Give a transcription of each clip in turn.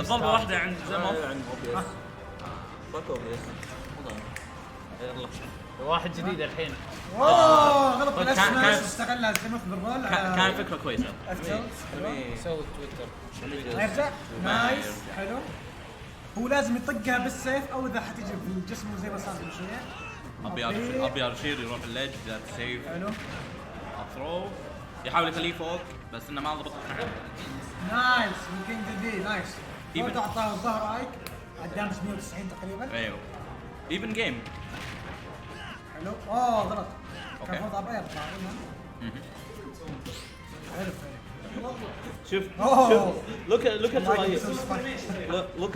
ضربة واحدة عند زمر عند اوبيس فك اوبيس يلا واحد جديد الحين. اوه غلط الاسماء استغلها الزمخ بالرول. كان فكرة كويسة. سوي تويتر يرجع نايس حلو. هو لازم يطقها بالسيف او اذا حتجي في الجسم زي ما صار من شويه. ابي ارشير يروح الليج ذات سيف. حلو. اثرو يحاول يخليه فوق بس انه ما ضبط معه. نايس يمكن دي نايس. برضه اعطاه الظهر ايك الدامج 190 تقريبا. ايوه ايفن جيم. حلو. اوه غلط. كان المفروض ابيض طالعين. حلو شوف look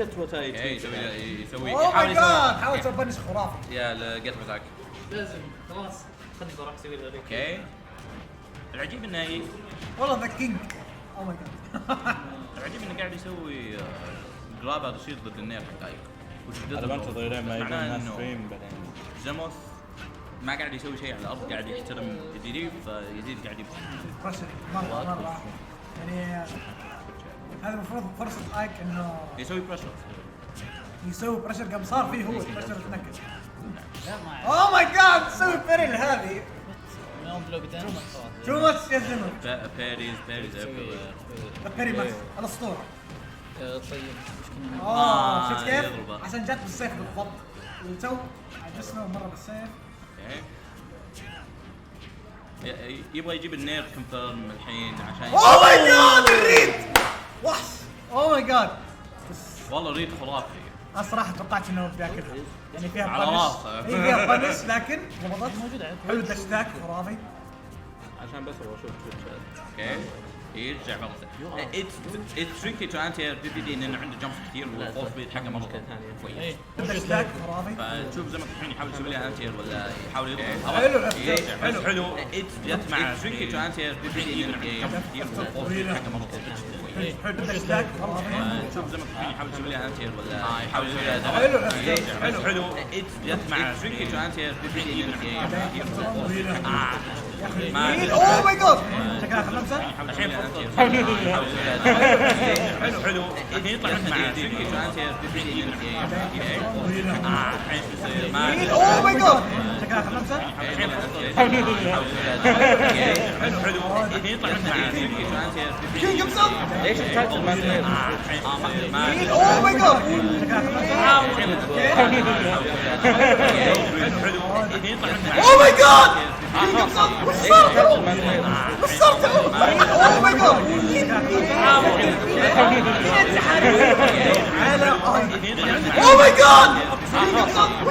at what I يسوي يحاول حاول تسوي بنش خرافي. يا جيت اتاك لازم خلاص خلني بروح اسوي ذا. اوكي العجيب انه والله ذا كينج. او ماي جاد. العجيب انه قاعد يسوي جراب هذا الشيء ضد النير حقائق. انا بنتظر لين ما يبدا الناس ستريم بعدين. زموث ما قاعد يسوي شيء على الارض، قاعد يحترم يديري فيزيد قاعد يبرشر مره يعني هذا المفروض فرصه ايك انه يسوي بريشر. يسوي بريشر قام صار فيه هو بريشر تنكس. اوه ماي جاد سوي بيريل هذه نوم بلوك تو ماتش يا زلمه. باريز بيري ماكس الاسطوره. طيب شفت كيف؟ عشان جات بالسيف بالضبط وتو عجزنا مره بالسيف. يبغى يجيب النير كونفيرم الحين عشان اوه ماي جاد الريد وحش. اوه ماي جاد والله ريد خرافي. الصراحه توقعت انه بياكلها يعني فيها على بنش. راسه. فيها بنش لكن ضبطت موجوده. حلو الدشتاك خرافي عشان بس ابغى اشوف تويتشات. اوكي يرجع فرصه. اتس تريكي تو انتي دي انه عنده جمبس كثير والفورس بيد حقه مره كويس. الدشتاك خرافي. فتشوف زي ما الحين يحاول يسوي لها انتي ولا يحاول يضرب. حلو جت مع تريكي تو انتي دي انه عنده جمبس كثير والفورس بيد حقه مره كويس. حلو الدشتاك خرافي. شوف زي ما الحين يحاول يسوي لها انتي ولا يحاول يسوي لها حلو جت مع تريكي تو انتي دي انه عنده جمبس كثير والفورس بيد حقه اوه ماي جاد شكلها خلصت. الحين حلو الحين يطلع مع اوه ماي جاد شكلها خلصت. حلو الحين يطلع مع كينج امسك. ليش التايتل ما تغير؟ اوه ماي جاد شكلها خلصت. اوه ماي جاد كينج امسك. وصلت اوه ماي جاد. اوه ماي جاد وصلت اوه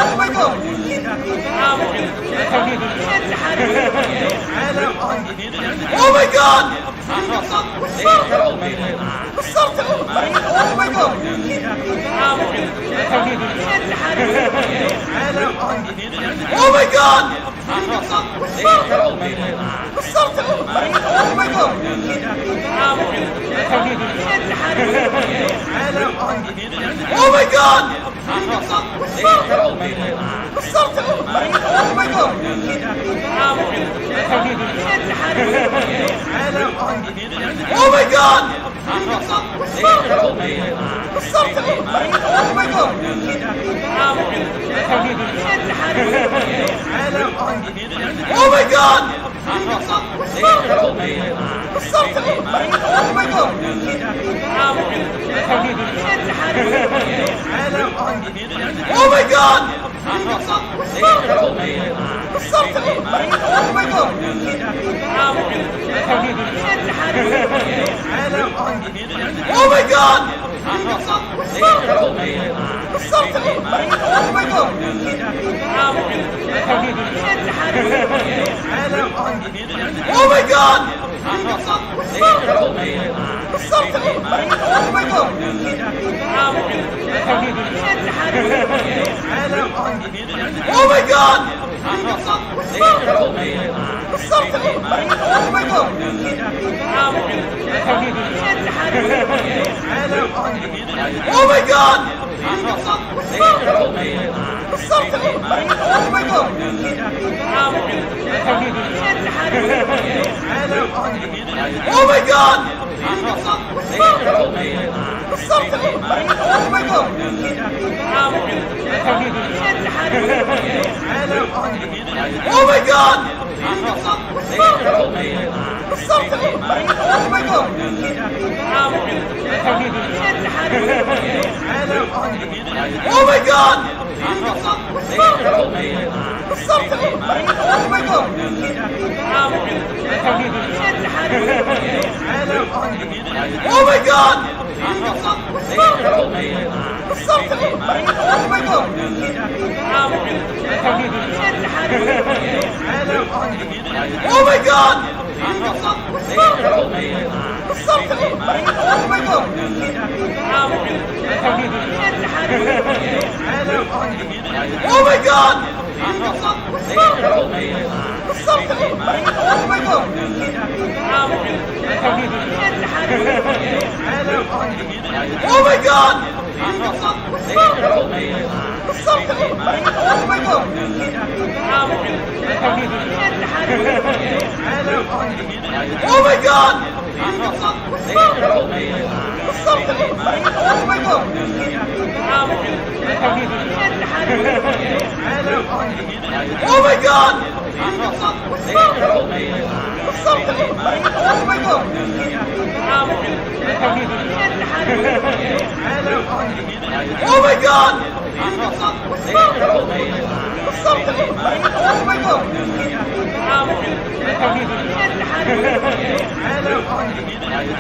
ماي جاد. اوه ماي جاد وصلت اوه ماي جاد. اوه ماي جاد وصلت اوه ماي جاد. اوه ماي جاد وصلت اوه ماي جاد. اوه ماي جاد وصلت اوه ماي جاد. اوه ماي جاد وصلت اوه ماي جاد. اوه ماي جاد وصلت اوه ماي جاد. اوه ماي جاد وصلت اوه ماي جاد. اوه ماي جاد وصلت اوه ماي جاد. اوه ماي جاد وصلت اوه ماي جاد. اوه ماي جاد وصلت اوه ماي جاد. اوه ماي جاد Oh my god! Something! Oh my god! Oh my god! Something! Oh my god! Oh my god! Something! Oh my god! Oh my god! Something! Oh my god! Oh my god! Something! Oh my god! Oh my god! Something! Oh my god! Oh my god! Something! Oh my god! Oh my god! Something! Oh my god! Oh my god! Something! Oh my god! Oh my god! Something! Oh my god! Oh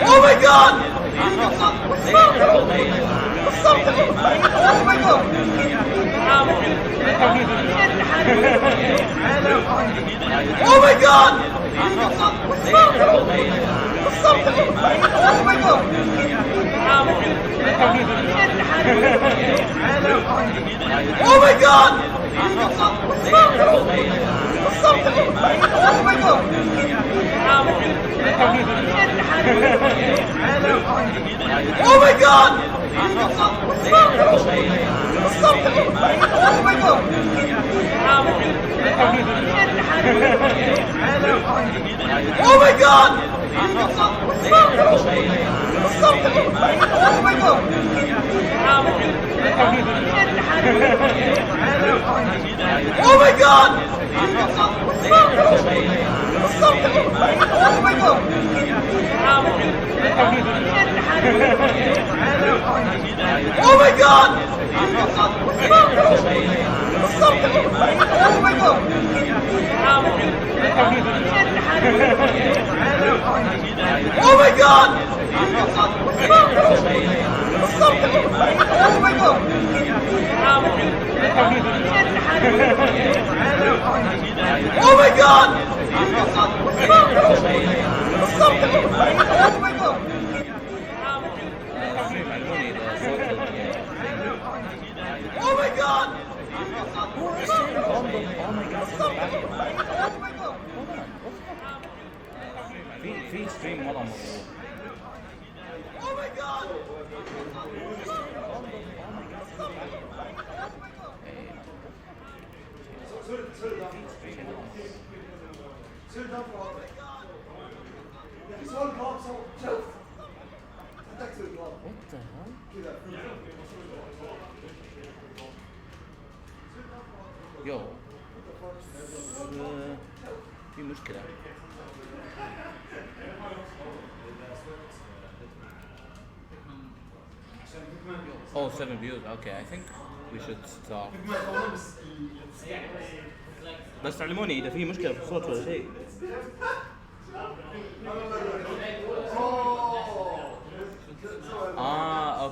my god! Something! Oh my god! Oh my god! Something! Oh my god! Oh my god! Something! Oh my god! Oh my god! Something! Oh my god! Oh my god! Something! Oh my god! Oh my god! Something! Oh my god! Oh my god! Something! Oh my god! Oh my god! Something! Oh my god! Oh my god! في ستريم والله مضروب. Oh my god! What the hell? Yo. في مشكلة. Oh, 7 views. Okay, I think we should stop. بس علموني إذا في مشكلة في الصوت ولا شيء.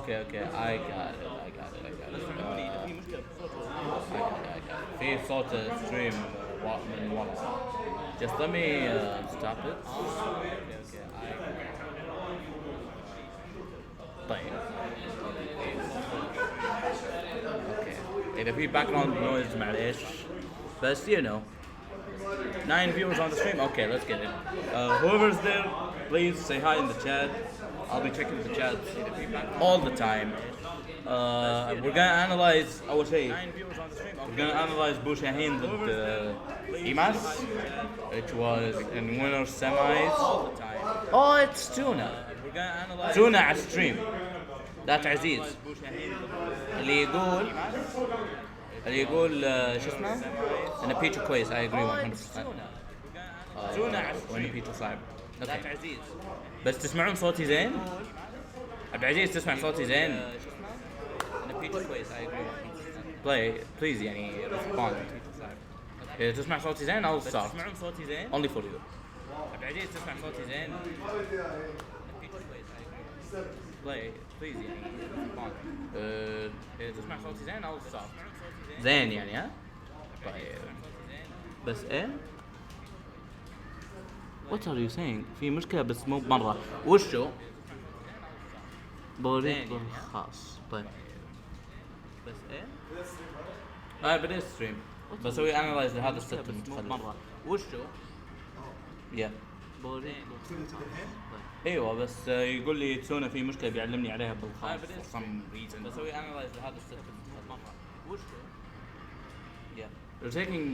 Okay. I got it. في صوت stream من ورا. Just let me stop it. Okay. طيب. Okay. إذا في background noise معليش. بس you know. 9 viewers on the stream. Okay, let's get it. Whoever's there, please say hi in the chat. I'll be checking the chat all the time. We're gonna analyze our say. We're gonna analyze Boushaheen ضد Imas, which was in winner semis. Oh, it's Tuna. Tuna على stream. ذات عزيز اللي يقول شو اسمه ان بيتشو كويس. I agree 100%. وان بيتشو صعب. ذات عزيز بس تسمعون صوتي زين؟ عبد العزيز تسمع صوتي زين؟ ان بيتشو كويس. I agree 100%. play please يعني respond. إذا تسمع صوتي زين I'll start. تسمعون صوتي زين؟ Only for you. عبد العزيز تسمع صوتي زين؟ play please يعني respond. إذا تسمع صوتي زين I'll start. زين يعني ها؟ طيب بس ايه؟ What are you saying؟ في مشكلة بس مو بمرة. وشو؟ بوريك خاص. طيب بس ايه؟ بديت ستريم بسوي انالايز لهذا الست المتخلف. مرة وشو؟ يا بوريك ايوه بس يقول لي تسونا في مشكلة بيعلمني عليها بالخاص. بسوي انالايز لهذا الست المتخلف. مرة وشو؟ يا You're taking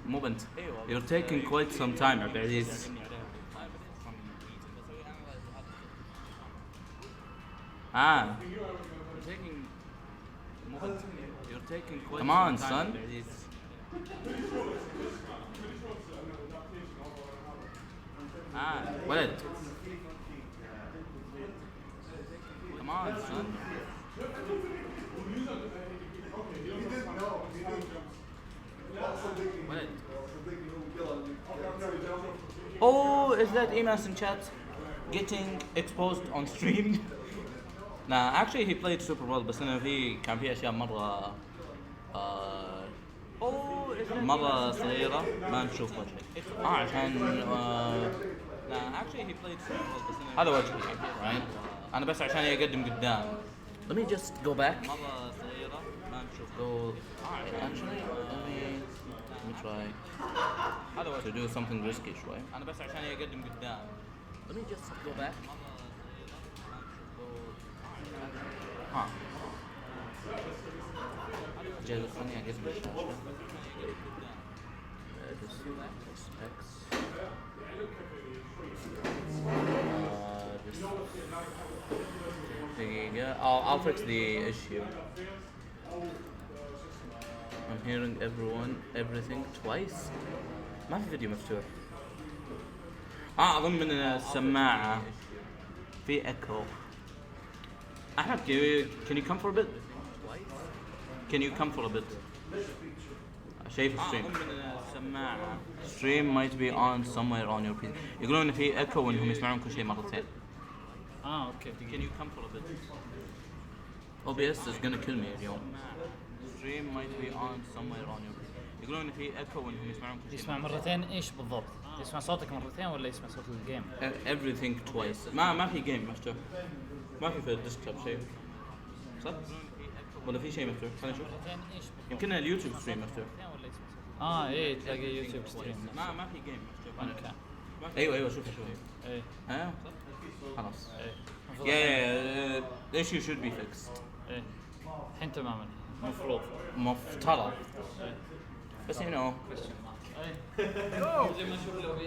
moment. You're taking quite some time عبد العزيز. You're taking quite Come on, son. ولد. Come on, son. Oh, is that Emas in chat getting exposed on stream? Nah, actually he played super well بس انه كان في اشياء مرة مرة صغيرة ما نشوفها شيء. عشان nah, actually he played super well بس انه هذا وجهي right. انا بس عشان يقدم قدام. Let me just go back. مرة صغيرة ما نشوف. Actually let me try to do something risky شوي. أنا بس عشان يقدم قدام. Let me just go back. جاي خليني أقسم الشاشة. دقيقة. I'll fix the issue. I'm hearing everything twice. ما في فيديو مفتوح. أظن من السماعة في echo. أحمد can you come for a bit? Can you come for a bit? شايف الستريم. أظن من السماعة. Stream might be on somewhere on your PC. يقولون إن في echo وإنهم يسمعون كل شيء مرتين. اوكي. Can you come for a bit? OBS is gonna kill me اليوم. Stream might be on somewhere on your PC. يقولون إن في echo وإنهم يسمعون كل شيء. يسمع مرتين ايش بالضبط؟ يسمع صوتك مرتين ولا يسمع صوت الجيم؟ Everything twice. ما في جيم مفتوح. ما في الديسكتوب شيء. صح؟ ولا في شيء مفتوح؟ خلينا نشوف. يمكن اليوتيوب ستريم مفتوح. ايه تلاقي يوتيوب ستريم. ما في جيم مفتوح. ايوه شوف. ايه خلاص. Yeah, the issue should be fixed. ايه الحين تماما مفروض. مفترض. بس you know. زي ما نشوف لو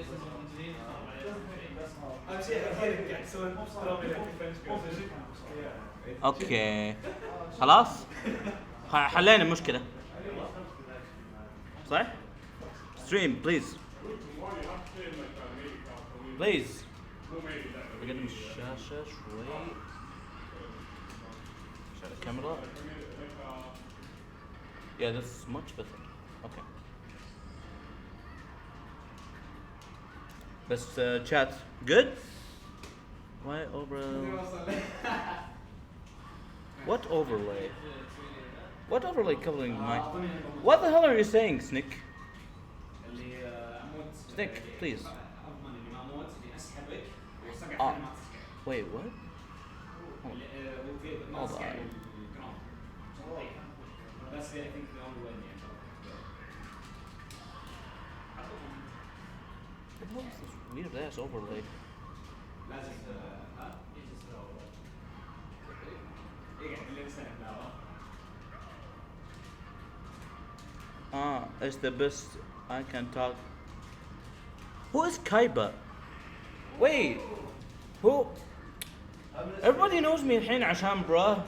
اوكي خلاص حلينا المشكلة صح؟ ستريم بليز بقدم الشاشة شوي عشان الكاميرا. Yeah, this is much better. Okay. بس chat good? Why What overlay? What overlay covering my... What the hell are you saying, Snick? Snick, please. Wait, what? Hold on. What the hell is this weird ass overlay? It's the best I can talk. Who is Kaiba? Wait, who? Everybody knows me الحين عشان bruh.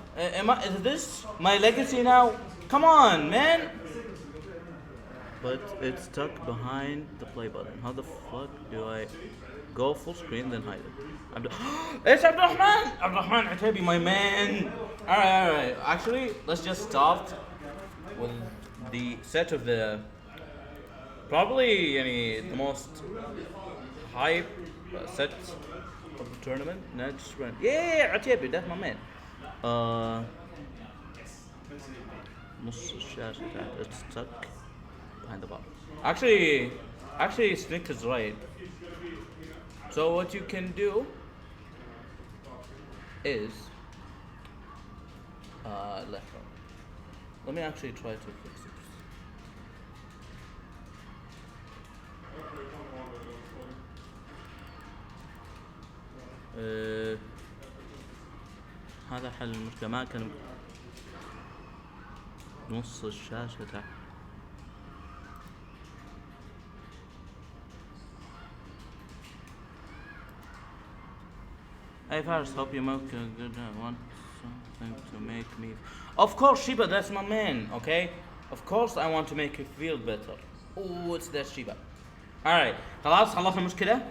Is this my legacy now? Come on, man. But it's stuck behind the play button. How the fuck do I go full screen then hide it? It's Abdurrahman! Abdurrahman Atabi, my man! Alright. Actually, let's just start with the set of the probably the most hype set of the tournament. Next round. Yeah, Atabi, that's my man. نص الشاشة it's stuck behind the bar. Actually, Snick is right. So what you can do is left. Let me actually try to fix it. هذا حل المشكلة ما كان نص الشاشة تحت. Hey Faris, hope you make a good want something to make me. Of course, Shiba, that's my man, okay? Of course I want to make you feel better. Oh, it's that Shiba. Alright, خلاص خلصنا المشكلة.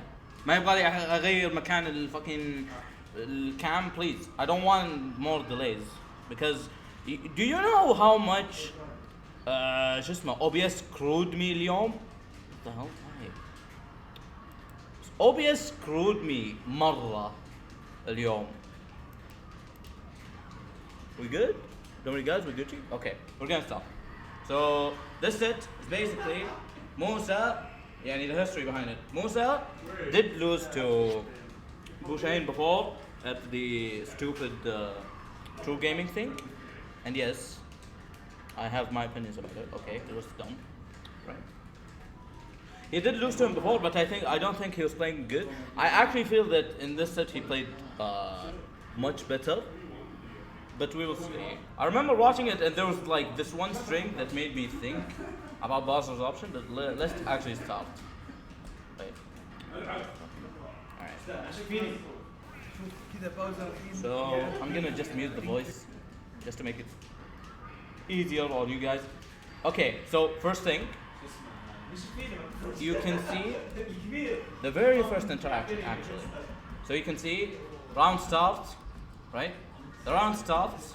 ما يبغى لي أغير مكان الفاكين الcam, please. I don't want more delays because do you know how much شو اسمه OBS screwed me اليوم? What the hell? OBS screwed me مرة اليوم. We good? Don't worry guys, we Gucci? Okay, we're gonna stop. So this set is basically Musa, the history behind it. Musa did lose to Bushain before at the stupid True Gaming thing. And yes, I have my opinions about it. Okay, it was dumb. Right. He did lose to him before, but I don't think he was playing good. I actually feel that in this set he played much better. But we will see. I remember watching it and there was like this one string that made me think about Bowser's option, but let's actually start. Wait. Alright. So I'm gonna just mute the voice just to make it easier on you guys. Okay, so first thing, you can see the very first interaction actually. So you can see round starts, right? The round starts,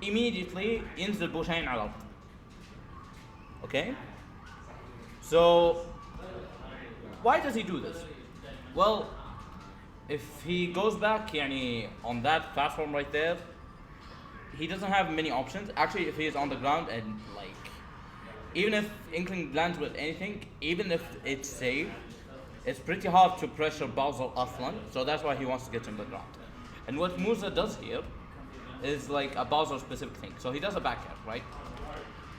immediately ينزل بوشين على الأرض. Okay? So why does he do this? Well, if he goes back on that platform right there, he doesn't have many options. Actually, if he is on the ground and even if Inkling lands with anything, even if it's safe, it's pretty hard to pressure Bowser Aslan, so that's why he wants to get him to the ground. And what Musa does here is like a Bowser specific thing. So he does a back air, right?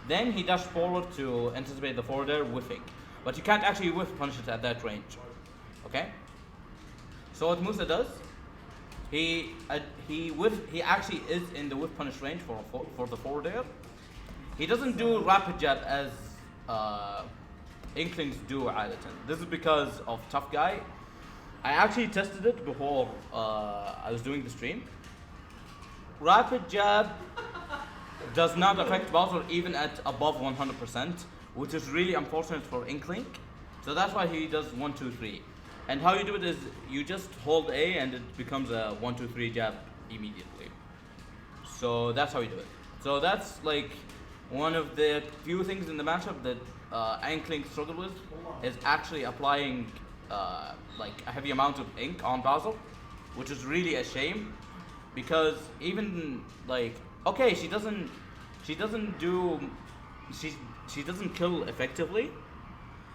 Then he dashes forward to anticipate the forward air whiffing. But you can't actually whiff punish it at that range. Okay? So what Musa does, he actually is in the whiff punish range for the forward air. He doesn't do rapid jab as Inklings do عادة. This is because of Tough Guy. I actually tested it before I was doing the stream. Rapid jab does not affect Bowser even at above 100%, which is really unfortunate for Inkling. So that's why he does 1, 2, 3. And how you do it is you just hold A and it becomes a 1, 2, 3 jab immediately. So that's how you do it. So that's like one of the few things in the matchup that Inkling struggled with is actually applying like a heavy amount of ink on Bowser, which is really a shame because even okay, she doesn't kill effectively,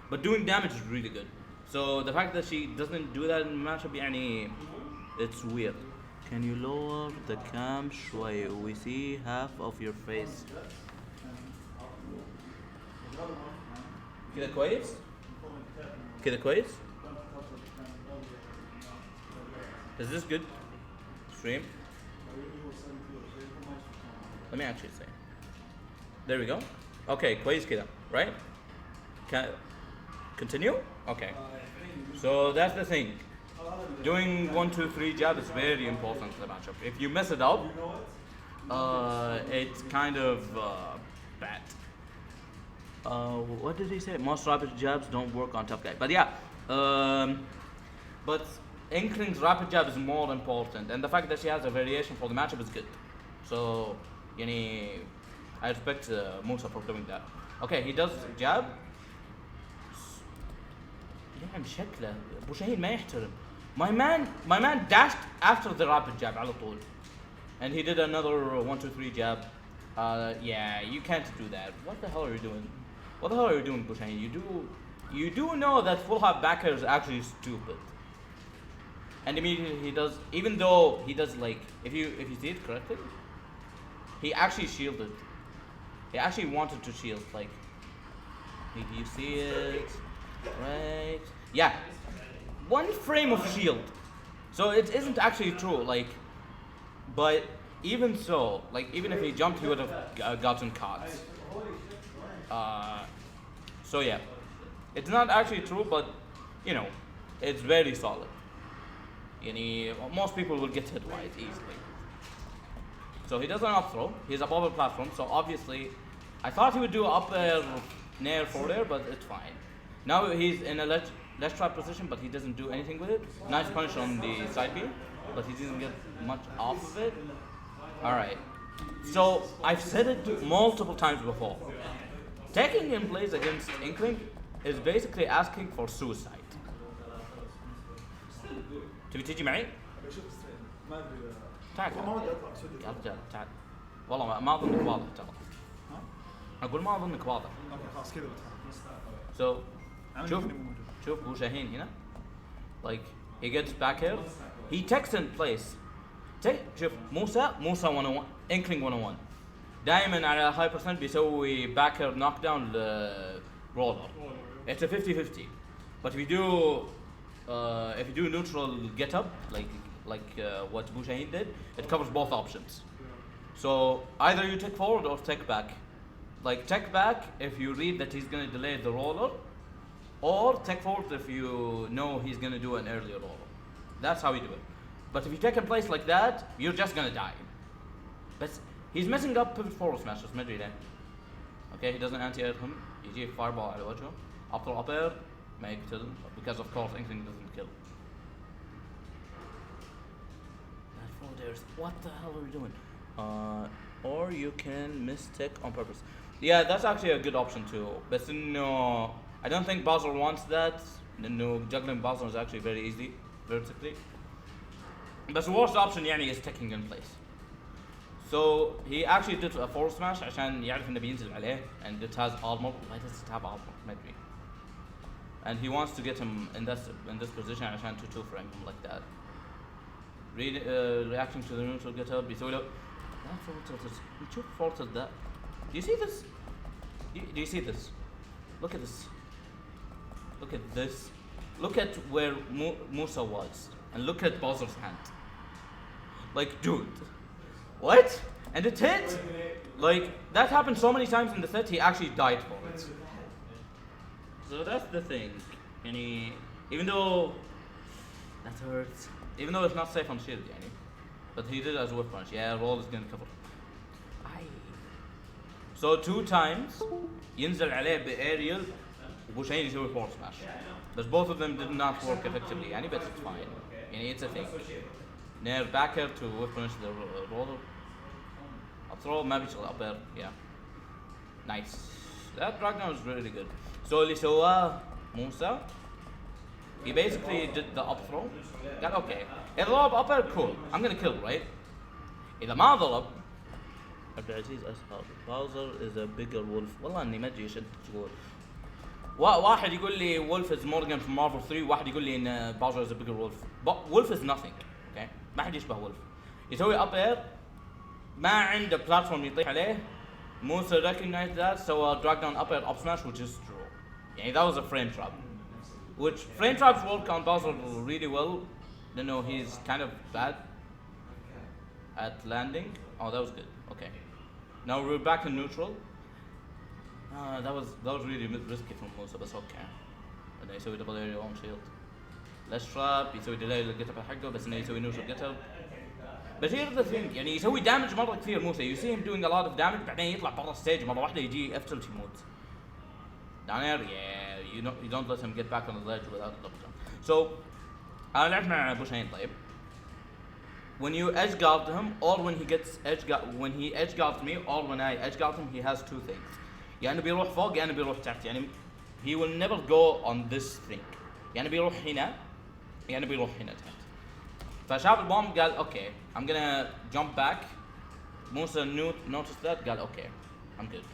but doing damage is really good. So the fact that she doesn't do that in the matchup, it's weird. Can you lower the cam شوي? We see half of your face. كده كويس؟ كده كويس؟ Is this good? Stream? Let me actually say. There we go. Okay, كويس كده, right? Can continue? Okay. So that's the thing. doing 1, 2, 3 jab is very important to the matchup. If you mess it up, it's kind of bad. What did he say? Most rapid jabs don't work on tough guy. But yeah, but Inkling's rapid jab is more important, and the fact that she has a variation for the matchup is good. So, I respect Musa for doing that. Okay, he does jab. يعني شكله ابو شاهين ما يحترم. My man dashed after the rapid jab على طول. And he did another 1, 2, 3 jab. Yeah, you can't do that. What the hell are you doing? What the hell are you doing, Abu Shaheen? You do know that full hop backer is actually stupid. And immediately he does, even though he does like, if you see it correctly, he actually shielded. He actually wanted to shield, like, you see it, right? Yeah, 1 frame of shield. So it isn't actually true, like, but even so, like, even if he jumped, he would have gotten caught. So yeah, it's not actually true, but, it's very solid. Most people will get hit by it easily. So he does an up throw. He's above the platform, so obviously, I thought he would do up air, nair, forward air, but it's fine. Now he's in a ledge trap position, but he doesn't do anything with it. Nice punish on the side B, but he doesn't get much off of it. Alright, so I've said it multiple times before. Taking in plays against Inkling is basically asking for suicide. تبي تيجي معي؟ ما ادري تعال ما ودي اطلع يا رجال تعال. والله ما اظنك واضح ترى. اقول ما اظنك واضح. اوكي خلاص كذا So شوف ابو شاهين هنا. Like he gets back here. He takes in place. شوف موسى 101 Inkling 101. دائما على high percent بيسوي back here knockdown roller. It's a 50-50. But if you do neutral get up like what Abu Shaheen did, it covers both options. So either you take forward or take back. Like take back if you read that he's gonna delay the roller, or take forward if you know he's gonna do an earlier roller. That's how you do it. But if you take a place like that, you're just gonna die. But he's messing up pivot forward smashers, ما ادري ليه. Okay, he doesn't anti-air him. يجي fireball على وجهه. Up throw up air, ما يقتل. Because of course Inkling doesn't kill. That forward, what the hell are you doing? Or you can mistake on purpose. Yeah, that's actually a good option too. But no, I don't think Basel wants that. No, juggling Basel is actually very easy vertically. But the worst option يعني is taking in place. So he actually did a forward smash عشان يعرف إنه بينزل عليه, and it has armor. Why does it have armor? Maybe. And he wants to get him in this position عشان to 2-frame him like that. Reacting to the neutral get up بيسوي له that forward tilt is نشوف forward tilt that. Do you see this? Do you see this? Look at this. Look at this. Look at where Musa was, and look at Basil's hand. Like, dude, what? And it hit. Like that happened so many times in the set. He actually died for it. So that's the thing. And even though that hurts, even though it's not safe on shield, but he did it as a whip punch. Yeah, roll is gonna cover. So 2 times ينزل عليه بأريال وأبو شاهين يسوي forward smash. But both of them did not work effectively, but it's fine. It's a thing. Nair back air to whip punish the roller. Up throw, ما بيشغل up air. Yeah. Nice. That drag was really good. So اللي سواه موسى, he basically did the up throw. قال okay, إذا ضرب up air cool, I'm gonna kill, right? إذا ما ضرب, عبد العزيز أسهل. باوزر is a bigger wolf. والله إني ما أدري إيش أنت تقول. واحد يقول لي wolf is Morgan from Marvel 3, واحد يقول لي إن باوزر is a bigger wolf. But wolf is nothing. Okay, ما حد يشبه wolf. يسوي up air, ما عنده platform يطيح عليه. موسى recognized that, so drag down up air up smash, which is true. That was a frame trap. Which frame traps work on Bowser really well. He's kind of bad at landing. Oh, that was good. Okay. Now we're back in neutral. That was really risky from Musa, but it's okay. And they saw double area on shield. ليش تراب يسوي ديلي للجت اب حقه بس انه يسوي نوشل جت اب. But here's the thing يعني يسوي دامج مره كثير موسى. You see him doing a lot of damage بعدين يطلع برا الستيج مره واحده يجي اف تلت يموت. Down there, yeah, you don't let him get back on the ledge without a double jump. So انا لعبت مع بوشين طيب. When you edge guard him or when he gets when he edge guards me or when I edge guard him he has two things. يعني بيروح فوق يعني بيروح تحت يعني he will never go on this thing. يعني بيروح هنا يعني بيروح هنا تحت. فشاف البوم قال اوكي I'm gonna jump back. موسى noticed that قال اوكي I'm good.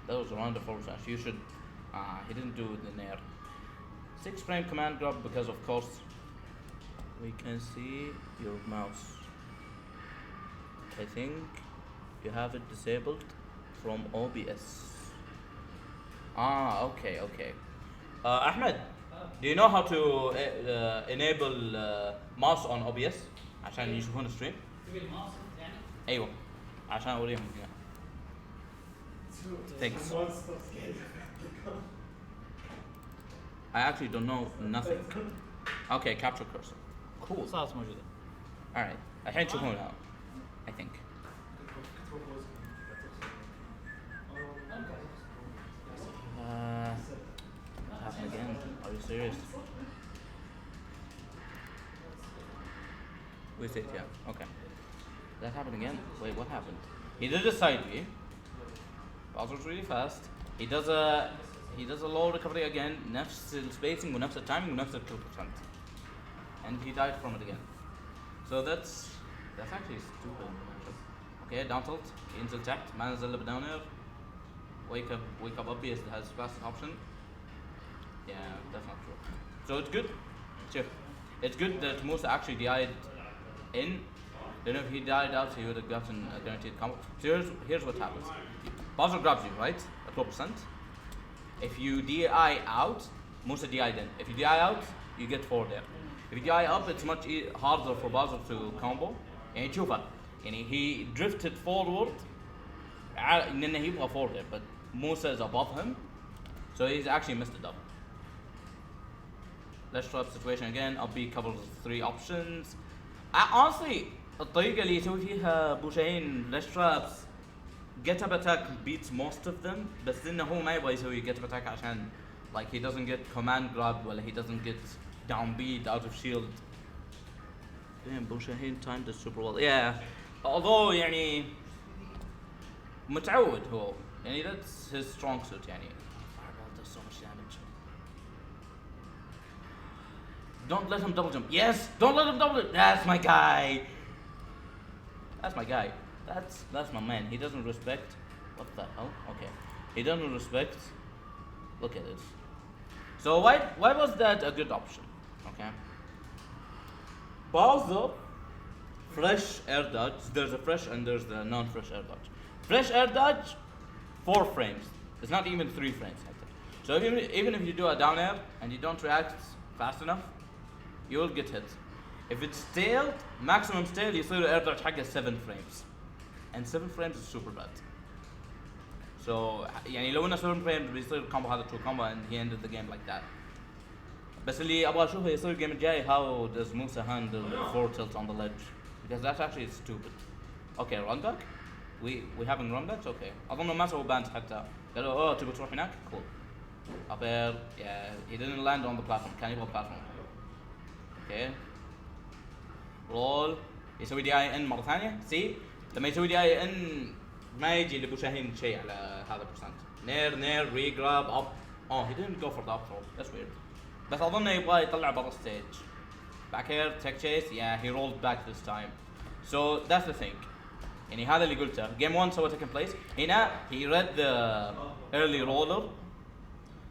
That was a wonderful flash. You should he didn't do the nair. 6 frame command grab because of course we can see your mouse. I think you have it disabled from OBS. Okay. Ahmed, do you know how to enable mouse on OBS عشان يشوفون الستريم؟ تبي الماوس يعني؟ ايوه عشان اوريهم هنا. Thanks. I actually don't know nothing. Okay, capture cursor. Cool. صارت موجودة. Alright. الحين تشوفونها. I think. What happened again? Are you serious? We see it, yeah. Okay. That happened again? Wait, what happened? He did a side V. Bowser's really fast. He does a low recovery again. نفس الspacing ونفس الtiming ونفس الkill percent. And he died from it again. So that's actually stupid. Okay, down tilt. ينزل تحت. ما نزل down air. Wake up obvious has fastest option. Yeah, that's not true. So it's good. Check. It's good that Musa actually died in. Then if he died out, he would have gotten a guaranteed combo. So here's what happens. Bowser grabs you, right? At 12%. If you DI out, Musa DI'd in. If you DI out, you get 4 there. If you DI up, it's much harder for Bowser to combo. يعني تشوفه يعني he drifted forward لأنه يبغى forward but Musa is above him, so he's actually missed it up. Let's try the situation again. Up B covers 3 options. Honestly, الطريقة اللي يسوي فيها بوشين ليش traps get up attack beats most of them بس إنه هو ما يبغى يسوي get up attack عشان like he doesn't get command grab ولا he doesn't get down beat out of shield. Damn, بوشين timed it super well. Yeah, although يعني متعود هو يعني that's his strong suit يعني. Fireball does so much damage. Don't let him double jump. Yes, don't let him double jump. That's my guy. That's my guy. That's my man. He doesn't respect. What the hell? Okay. He doesn't respect. Look at this. So why was that a good option? Okay. Bowser, fresh air dodge. There's a fresh and there's the non-fresh air dodge. Fresh air dodge, 4 frames. It's not even 3 frames. So even if you do a down air and you don't react fast enough, you will get hit. If it's stalled, maximum stale, يصير air dodge حقه 7 frames. And 7 frames is super bad. So يعني لو انه 7 frames بيصير combo هذا true combo and he ended the game like that. بس اللي ابغى اشوفه يصير الجيم الجاي how does Musa handle 4 tilts on the ledge, because that's actually stupid. Okay, run back. We having run backs? Okay. اظن ما سووا باند حتى. قالوا تبي تروح هناك؟ Cool. Up air, yeah, he didn't land on the platform. كان يبغى platform. Okay. Roll. يسوي دي اي ان مرة ثانية. See؟ لما يسوي دي اي ان ما يجي لابو شاهين شيء على هذا البرسنت. نير re-grab up. Oh, he didn't go for the up throw. That's weird. بس اظنه يبغى يطلع برا الستيج. Back air, tech chase, yeah, he rolled back this time. So that's the thing. يعني هذا اللي قلته. Game 1 سوى second place. هنا he read the early roller,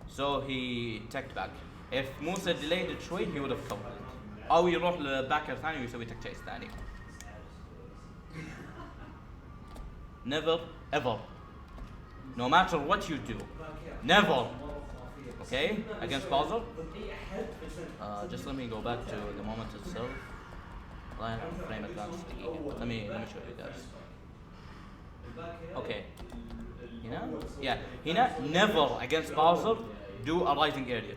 so he teched back. If Musa delayed it شوي he would have covered it. أو يروح لباكر ثاني ويسوي tech chase ثاني. Never ever. No matter what you do. Never. Okay? Against Bowser. Just let me go back to the moment itself. Line and frame advance. Let me show you guys. Okay. Hina? Yeah. Hina, never against Bowser do a rising area.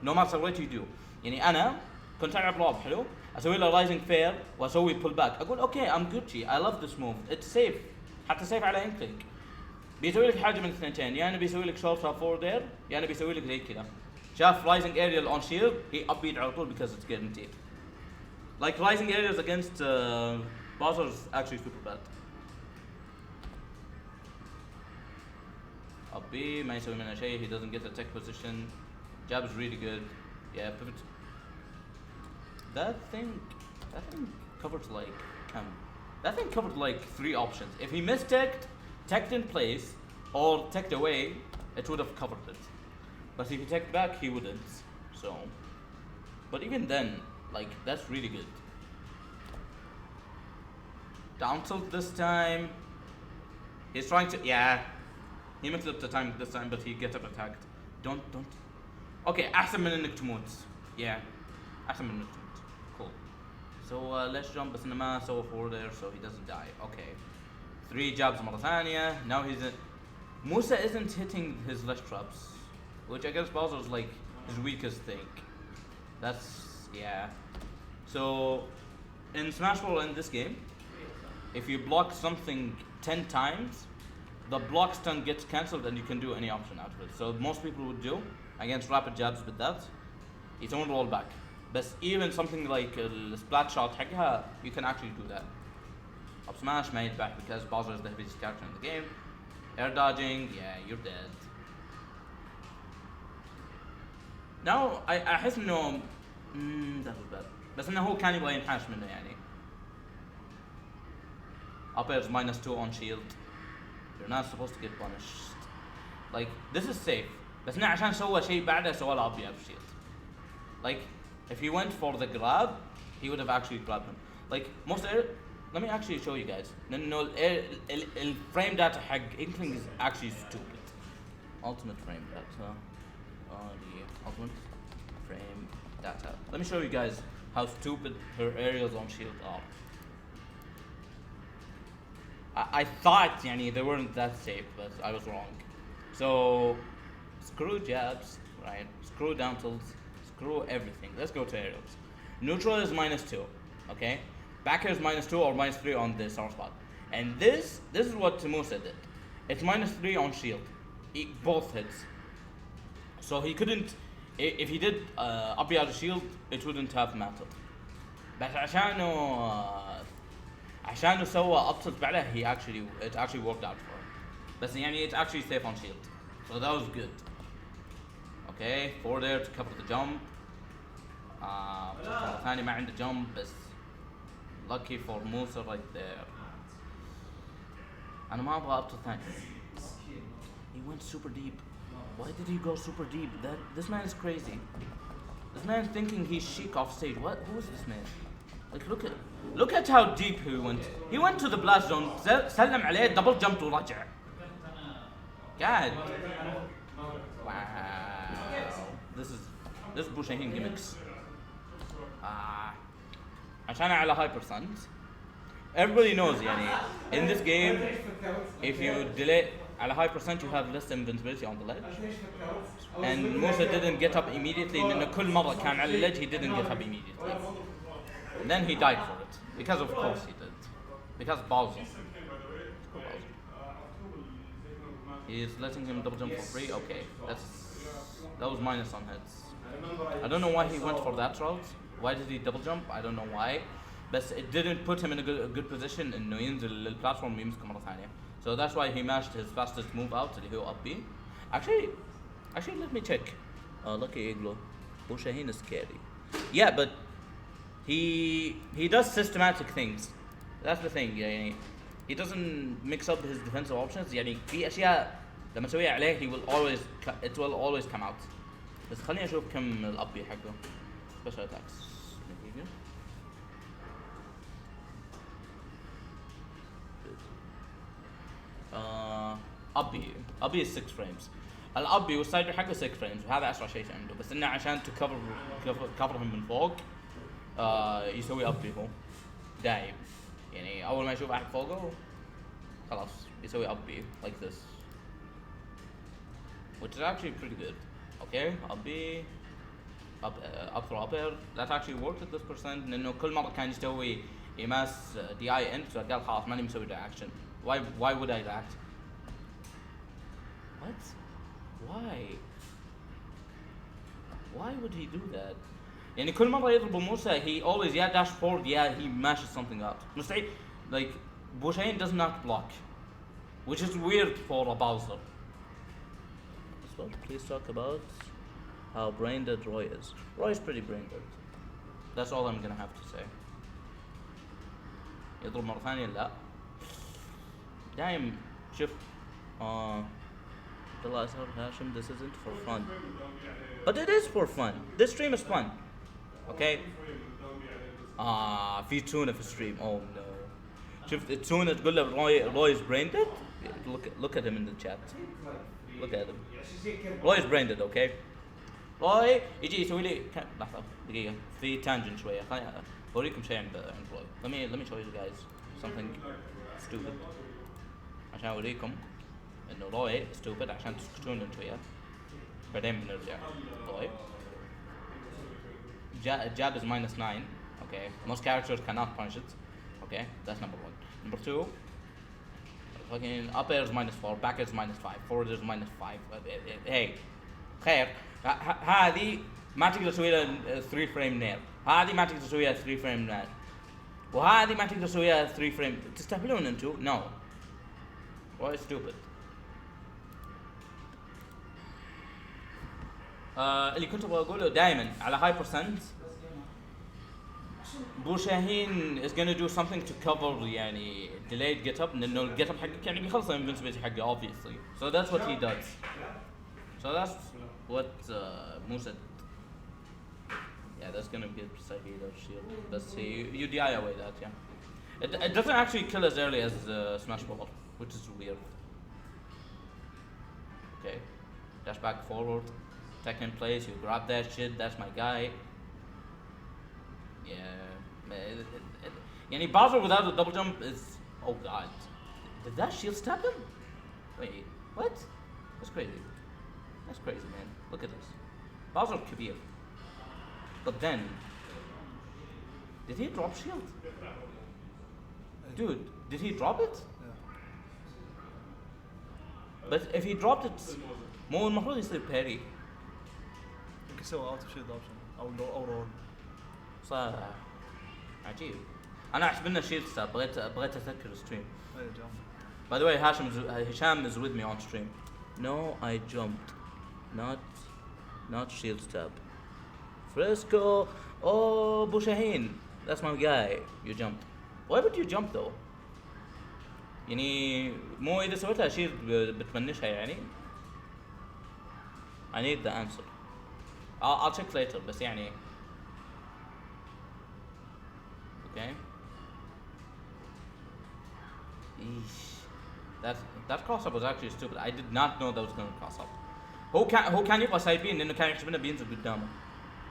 No matter what you do. يعني انا كنت العب رعب حلو اسوي له رايزنج فير واسوي بول باك اقول اوكي ام جوتشي اي لاف ذس موف اتس سيف حتى سيف على انكلينج بيسوي لك حاجه من الثنتين يا انه بيسوي لك شورت فوردير يا انه بيسوي لك زي كذا شاف رايزنج اريال اون شيلد هي اب بيت على طول because it's guaranteed like rising areas against bosses actually super bad up B ما يسوي منها شيء he doesn't get the tech position jab is really good yeah pivot that thing covered like that thing covered like 3 options if he teched in place or teched away it would have covered it but if he teched back he wouldn't so but even then like that's really good down tilt this time he's trying to yeah he mixed up the time this time but he gets up attacked don't okay احسن من انك تموت yeah احسن من انك تموت cool so let's jump بس انه ما سوى forward there so he doesn't die okay 3 jabs مرة ثانية now Musa isn't hitting his ledge traps which I guess Bowser is like his weakest thing that's yeah so in Smash Bros in this game if you block something 10 times the block stun gets cancelled and you can do any option out of it so most people would do against rapid jabs with that it's on roll back but even something like a splat shot حقها you can actually do that up smash made back because Bowser is the heaviest character in the game air dodging yeah you're dead now I أحس إنه that was bad بس إنه هو كان يبغى ينحاش منه يعني up airs -2 on shield you're not supposed to get punished like this is safe بس إنه عشان سوى شيء بعده سوى له up air shield like if he went for the grab he would have actually grabbed him like most air let me actually show you guys no frame data حق Inkling is actually stupid ultimate frame data the ultimate frame data let me show you guys how stupid her aerials on shield are I thought يعني they weren't that safe but I was wrong so screw jabs right screw down tilts screw everything let's go to aerials neutral is -2 okay back air is -2 or -3 on this R spot and this is what Musa did it's -3 on shield both hits so he couldn't if he did up out of shield it wouldn't have mattered but عشانه سوى up tilt بعدها it actually worked out for him بس يعني it's actually safe on shield so that was good okay forward air to cover the jump ثاني ما عنده jump بس lucky for Musa right there أنا ما أبغى up tilt ثاني he went super deep why did he go super deep this man is crazy this man is thinking he's chic off stage who is this man like look at how deep he went to the blast zone سلم عليه double jumped ورجع God wow this is Bushahin gimmicks عشان على high percent everybody knows يعني in this game if you delay على high percent you have less invincibility on the ledge and Musa didn't get up immediately لأنه كل مرة كان على ledge he didn't get up immediately and then he died for it because of course he did because Bowser he is letting him double jump for free okay that was minus on hits I don't know why he went for that route why did he double jump I don't know why but it didn't put him in a good position إنه ينزل للبلاتفورم ويمسك مرة ثانية so that's why he mashed his fastest move out اللي هو up B actually let me check lucky Iglo Bushahin is scary yeah but he does systematic things that's the thing يعني he doesn't mix up his defensive options يعني في أشياء لما تسويها عليه it will always come out بس خليني أشوف كم الأب حقه special attacks أبي 6 frames الأبي والسايدر حقه 6 frames وهذا أسرع شيء عنده بس إنه عشان تكفرهم من فوق يسوي أبي هو دايم يعني أول ما يشوف أحد فوقه خلاص يسوي أبي like this which is actually pretty good okay أبي up throw up air. That actually worked at this percent لانه كل مرة كان يسوي يماس دي اي ان فقال خلاص ماني مسوي reaction. Why would I react? What? Why would he do that? يعني كل مرة يضرب موسى he always dash forward he mashes something up. مستحيل like Bushain does not block, which is weird for a Bowser. So please talk about how brain dead Roy is. Roy is pretty brain dead. That's all I'm gonna have to say. يضرب مرة ثانية لا. دايم شوف طلع صار هاشم this isn't for fun. But it is for fun. This stream is fun. Okay? في tuna في stream. Oh no. شوف tuna تقول له Roy is brain dead. Look at him in the chat. Look at him. Roy is brain dead, okay? Roy يجي يسوي لي لحظة دقيقة في tangent شوية خليني أوريكم شيء عند Roy. Let me show you guys something stupid. عشان أوريكم إنه روي stupid عشان تسكتون شوية. بعدين بنرجع. روي. Jab is -9. Okay. Most characters cannot punish it. Okay. That's number 1. Number 2. Fucking up air is -4. Back air is -5. Forward is -5. Hey. خير. هذه ما تقدر تسوي لها 3 فريم نير. هذه ما تقدر تسويها 3 فريم نير. وهذه ما تقدر تسويها 3 فريم. تستهبلون انتو؟ No. Why stupid? اللي كنت ابغى اقوله دائما على هاي percent بوشاهين is gonna do something to cover يعني delayed get up لانه الجيت اب حقك يعني بيخلص الانفنسبيلتي حقه obviously. So that's what he does. So that's what Musa did. Yeah, that's gonna get Saheed or shield. Let's see. You DI away that, yeah. It doesn't actually kill as early as Smash Ball, which is weird. Okay. Dash back forward. Tech in place, you grab that shit, that's my guy. Yeah. Yani Bowser without a double jump is... Oh god. Did that shield stab him? Wait, what? That's crazy. That's crazy, man. Look at this. Bowser Kabir. But then... Did he drop shield? Dude, did he drop it? Yeah. But if he dropped it... مو المفروض يصير parry. يمكن يسوي اوت اوف شيلد اوبشن او رول. صح عجيب. انا احسب انه شيلد ستاب بغيت اذكر الستريم. By the way, Hisham is with me on stream. No, I jumped. Not shield stab. Frisco. Oh, Bushahin. That's my guy. You jumped. Why would you jump though? يعني مو إذا سويتها شيلد بتمنشها يعني. I need the answer. I'll check later بس يعني. Okay. Eesh. That cross up was actually stupid. I did not know that was going to cross up. هو كان يبغى سايبين لأنه كان يحسب إنه بينزل قدامه.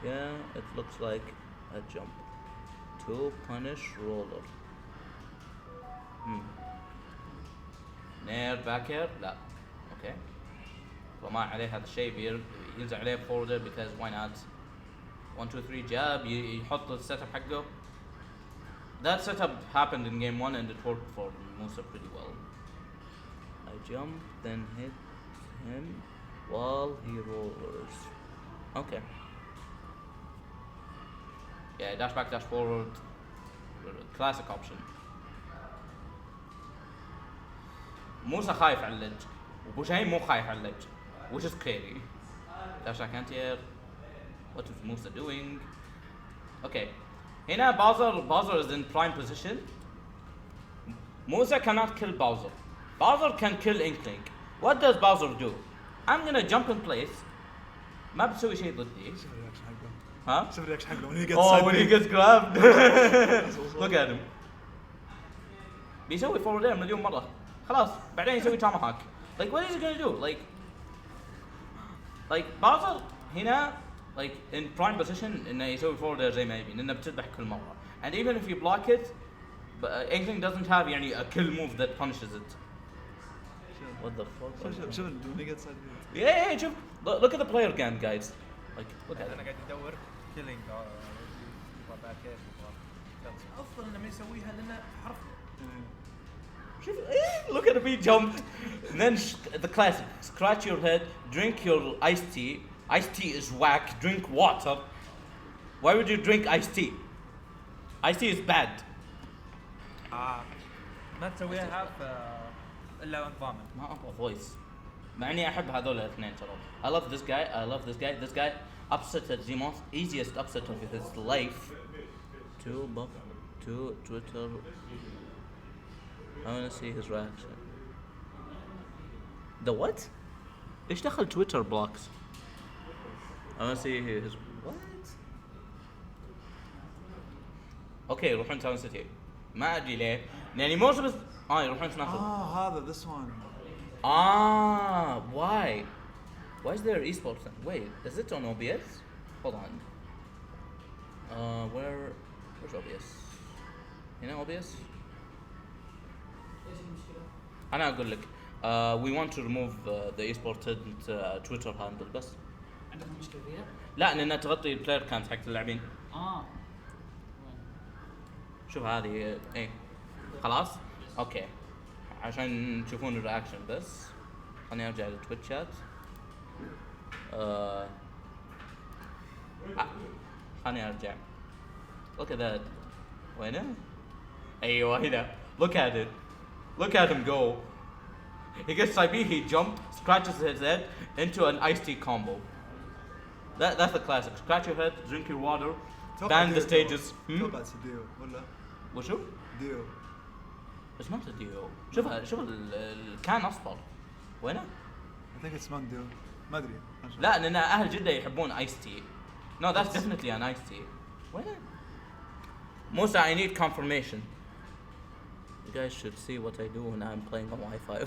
Yeah, it looks like a jump. To punish roller. Nair back air? لا. Okay. وما عليه هذا الشيء ينزل عليه forwarder because why not? 1 2 3 jab يحط السيت اب حقه. That setup happened in game 1 and it worked for Musa pretty well. I jump then hit him while he rollers. Okay. Yeah, dash back, dash forward. Classic option. Musa خايف على اللج وبوشاين مو خايف على اللج, which is crazy. Dash back anti-air. What is Musa doing? Okay. هنا Bowser is in prime position. Musa cannot kill Bowser. Bowser can kill Inkling. What does Bowser do? I'm gonna jump in place. ما بتسوي شيء ضدي. ها؟ شوف الرياكشن حقه when he gets Oh, when he gets grabbed. Look at him. بيسوي forward air مليون مرة. خلاص بعدين يسوي tomahawk. Like what is he gonna do? Like Bowser هنا like in prime position إنه يسوي forward air زي ما يبي لأنه بتذبح كل مرة. And even if you block it, Inkling doesn't have يعني a kill move that punishes it. What the fuck? شوف when he gets Yeah, شوف. Look at the player cam, guys. Like look at انا it. قاعد ادور كيلينج يبغى باك اير افضل انه ما يسويها لانه حرف Look at me jump. And then the classic: scratch your head, drink your iced tea. Iced tea is whack. Drink water. Why would you drink iced tea? Iced tea is bad. ما تسويها الا وانت ضامن. ما ابغى voice. مع اني احب هذول الاثنين ترى. I love this guy. I love this guy. This guy upsetted the most easiest upset of his life. To Twitter. I want to see his reaction. The what? ايش دخل Twitter blocks? I want to see his what? Okay, يروحون تاون سيتي. ما ادري ليه. يعني most of us يروحون سماش. هذا this one. Why? Why is there esports then? Wait, is it on OBS? Hold on. Where's OBS? You know OBS? أنا أقول لك. We want to remove the esported Twitter handle بس. عندكم مشكله فيها؟ لا لأنها تغطي البلاير كانت حق اللاعبين. وين؟ شوف هذه ايه خلاص اوكي عشان تشوفون الرياكشن بس خليني ارجع للتويتشات خليني ارجع look at that وينه ايوه هنا look at it look at him go he gets side B he jumped scratches his head into an iced tea combo that's the classic scratch your head drink your water ban the stages توقع ديو ولا وشو؟ ديو. بس ما ديو شوف الكان اصفر وينه؟ I think it's man ديو ما ادري. لا لان اهل جده يحبون ايس تي. No, that's definitely an iced tea. وينه؟ موسى I need confirmation. You guys should see what I do when I'm playing on Wi-Fi.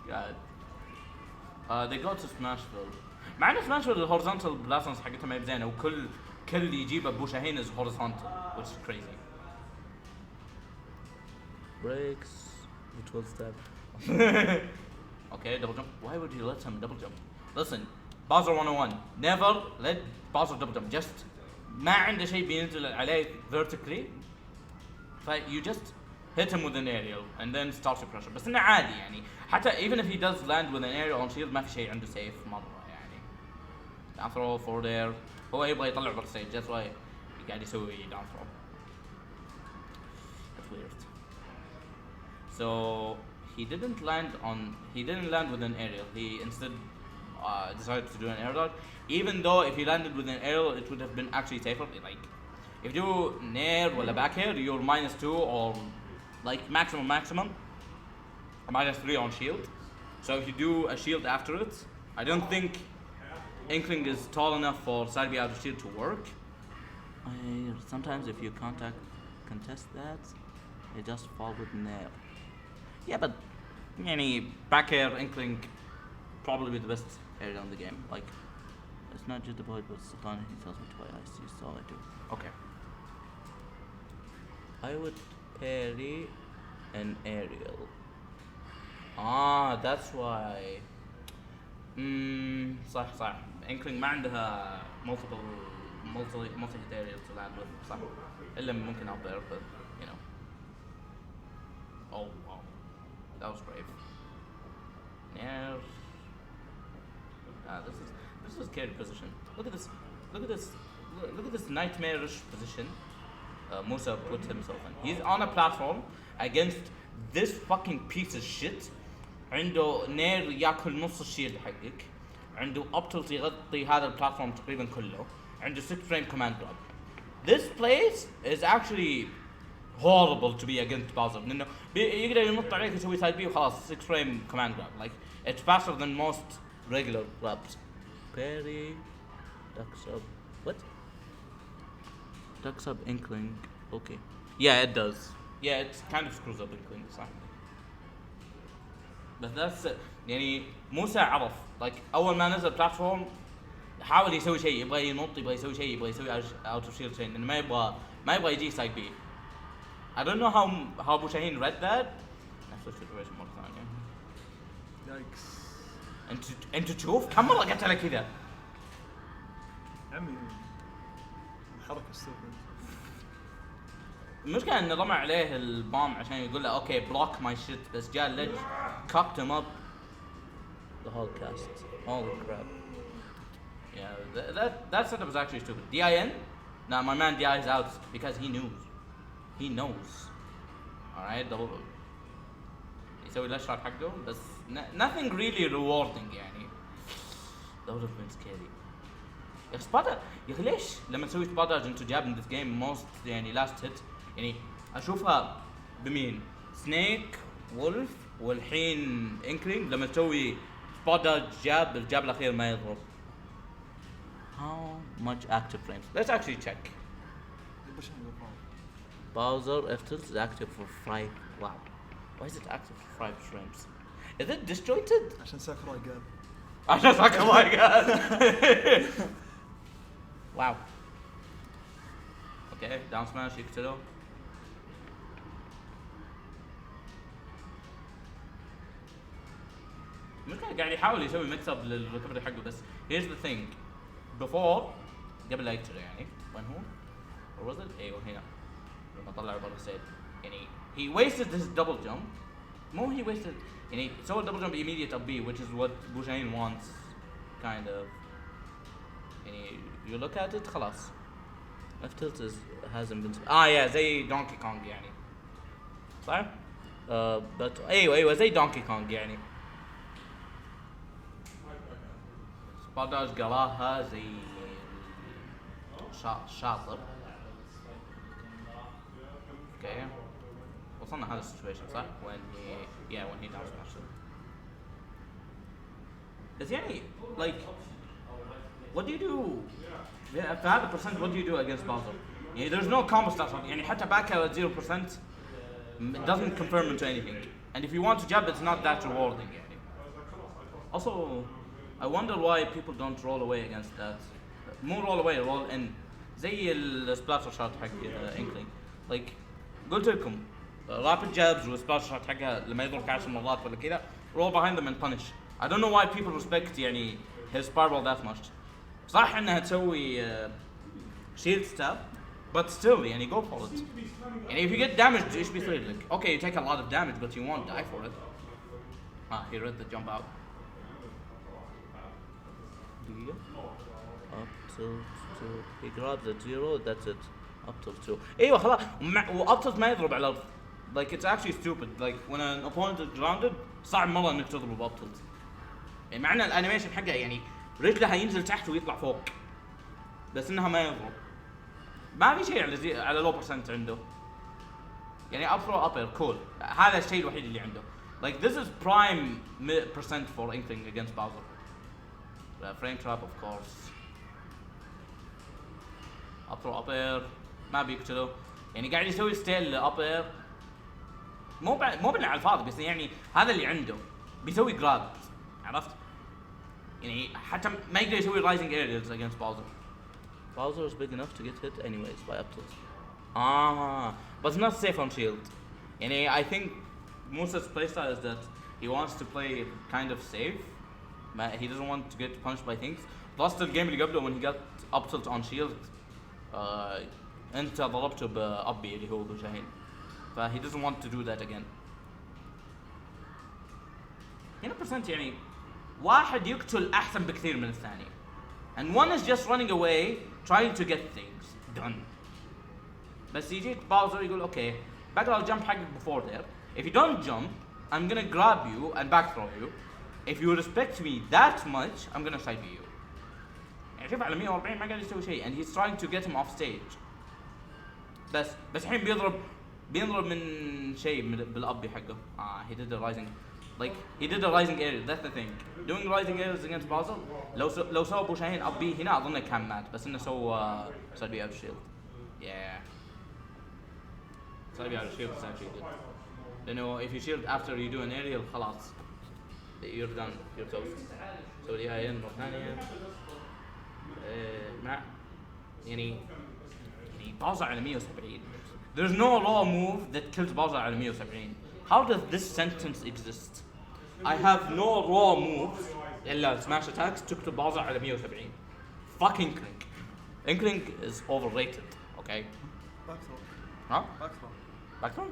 God. They go to Smashville. مع ان سماشفيلد الهورزونتال بلاسنس حقتها ما هي بزينه وكل اللي يجيبه ابو شاهين is horizontal which is crazy. Breaks which will stab. Okay, double jump. Why would you let him double jump? Listen, Bowser 101. Never let Bowser double jump. Just ما عنده شيء بينزل عليه vertically. You just hit him with an aerial and then start your pressure. بس انه عادي يعني. حتى even if he does land with an aerial on shield ما في شيء عنده safe مرة. down throw for there هو يبغى يطلع برا stage that's why قاعد يسوي down throw that's weird so he didn't land with an aerial he instead decided to do an air dodge even though if he landed with an aerial it would have been actually safer like if you do nair or back air you're -2 or like maximum -3 on shield so if you do a shield after it I don't think Inkling is tall enough for side B out of shield to work. Sometimes if you contest that, they just fall with nail. Yeah, but any back air Inkling probably the best area in the game. Like it's not just about but Sultan he tells me to buy ice, so all I do. Okay. I would parry an aerial. That's why. صح Inkling ما عندها multi hit areas to land with صح إلا ممكن out there but you know oh wow that was brave yeah this is scary position look at this nightmarish position Musa put himself in he's on a platform against this fucking piece of shit عنده نير ياكل نص الشيلد حقك عنده ابتلت يغطي هذا البلاتفورم تقريبا كله عنده 6 frame command grab this place is actually horrible to be against Bowser لانه يقدر ينط عليك يسوي سايد بي وخلاص 6 frame command grab like it's faster than most regular grabs parry ducks up what ducks up Inkling okay yeah it does yeah it kind of screws up Inkling صح بس that's يعني موسى عرف like اول ما نزل بلاتفورم حاول يسوي شيء يبغى ينط يبغى يسوي شيء يبغى يسوي اوت اوف شيلد شيء لانه ما يبغى يجي سايد بي I don't know how ابو شاهين read that نفس السيتويشن مرة ثانية يايكس انت تشوف كم مره قلت لك كذا. عمي الحركه استوفت. المشكله انه رمى عليه البام عشان يقول له اوكي بلوك ماي شيت، بس جاء الليج cocked him up the whole cast. Holy crap. Yeah, that setup was actually stupid. DIN? Nah, my man DI is out because he knows. He knows. Alright, double. يسوي الاشرار حقه بس nothing really rewarding يعني. That would have been scary. يا سبادا يا اخي ليش لما نسوي سبادا انتو جاب in this game most يعني last hit يعني اشوفها بمين؟ سنيك وولف والحين انكرينج لما تسوي سبادا جاب الجاب الاخير ما يضرب. How much active frames? Let's actually check. Bowser F tilt is active for 5. Wow. Why is it active for 5 frames? Is it disjointed? عشان ساكوراي قال. عشان ساكوراي قال. Wow. Okay, down smash يقتله. المشكلة قاعد يحاول يسوي ميكس اب للريكفري حقه بس here's the thing. Before قبل لا يقتله يعني when هو or was it؟ ايوه هنا لما طلع برا السيد يعني he wasted his double jump. مو he wasted يعني سوى double jump immediate up B which is what بوشاهين wants kind of. يعني you look at it خلاص F tilt hasn't been yeah زي دونكي كونغ يعني صح؟ but ايوه زي دونكي كونغ يعني سباداج قراها زي شاطر. اوكي وصلنا هذا السيتويشن صح؟ when he down smashed it. بس يعني like what do you do في هذا percent what do you do against Bowser؟ يعني there's no combo stats يعني حتى back at 0% it doesn't confirm into anything and if you want to jab it's not that rewarding يعني. Also I wonder why people don't roll away against that. مو roll away roll in زي السبلاتر شوت حق انكلينج like قلت لكم rapid jabs والسبلاتر شوت حقها لما يضربك 10 مرات ولا كذا roll behind them and punish. I don't know why people respect يعني his fireball that much. صح انها تسوي shield stab but still يعني go for it. يعني if you get damaged ايش بيصير لك؟ Okay you take a lot of damage but you won't die for it. He read the jump out. Up to he grabs at 0 that's it. Up till 2 ايوه خلاص و up tilt ما يضرب على الارض like it's actually stupid like when an opponent is grounded صعب مرة انك تضرب up tilt يعني مع ان الانيميشن حقها يعني رجلها ينزل تحت ويطلع فوق بس انها ما يضرب ما في شيء على لو percent عنده يعني up throw up air cool هذا الشيء الوحيد اللي عنده like this is prime percent for anything against Bowser. Frame trap of course. up throw up air ما بيقتله يعني قاعد يسوي ستيل up air مو بناء على الفاضي بس يعني هذا اللي عنده بيسوي جراب عرفت يعني حتى ما يقدر يسوي rising aerials against Bowser. Bowser is big enough to get hit anyways by up tilt. But it's not safe on shield. يعني I think Musa's playstyle is that he wants to play kind of safe. He doesn't want to get punished by things. Plus the game اللي قبله when he got up tilt on shield انت ضربته ب-up B اللي هو بشاهين. He doesn't want to do that again. هنا percent يعني واحد يقتل أحسن بكثير من الثاني. And one is just running away trying to get things done. بس يجيك باوزر يقول okay بقدر jump حقك before there. If you don't jump I'm gonna grab you and back throw you. If you respect me that much I'm gonna side you. يعني شوف على 140 ما قاعد يسوي شيء and he's trying to get him off stage. بس الحين بيضرب من شيء بالأبي حقه. He did the rising like he did the rising aerial that's the thing. Doing rising aerials against Bowser لو سوى بوشاهين أبي هنا أظنه كان مات بس إنه سوى سلبي out shield. Yeah. سلبي out shield is actually good. لأنه if you shield after you do an aerial خلاص you're done you're toast. So دي مرة ثانية. مع يعني Bowser على 170. There's no raw move that kills Bowser على 170. How does this sentence exist? I have no raw moves الا سماش اتاكس تكتب بازر على 170. fuck Inkling. Inkling is overrated. okay باك ثرو ها باك ثرو باك ثرو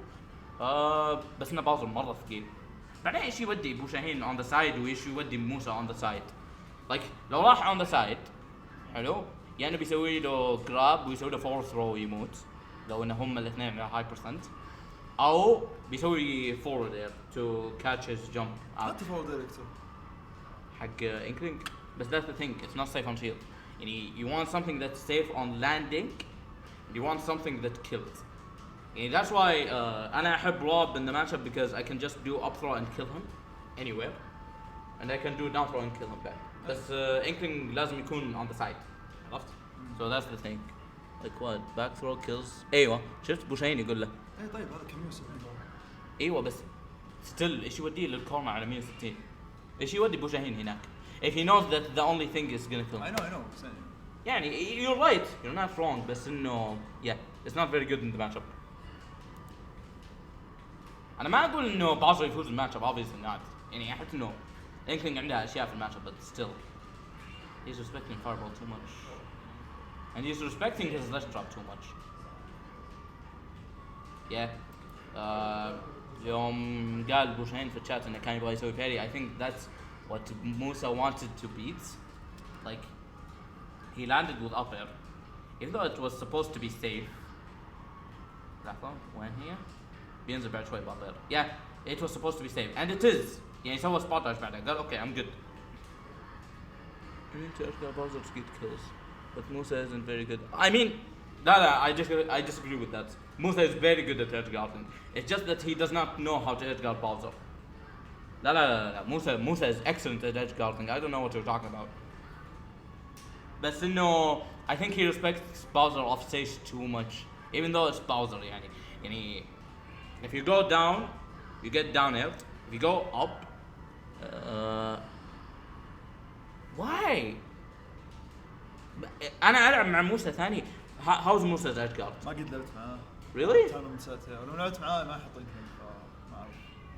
بس انه بازر مره ثقيل. بعدين ايش يودي ابو شاهين اون ذا سايد وايش يودي موسى اون ذا سايد. لايك لو راح اون ذا سايد حلو يعني بيسوي له جراب ويسوي له فور ثرو يموت لو ان هم الاثنين على هاي برسنت او بيسوي فورورد اير تو كاتش هيز جمب حتى فور دايركتور حق انكلينج. بس that's the thing, it's not safe on shield. يعني you want something that's safe on landing, you want something that kills. يعني that's why أنا أحب Rob in the matchup because I can just do up throw and kill him anywhere, and I can do down throw and kill him back. بس Inkling لازم يكون on the side. عرفت؟ So that's the thing. Like what? Back throw kills. أيوة شفت بوشاين يقول له. ايه طيب هذا كم يوسف أيوة بس still إيش يوديه للكورنر على 160؟ إيش يودي بوشاهين هناك؟ If he knows that the only thing is gonna kill him. I know بس يعني you're right, you're not wrong, بس إنه yeah, it's not very good in the matchup. أنا ما أقول إنه بازر يفوز الماتشاب obviously not. يعني أحس إنه Inkling عندها أشياء في الماتشاب but still he's respecting Fireball too much and he's respecting his left drop too much. Yeah. يوم قال بوشاين في الشات إنه كان يبغى يسوي parry, I think that's what Musa wanted to beat. Like he landed with up air even though it was supposed to be safe. لحظة وين هي؟ بينزل بعد شوي باب air. Yeah, it was supposed to be safe and it is. يعني سوى spot dodge بعدها قال okay I'm good. I need to actually Bowser to get kills but Musa isn't very good. I mean لا I disagree with that. Musa is very good at edge guarding. It's just that he does not know how to edge guard Bowser. لا Musa is excellent at edge guarding. I don't know what you're talking about. بس إنه I think he respects Bowser off stage too much even though it's Bowser يعني if you go down you get down air. If you go up why أنا ألعب مع موسى ثاني. how's Musa's edge guard? ما قد لعبت معاه. Really? كانوا من ساعتها ولو لعبت معاه ما أحط يمكن فما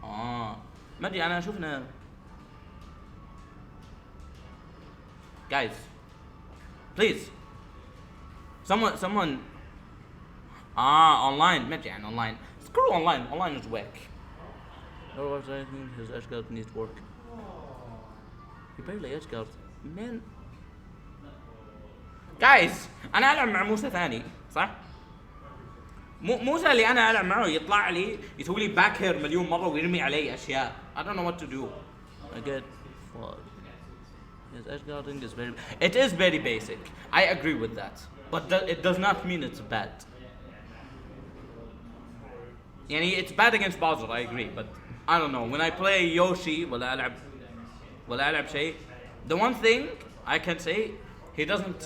أعرف. ما أدري أنا شفنا guys please someone online ما أدري عن online. screw online is whack. Otherwise I think his edge guard needs work. He barely edge guard man. guys أنا ألعب مع موسى ثاني صح؟ موسى اللي أنا ألعب معه يطلع لي يسوي لي باك هير مليون مرة ويرمي علي أشياء. I don't know what to do. I get fucked. His edge guarding is it is very basic. I agree with that. But it does not mean it's bad. يعني it's bad against Bowser, I agree, but I don't know. When I play Yoshi ولا ألعب شيء, the one thing I can say, he doesn't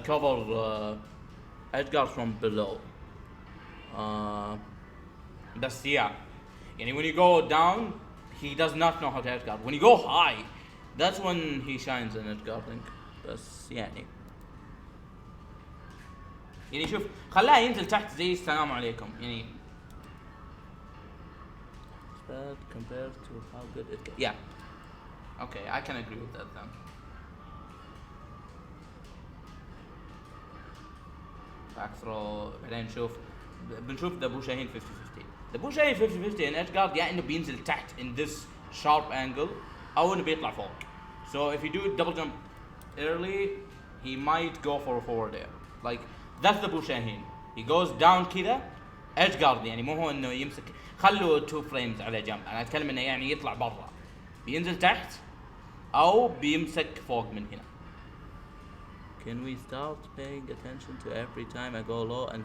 cover edge guard from below. That's yeah. يعني when you go down, he does not know how to edge guard. When you go high, that's when he shines in edge guarding. بس يعني شوف خلاه ينزل تحت زي السلام عليكم يعني. Bad compared to how good it gets. Yeah. Okay, I can agree with that then. Back throw بعدين بنشوف the بوشاهين 50-50. The بوشاهين 50-50 in edge guard يا إنه بينزل تحت in this sharp angle أو إنه بيطلع فوق. So if you do double jump early, he might go for a forward air. Like that's the بوشاهين. He goes down كذا edge guard يعني مو هو إنه يمسك. خلوا 2 frames على جنب. أنا أتكلم إنه يعني يطلع برا بينزل تحت أو بيمسك فوق من هنا. Can we start paying attention to every time I go low and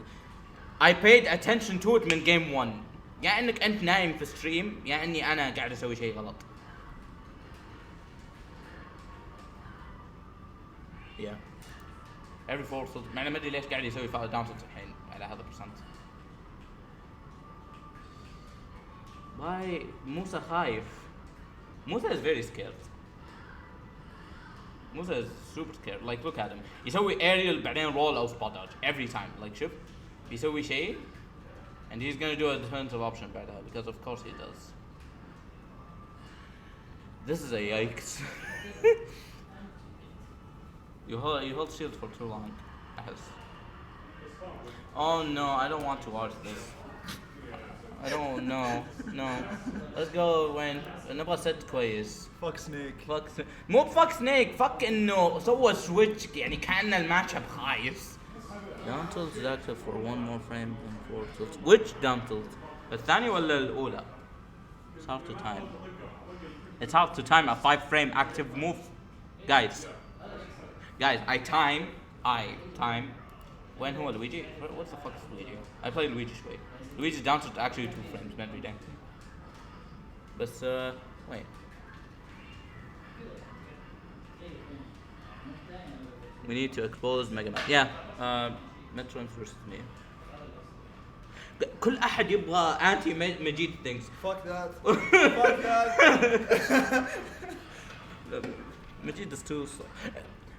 I paid attention to it من game 1. يا إنك أنت نايم في stream يا إني أنا قاعد أسوي شيء غلط. Yeah. Every 4 مع إنه ما أدري ليش قاعد يسوي فاول داون الحين على هذا percent. Why موسى خايف. موسى is very scared. موسى is super scared. Like look at him. يسوي aerial بعدين roll أو spot dodge every time. Like شوف بيسوي شيء and he's gonna do a defensive option بعدها because of course he does. This is a yikes. you hold shield for too long. Oh no, I don't want to watch this. I don't know. No. Let's go when نبغى ست كويس. Fuck Snake. مو fuck Snake. fuck انه سوى switch يعني كأن الماتش اب خايس. Down tilt is active for one more frame than forward tilt. Which down tilt? الثانية ولا الأولى? It's hard to time. It's hard to time a 5 frame active move. Guys, I time. When هو Luigi? What the fuck is Luigi? I played Luigi شوي. Luigi's down tilt actually 2 frames, ما أدري. But wait. We need to expose Mega Man. Yeah, Metrons versus me. كل أحد يبغى anti Majid things. Fuck that. Fuck that. Majid is too slow.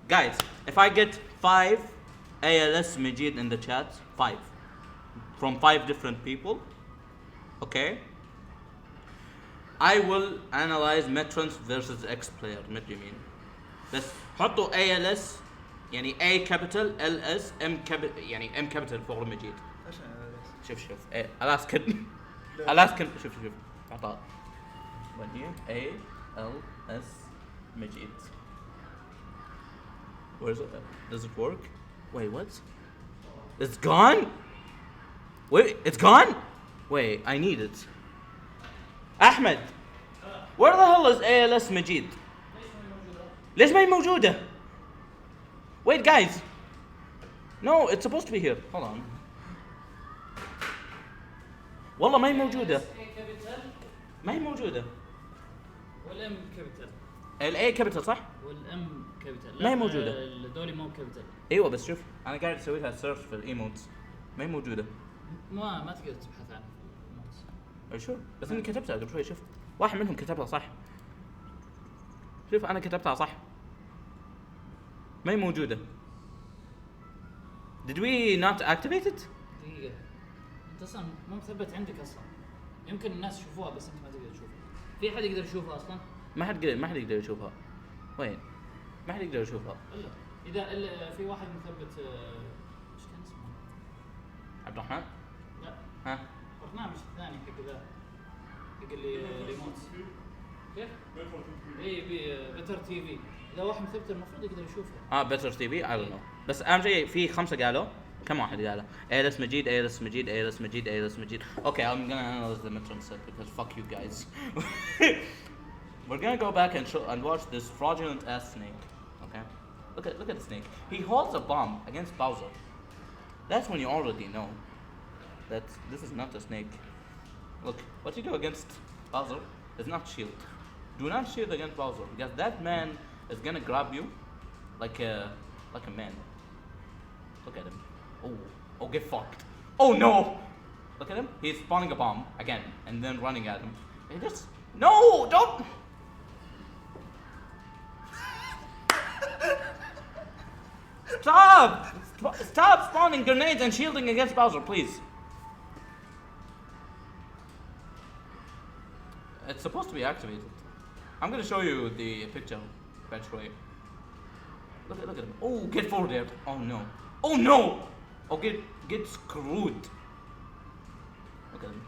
Guys, if I get 5 ALS Majid in the chat, 5 from 5 different people, okay, I will analyze Metrons versus X player. ما أدري مين. بس حطوا ALS يعني A capital LS M capital يعني M capital فوق المجيد. شوف Alaskan شوف عطاء. A L S مجيد. Where's it? Does it work? Wait, what? It's gone? Wait, it's gone? Wait, I need it. Ahmed, where the hell is ALS مجيد? ليش ما هي موجودة? Wait, guys. No, it's supposed to be here. Hold on. والله ما هي موجودة. ما هي موجودة. والام كابيتال. الاي كابيتال صح؟ والام كابيتال. ما هي موجودة. الدوري مو كابيتال. ايوه بس شوف انا قاعد اسوي لها سيرش في الايموتس. ما هي موجودة. ما تقدر تبحث عنها. اي شو؟ بس اني كتبتها قبل شوي شفت. واحد منهم كتبها صح. شوف انا كتبتها صح. ما هي موجودة. Did we not activate it? دقيقة. انت اصلا مو مثبت عندك اصلا. يمكن الناس يشوفوها بس انت ما تقدر تشوفها. في احد يقدر يشوفها اصلا؟ ما حد يقدر يشوفها. وين؟ ما حد يقدر يشوفها. الا في واحد مثبت ايش كان اسمه؟ عبد الرحمن؟ لا. ها؟ برنامج ثاني حق ذا. حق اللي ريموت. كيف؟ اي بتر تي في. اذا واحد مثبت المفروض يقدر يشوفها. بتر تي في I don't know. بس اهم شيء في 5 قالوا. كم واحد قاله؟ ALS مجيد ALS مجيد ALS مجيد ALS مجيد. Okay, I'm gonna analyze the Metron set because fuck you guys. We're gonna go back and watch this fraudulent ass snake. Okay, look at the snake. He holds a bomb against Bowser. That's when you already know that this is not a snake. Look, what you do against Bowser is not shield. Do not shield against Bowser because that man is gonna grab you like a man. Look at him. Oh, get fucked. Oh no! Look at him. He's spawning a bomb again and then running at him. He just no, don't. Stop spawning grenades and shielding against Bowser, please. It's supposed to be activated. I'm gonna show you the picture right away. Look at him. Oh, get forward. Oh no. Oh no! Oh, get screwed. Look at him.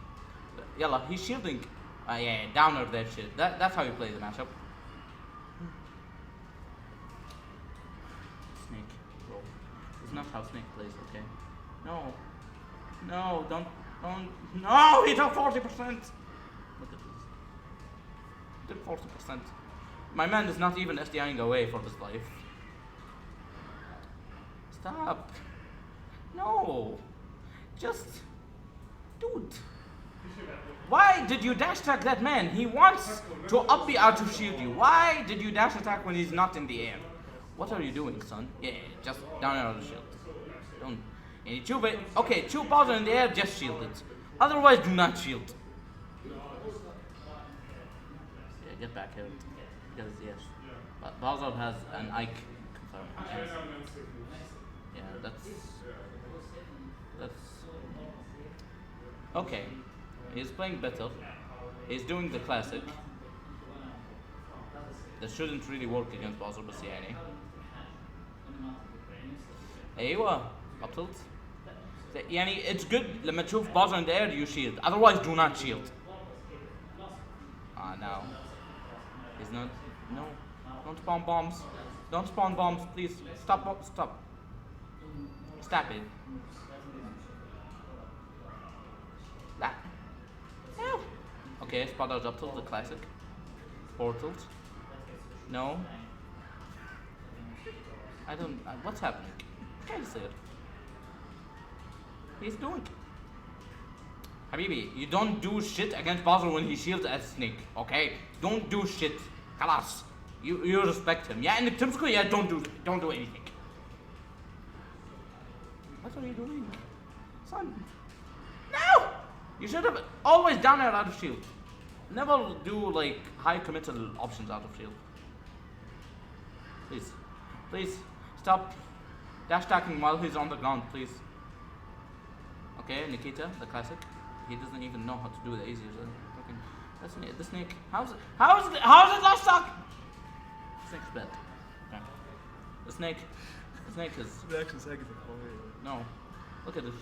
Yalla, he's shielding. Yeah, downer that shit. That's how you play the matchup. Snake, bro. It's not how Snake plays, okay? No, don't. No, he took 40%. Look at this. He took 40%. My man is not even SDIing away for his life. Stop. No. Just. Dude. Why did you dash attack that man? He wants to up the out to shield you. Why did you dash attack when he's not in the air? What are you doing, son? Yeah, just down out of the shield. Don't. And you choose it. Okay, choose Bowser in the air, just shield it. Otherwise, do not shield. Yeah, get back here. Because, yes. Bowser has an Ike confirm. Yeah, that's okay. He's playing better. He's doing the classic. that shouldn't really work against Basel بس يعني ايوه بطلت يعني it's good لما تشوف Basel in the air you shield otherwise do not shield now he's not no don't spawn bombs please stop it لا okay spot dodge up tilt the classic forward tilt no I don't what's happening can't say it he's doing Habibi, you don't do shit against Basel when he shields at Snake, okay? Don't do shit. خلاص. You respect him. Yeah, انك تمسكه, yeah, don't do anything. What are you doing? Son. No! You should have always down air out of shield. Never do like high committal options out of shield. Please stop dash attacking while he's on the ground, please. Okay, Nikita, the classic. He doesn't even know how to do the easier than fucking the snake. How's it last stock? Snake's bad. Okay. The snake is reaction second. no. Look at this.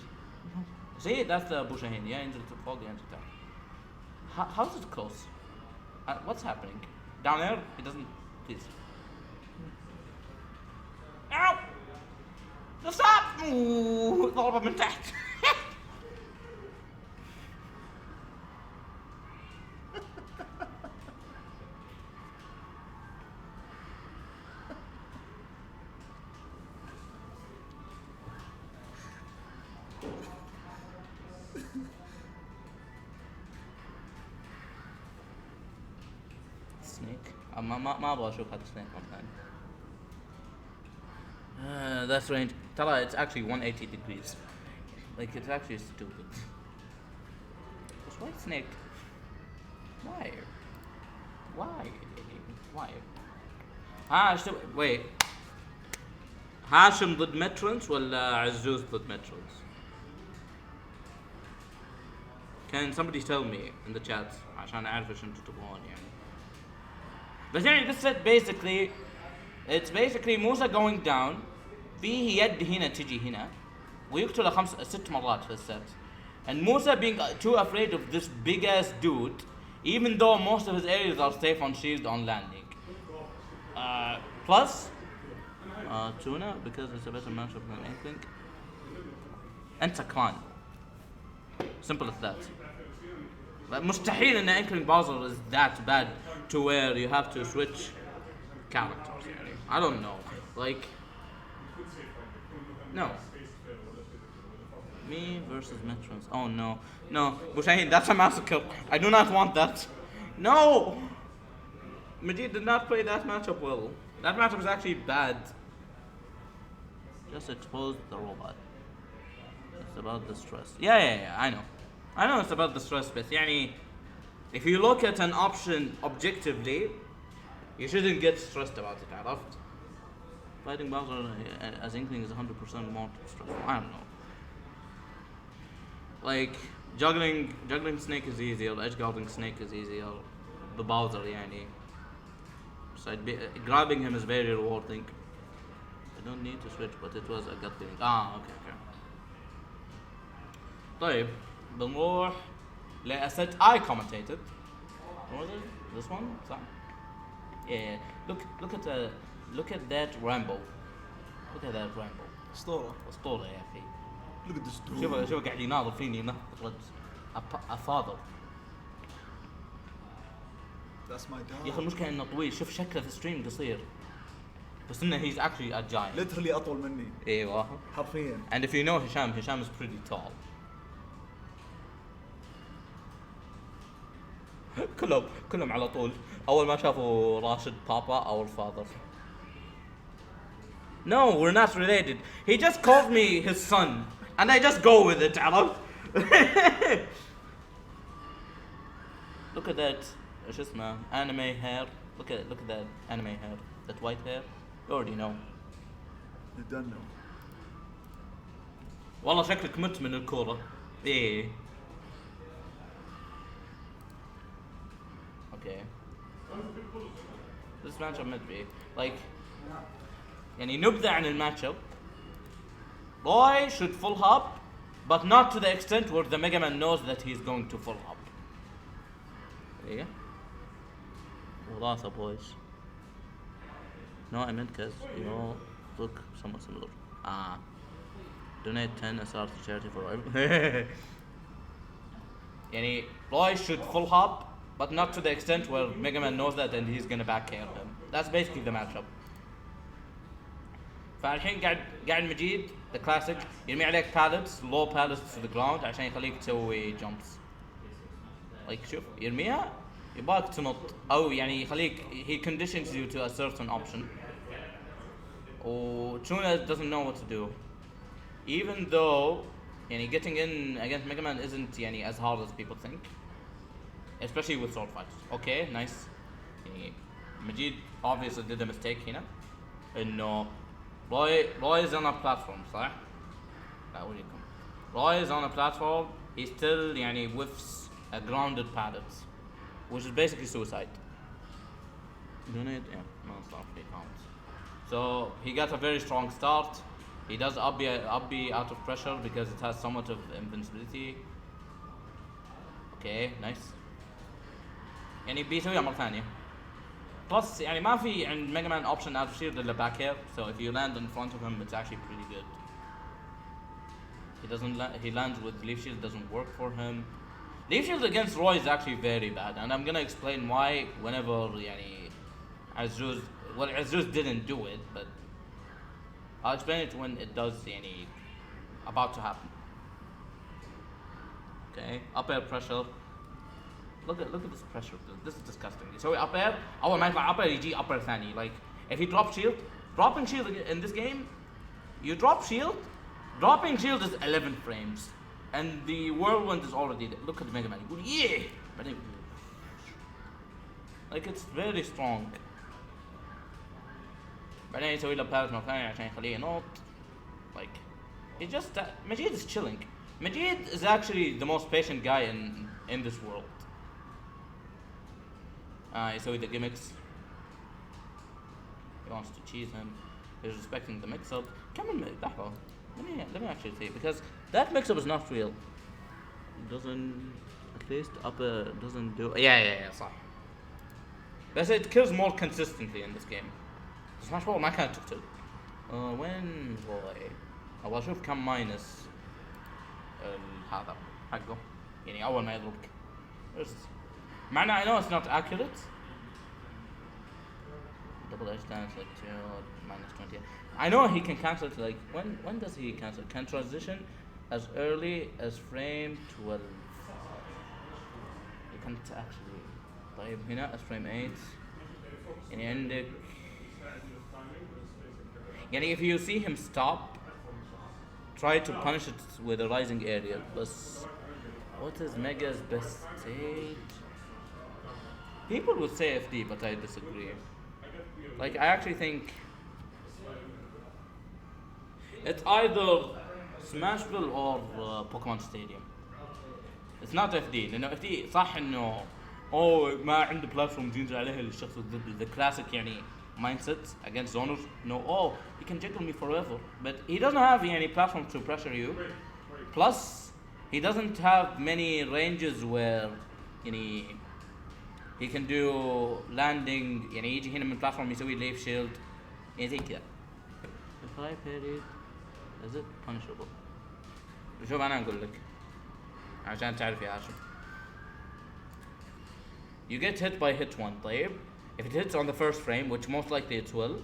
See, that's the Bushahin. Yeah, into the fog, into that. How's it close? What's happening? Down there, it doesn't. Please. Ow! Stop! Ooh, ضربة من تحت. ما ابغى اشوف هذا السنيك مرة ثانية. That's range. ترى it's actually 180 degrees. Like it's actually stupid. Just white snake. Why? Wait. هاشم ضد مترنس ولا عزوز ضد مترنس؟ Can somebody tell me in the chat عشان أعرف إيش أنتوا تبغون يعني. بس يعني this set it's basically موسى going down فيه يد هنا تجي هنا ويقتله 6 مرات في الست and موسى being too afraid of this big ass dude even though most of his areas are safe on shield on landing plus Tuna because it's a better matchup than Inkling and Takran simple as that but مستحيل ان Inkling Basel is that bad to where you have to switch characters يعني. I don't know like no me versus Metrons oh no Bushahin that's a massacre I do not want that no Majid did not play that matchup well that matchup is actually bad just exposed the robot it's about the stress yeah I know it's about the stress but يعني if you look at an option objectively you shouldn't get stressed about it عرفت fighting Bowser as Inkling is 100% more stressful I don't know like juggling Snake is easier edge guarding Snake is easier the Bowser يعني so grabbing him is very rewarding I don't need to switch but it was a gut feeling okay طيب بنروح لأسد I commentated what was it this one صح yeah look at that Rambo اسطورة يا اخي look at this dude شوف قاعد يناظر فيني ينطر a father that's my dad يا اخي المشكلة انه طويل شوف شكله في ستريم قصير بس انه he's actually a giant literally اطول مني ايوه حرفيا and if you know Hisham is pretty tall كلهم على طول اول ما شافوا راشد بابا او الفاذر no we're not related he just called me his son and I just go with it عرفت look at that ايش اسمه anime hair look at that anime hair that white hair you already know you don't know والله شكلك مت من الكورة ايه okay This matchup might be like يعني نبذة عن الماتchup. Roy should full hop, but not to the extent where the Mega Man knows that he's going to full hop. Yeah. Walasa boys. No, I meant cause you all look somewhat similar. Donate 10 SR to charity for يعني Roy should full hop, but not to the extent where Mega Man knows that and he's gonna back KO him. That's basically the matchup. فالحين قاعد مجيد the classic يرمي عليك pallets, low pallets to the ground عشان يخليك تسوي jumps. Like شوف يرميها يباك تنط أو يعني يخليك he conditions you to a certain option. Tuna doesn't know what to do. Even though يعني getting in against Mega Man isn't يعني as hard as people think. Especially with sword fights. Okay, nice. يعني Majid obviously did a mistake هنا. إنه Roy is on a platform, صح؟ لا أوريكم. Roy is on a platform. He still يعني whiffs a grounded pallet, which is basically suicide. Donate, yeah, no, it's not free count. So he got a very strong start. He does up B out of pressure because it has somewhat of invincibility. Okay, nice. يعني بيسويها مرة ثانية. Plus يعني ما في عند Mega Man option out of shield إلا back air, so if you land in front of him it's actually pretty good. He lands with leaf shield, doesn't work for him. Leaf shield against Roy is actually very bad, and I'm gonna explain why whenever يعني Azuz didn't do it, but I'll explain it when it does يعني about to happen. Okay, up air pressure. Look at this pressure. This is disgusting. So up air, أول ما يطلع up air يجي up air ثاني. Like if he drops shield, dropping shield in this game, you drop shield, dropping shield is 11 frames, and the whirlwind is already there. Look at the Mega Man. يقول yeah, but like it's very strong. بعدين يسوي له parry مرة ثانية عشان يخليه ينط. Like he just Majid is chilling. Majid is actually the most patient guy in this world. يسوي the gimmicks. He wants to cheese him. He's respecting the mix-up. كمل لحظة. Let me actually see, because that mix-up is not real. It doesn't, at least upper doesn't do. Yeah, صح. بس it kills more consistently in this game. Smash Ball ما كانت تقتل. When boy أبغى أشوف كم ماينس هذا حقه. يعني أول ما يضربك. معنى I know it's not accurate. Double edge dance like 2 minus 20. I know he can cancel it like when does he cancel? Can transition as early as frame 12. You can't actually. طيب هنا as frame 8. يعني عندك يعني if you see him stop, try to punish it with a rising area. But what is Mega's best stage? People would say FD, but I disagree. Like I actually think it's either Smashville or Pokemon Stadium. It's not FD. لأنه FD صح إنه ما عنده platform ينزل عليها الشخص ضد the classic يعني mindset against zoners. No, he can jiggle me forever, but he doesn't have any platform to pressure you. Plus, he doesn't have many ranges where يعني he can do landing يعني يجي هنا من platform يسوي leaf shield يعني زي كذا. If I parry, is it punishable? شوف أنا أقول لك عشان تعرف يا هاشم. You get hit by hit 1, طيب. If it hits on the first frame, which most likely it will,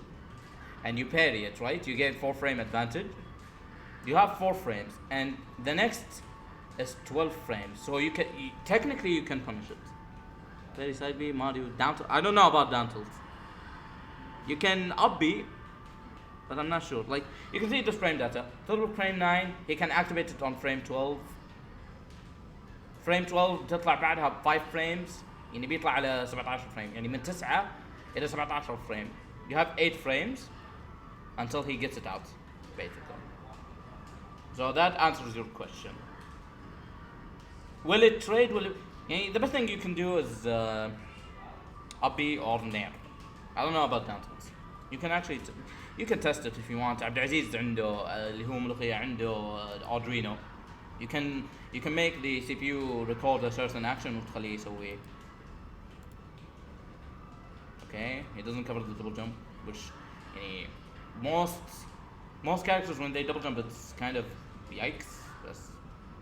and you parry it, right? You get 4 frame advantage. You have 4 frames, and the next is 12 frames. So technically you can punish it. Parry side B, Mario, down tilt. I don't know about down tilt. You can up B, but I'm not sure. Like, you can see the frame data. Total frame 9, he can activate it on frame 12. Frame 12 تطلع بعدها 5 frames. يعني بيطلع على 17 frame. يعني من 9 إلى 17 frame. You have 8 frames until he gets it out, basically. So that answers your question. Will it trade? The best thing you can do is up B or nair. I don't know about down tilts. You can actually you can test it if you want. عبد العزيز عنده اللي هو ملوخية عنده Arduino. You can make the CPU record a certain action وتخليه يسويه. Okay, it doesn't cover the double jump, which most characters when they double jump it's kind of yikes. But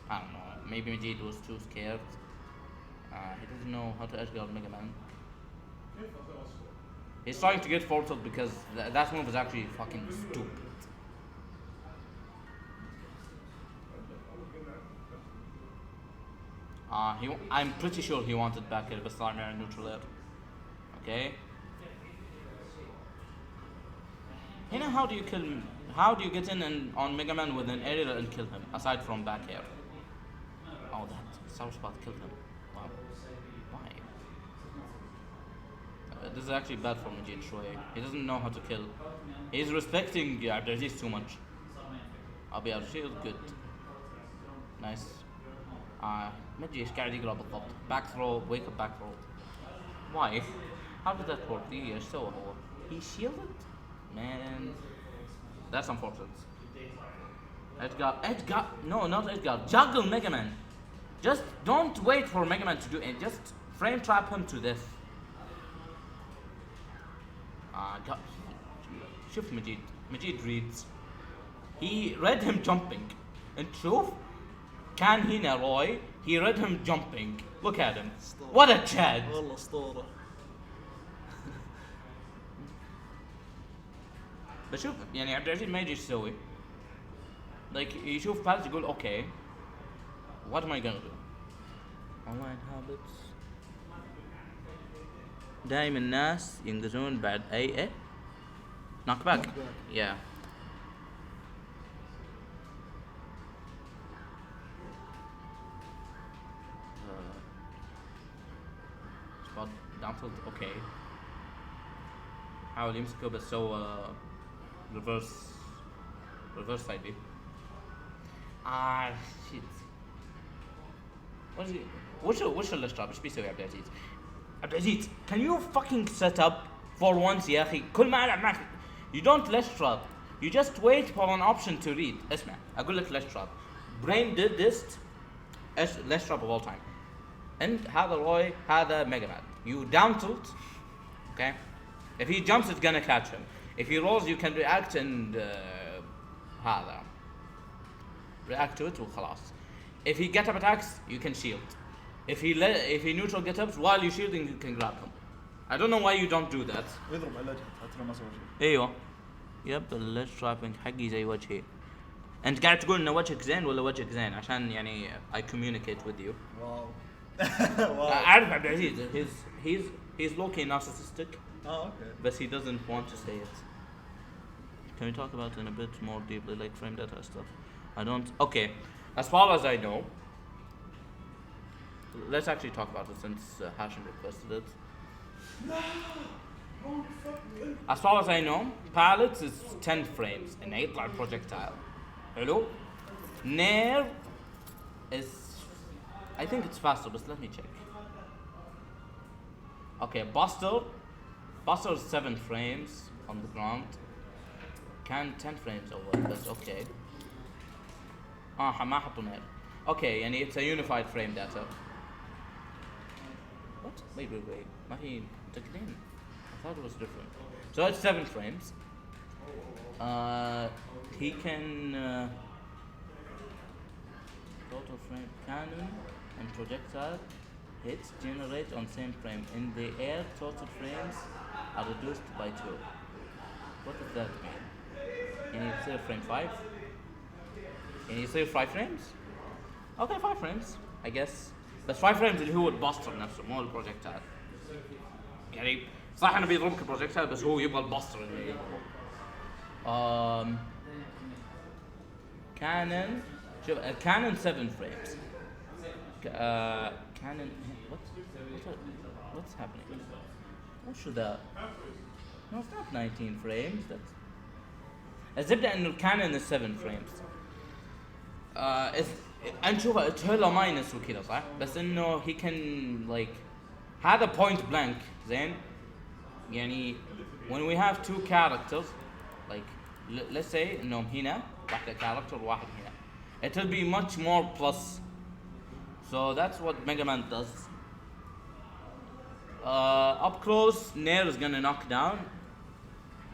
I don't know. Maybe Majid was too scared. He doesn't know how to edge guard Mega Man. He's trying to get forward tilt because that move is actually fucking stupid. I'm pretty sure he wanted back here, but Slimer and neutral air. Okay. You know how do you kill? How do you get in and on Mega Man with an area and kill him aside from back air? Oh, that sour spot killed him. Wow. Why? This is actually bad for Majid Shoye. He doesn't know how to kill. He's respecting Abdulaziz too much. Abi Shield, good. Nice. ما ادري ايش قاعد يقرا بالضبط. Back throw, wake up back throw. Why? How did that work? ايش سوى هو? He shielded? Man, that's unfortunate. Edgar, no, not Edgar. Juggle Mega Man. Just don't wait for Mega Man to do it. Just frame trap him to death. شوف مجيد reads. He read him jumping. And شوف كان هنا روي. He read him jumping. Look at him. What a Chad. والله اسطوره. بشوف يعني عبد العزيز ما يدري ايش يسوي. Like يشوف بالز يقول okay. What am I gonna do? Online habits. دايما الناس ينقزون بعد اي knock back. Yeah. Spot down tilt okay. حاول يمسكه بس سوى reverse side B. Shit. What is it? وش الاشتراك؟ ايش بيسوي عبد العزيز؟ عبد العزيز can you fucking set up for once يا اخي؟ كل ما العب معك you don't left trap. You just wait for an option to read. اسمع اقول لك left trap. Brain did this left trap of all time. And هذا روي هذا ميجا مان. You down tilt. Okay? If he jumps it's gonna catch him. If he rolls you can react and هذا react to it وخلاص. If he get up attacks you can shield. If he neutral get ups while you shielding you can grab him. I don't know why you don't do that. ويضرب على الوجه حتى لو ما سوى شيء. ايوه يب الليج ترابينج حقي زي وجهي. انت قاعد تقول ان وجهك زين ولا وجهك زين عشان يعني I communicate with you. واو. اعرف عبد العزيز he's low key narcissistic. Okay. But he doesn't want to say it. Can we talk about it in a bit more deeply, like frame data stuff? I don't. Okay, as far as I know, let's actually talk about it since Hashim requested it. As far as I know, pallets is 10 frames and 8 like projectile. Hello? Nair is, I think it's faster, but let me check. Okay, Buster is 7 frames on the ground. Can 10 frames over, but okay. ما حطوا نير. Okay, يعني it's a unified frame data. What? Wait. ما هي متأكدين. I thought it was different. So it's 7 frames. He can total frame cannon and projectile hits generate on same frame. In the air, total frames are reduced by 2. What does that mean? Can you say frame 5? Can you say 5 frames? Okay, 5 frames, I guess. بس 5 frames اللي هو الباستر نفسه مو البروجكتايل. يعني صح انه بيضربك البروجكتايل بس هو يبغى الباستر اللي يضربه. Canon شوف Canon 7 frames. Canon what's happening? What should that? No, it's not 19 frames. That's الزبدة انه الكانون 7 frames. نشوفها تهلا ماينس وكذا صح؟ بس انه he can like هذا point blank زين يعني when we have two characters like let's say انهم هنا واحدة character وواحد هنا it will be much more plus so that's what Mega Man does up close Nair is gonna knock down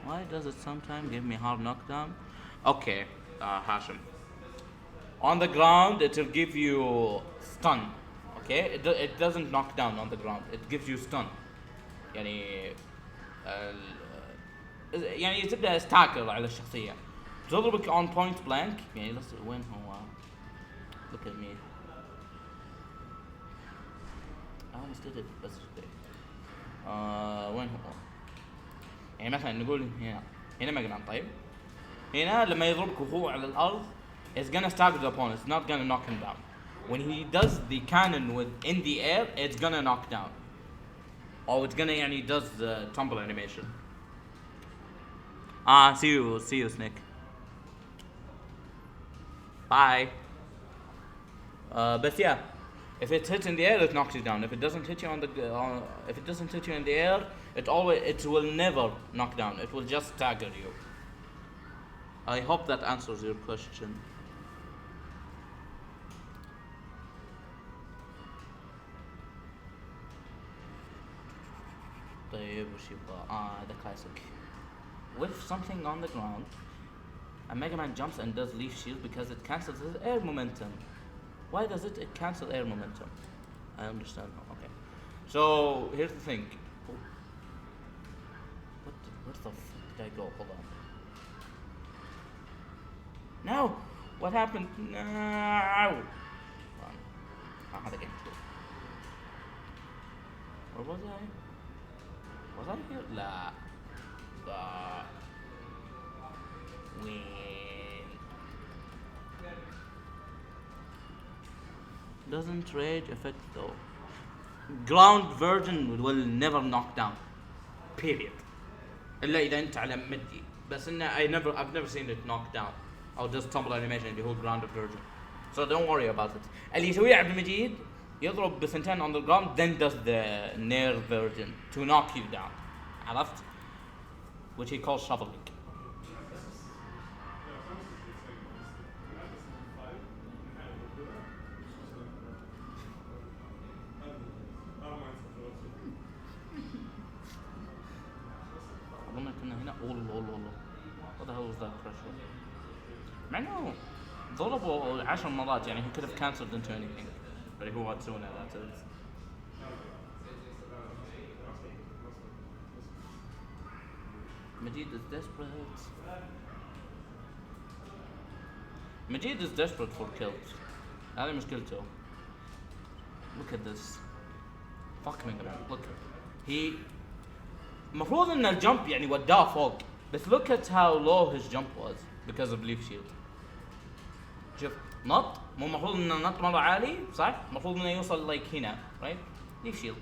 why does it sometimes give me hard knockdown okay Hashim on the ground it will give you stun okay it doesn't knock down on the ground it gives you stun يعني يعني تبدا ستاكر على الشخصيه تضربك on point blank يعني وين هو look at me I almost did it بس وين هو يعني مثلا نقول هنا مجنون طيب هنا لما يضربك وهو على الارض it's gonna stagger the opponent it's not gonna knock him down when he does the cannon with in the air it's gonna knock down or it's gonna يعني does the tumble animation see you Snake bye but yeah if it hits in the air it knocks you down if it doesn't hit you if it doesn't hit you in the air it will never knock down it will just stagger you I hope that answers your question طيب وش يبغى the classic with something on the ground a Mega Man jumps and does leaf shield because it cancels his air momentum why does it cancel air momentum I understand now okay so here's the thing where the fuck did I go hold on now what happened now هذا game where was I was I here لا when doesn't rage affect though ground version will never knock down period إلا إذا أنت على مدي بس إنه I've never seen it knock down أو just tumble animation اللي هو ground version so don't worry about it اللي يسويه عبد المجيد يضرب بثنتين on the ground then does the Nair version to knock you down عرفت which he calls shoveling أظن كنا هنا الله what the hell was that pressure مع إنه ضربوا 10 مرات يعني he could have cancelled into anything but هو تسوونه that is Majid is desperate Majid is desperate for kills هذه مشكلته look at this fuck Mega Man look he المفروض ان الجمب يعني وداه فوق بس look at how low his jump was because of leaf shield شوف نط مو المفروض انه نط مرة عالي صح؟ المفروض انه يوصل like هنا right? leaf shield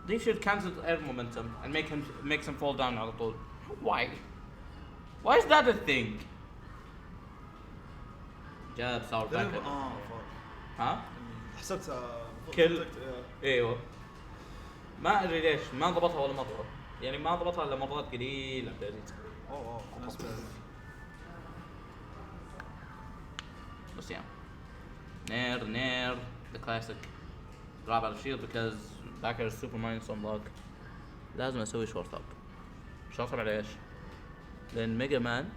leaf shield cancels air momentum and makes him fall down على طول why is that a thing؟ جاب sour packet ها؟ حسبت كل ايوه ما ادري ليش ما ضبطها ولا مرة يعني ما ضبطها الا مرات قليلة بس بس يعني Nair the classic grab out of shield because back air super minus unlock لازم اسوي short up على ايش؟ لان ميجا مان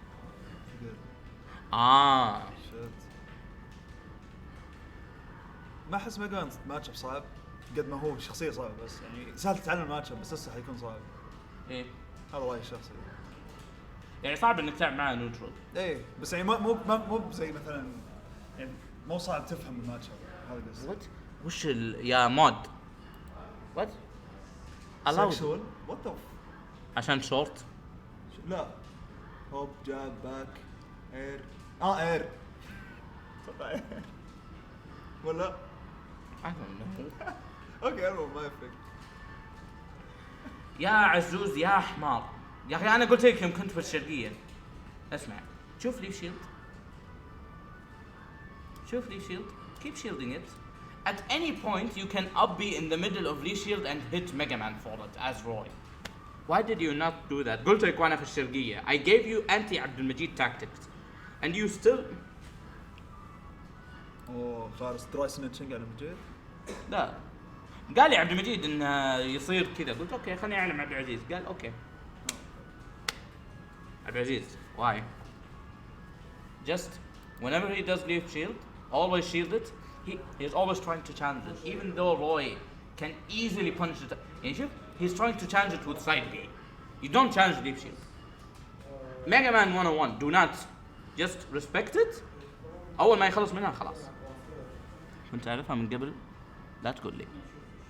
ما احس ميجا مان ماتش اب صعب قد ما هو شخصية صعبة بس يعني سهل تتعلم الماتش بس لسه حيكون صعب ايه هذا رأيي الشخصي يعني صعب انك تلعب معاه نوترال ايه بس يعني مو زي مثلا يعني مو صعب تفهم الماتش هذا بس وش يا مود وات سكشوال وات ذا عشان شورت لا هوب جاب باك اير اير ولا I don't know اوكي ما يفرق يا عزوز يا حمار يا اخي انا قلت لك يوم كنت في الشرقية اسمع شوف ليف شيلد keep shielding it at any point you can up B in the middle of reshield and hit Mega Man for it as Roy. Why did you not do that? قلت لك وانا في الشرقية. I gave you anti عبد المجيد tactics and you still. فارس دراي سنيتشنج على مجيد. لا قال لي عبد المجيد انه يصير كذا. قلت اوكي خليني اعلم عبد العزيز. قال اوكي. عبد العزيز why? Just whenever he does leave shield, always shield it. He's always trying to challenge it, even though Roy can easily punish it. He's trying to challenge it with side B. You don't challenge deep shield. Mega Man 101, do not just respect it. أول ما يخلص منها خلاص. كنت أعرفها من قبل لا تقول لي.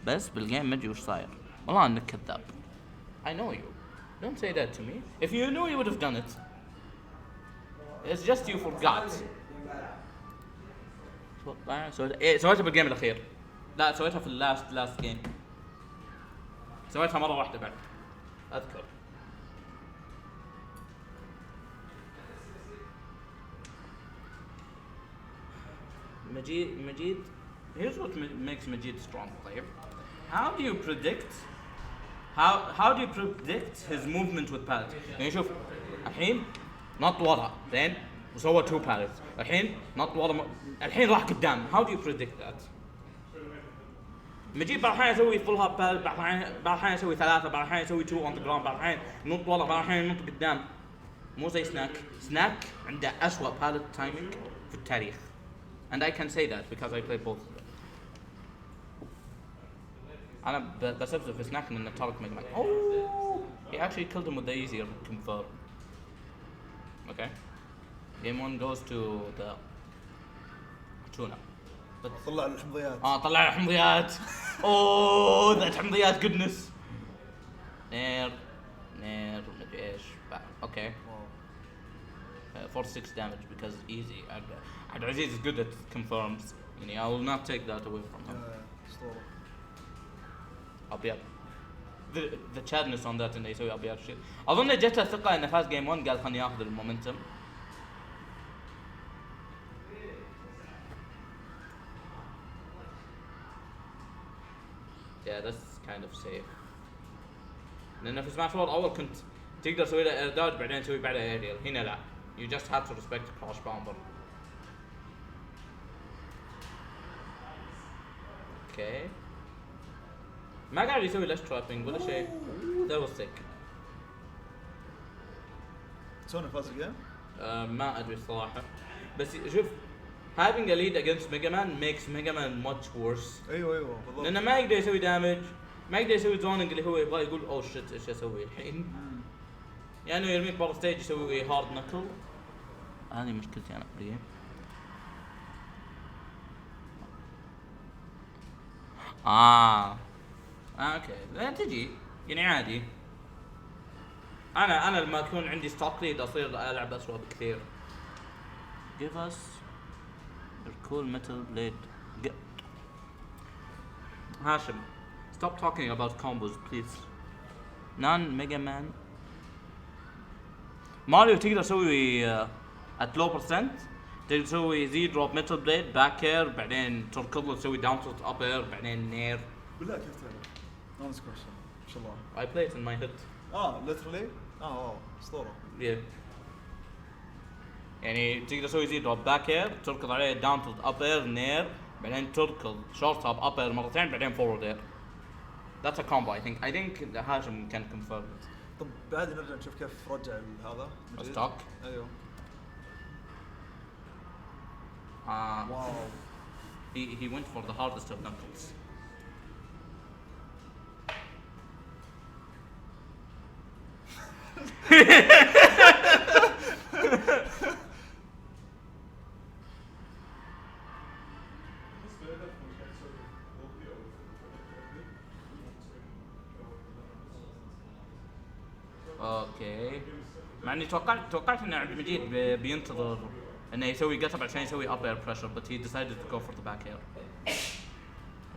بس بالجيم ما أدري وش صاير. والله إنك كذاب. I know you. Don't say that to me. If you knew you would have done it. It's just you forgot. سويتها بالجيم الأخير. لا سويتها في last game. سويتها مرة واحدة بعد. أذكر. Majid, here's what makes Majid strong player. How do you predict his movement with pallets? يعني شوف الحين نط ورا زين وسوى 2 pallets. الحين نط ورا الحين راح قدام. How do you predict that? مجيد بعض الأحيان يسوي فول هاب بالت، بعض الأحيان يسوي 3، بعض الأحيان يسوي 2 on the ground، بعض الأحيان ينط ورا، بعض الأحيان ينط قدام. مو زي سناك عنده أسوأ بالت تايمينج في التاريخ. And I can say that because I played both of them. أنا بسبب في سناك إنه تارك ميجا مان. Oh, he actually killed him with the easier confirm. Okay. Game 1 goes to the tuna. طلع الحمضيات. طلع الحمضيات. Oh, that حمضيات goodness. نير مدري إيش. Okay. 46 damage because easy. عبد العزيز is good at confirms. يعني I will not take that away from him. أبيض. The chadness on that إنه يسوي أبيض شيء. أظن جته ثقة إنه فاز game 1 قال خلني ياخذ المومنتم. Yeah, that's kind of safe. لأنه في سماش وورد أول كنت تقدر تسوي له air dodge بعدين تسوي بعدها aerial. هنا لا. You just have to respect crash bomber. Okay. ما قاعد يسوي لش trapping ولا شيء. That was sick. سونا فاز الجيم؟ ما أدري الصراحة. بس شوف having a lead against Mega Man makes Mega Man much worse. ايوه بالضبط. لأنه ما يقدر يسوي damage، ما يقدر يسوي zoning اللي هو يبغى يقول oh shit ايش اسوي الحين. يعني يرميك برا ستيج يسوي hard knuckle. هذه مشكلتي أنا بالجيم. اوكي لا تجي يعني عادي. انا لما اكون عندي ستوك ليد اصير العب اسوء بكثير. Give us your cool metal blade. هاشم stop talking about combos please. Mega Man ماريو تقدر تسوي at low percent تقدر تسوي زي دروب ميتال بليد باك اير بعدين تركض له تسوي داون تلت اب اير بعدين نير. بالله كيف تعرف؟ نونس كويشن ما شاء الله. I play it in my head. literally اسطوره. Yeah. يعني تقدر تسوي زي دروب باك اير تركض عليه داون تلت اب اير نير بعدين تركض شورت اب اير مرتين بعدين فورورد اير. That's a combo I think هاشم can confirm it. طب بعد نرجع نشوف كيف رجع هذا ستوك. ايوه. Wow. He went for the hardest of knuckles. اوكي مع اني توقعت ان عبد المجيد بينتظر انه يسوي قطب عشان يسوي up air pressure but he decided to go for the back air.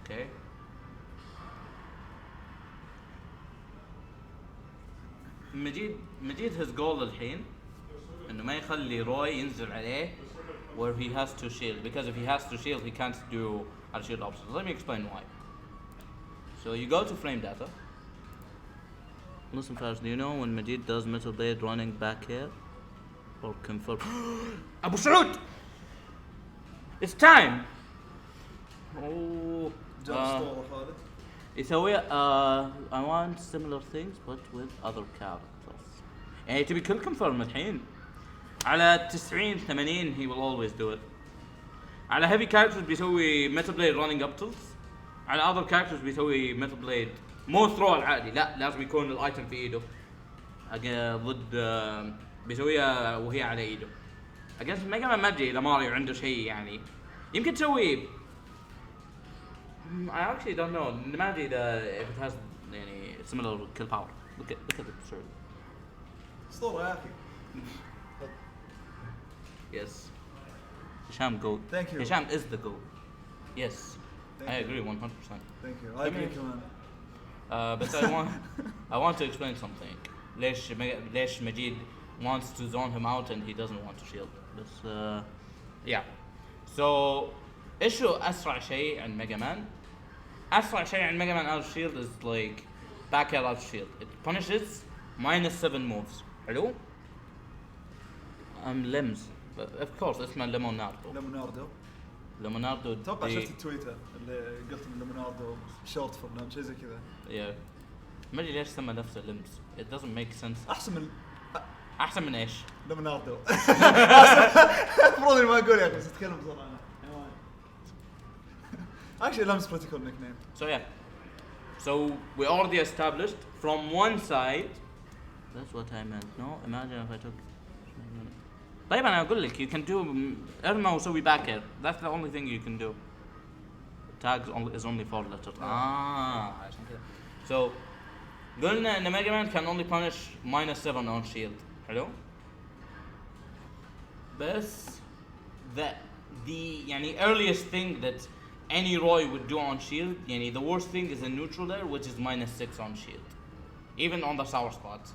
Okay. مجيد his goal الحين انه ما يخلي روي ينزل عليه where he has to shield, because if he has to shield, he can't do a shield options. Let me explain why. So you go to frame data. Listen first, do you know when Majid does Metal Blade running back here? Or confirm? Abu Saud! It's time! Oh, يسوي I want similar things but with other characters. يعني تبي كل confirm الحين. على 90 80 he will always do it. على heavy characters بيسوي Metal Blade running up tilts. على other characters بيسوي Metal Blade مو ثرو العادي، لا لازم يكون الايتم في ايده. ضد بيسويها وهي على ايده. against ميجا مان ما ادري اذا ماريو عنده شيء يعني يمكن تسوي. I actually don't know. ما ادري اذا if it has يعني similar kill power. Look at it sure. اسطوره يا اخي. Yes. Hisham goat. Thank you. Hisham is the goat. Yes. Thank I you. agree 100%. Thank you. I agree كمان. But I want to explain something. ليش مجيد wants to zone him out and he doesn't want to shield. But yeah. So ايشو اسرع شيء عند ميجا مان؟ اسرع شيء عند ميجا مان out of shield is like back air out of shield. It punishes -7 moves. حلو؟ limbs. But of course اسمه ليموناردو. ليموناردو اتوقع شفت التويتر اللي قلت من ليموناردو شورت فور شيء زي كذا. Yeah. ما ادري ليش سمى نفسه limbs. It doesn't make sense. احسن من ايش؟ ليموناردو. المفروض ما اقول يا اخي بس اتكلم بسرعه. Actually, Lam's pretty cool nickname. So yeah. So we already established from one side. That's what I meant. No, imagine if I took. طيب أنا أقول لك you can do ارمى وسوي back air. That's the only thing you can do. Tags is only 4 letters. عشان كذا. So قلنا إن Mega Man can only punish -7 on shield. حلو. بس the يعني earliest thing that any Roy would do on shield يعني the worst thing is a neutral there which is -6 on shield. Even on the sour spots.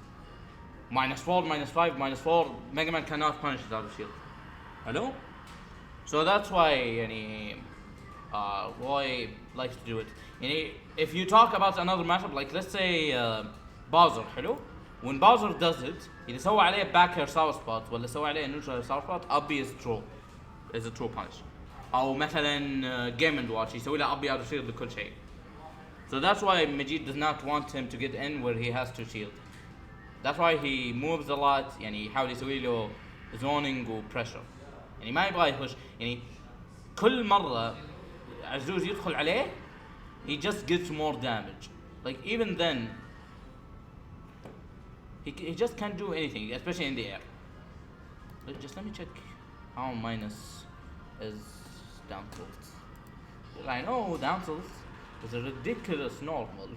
-4, -5, -4, Mega Man cannot punish it out of shield. Hello? So that's why يعني Roy likes to do it. يعني if you talk about another matchup like let's say Bowser, hello? When Bowser does it, إذا سوى عليه back air sour spot ولا سوى عليه neutral sour spot, up is a true punish. أو مثلا Game & Watch يسوي له up out of shield لكل شيء. So that's why Majid does not want him to get in where he has to shield. That's why he moves a lot. يعني يحاول يسوي له zoning و pressure. يعني ما يبغى يخش. يعني كل مرة عزوز يدخل عليه he just gets more damage. Like even then he just can't do anything, especially in the air. Just let me check how minus is down tilt. I know down tilt is a ridiculous normal.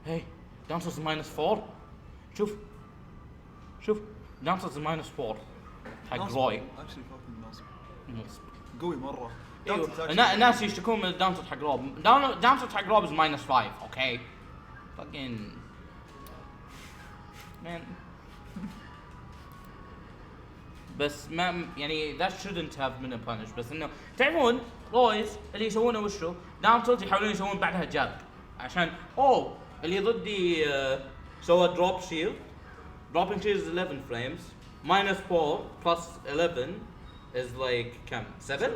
Hey, down tilt is -4. شوف down tilt is -4 حق روي. Actually fucking نصب. قوي مرة. الناس يشتكون من الداون تلت حق روب. داون تلت حق روب is -5, okay? Fucking man. بس ما يعني that shouldn't have been a punish. بس انه تعرفون رويز اللي يسوونه وشو داون تلت يحاولون يسوون بعدها جاب عشان اللي ضدي سوى دروب شيلد. dropping shield is 11 frames -4 plus 11 is like كم 7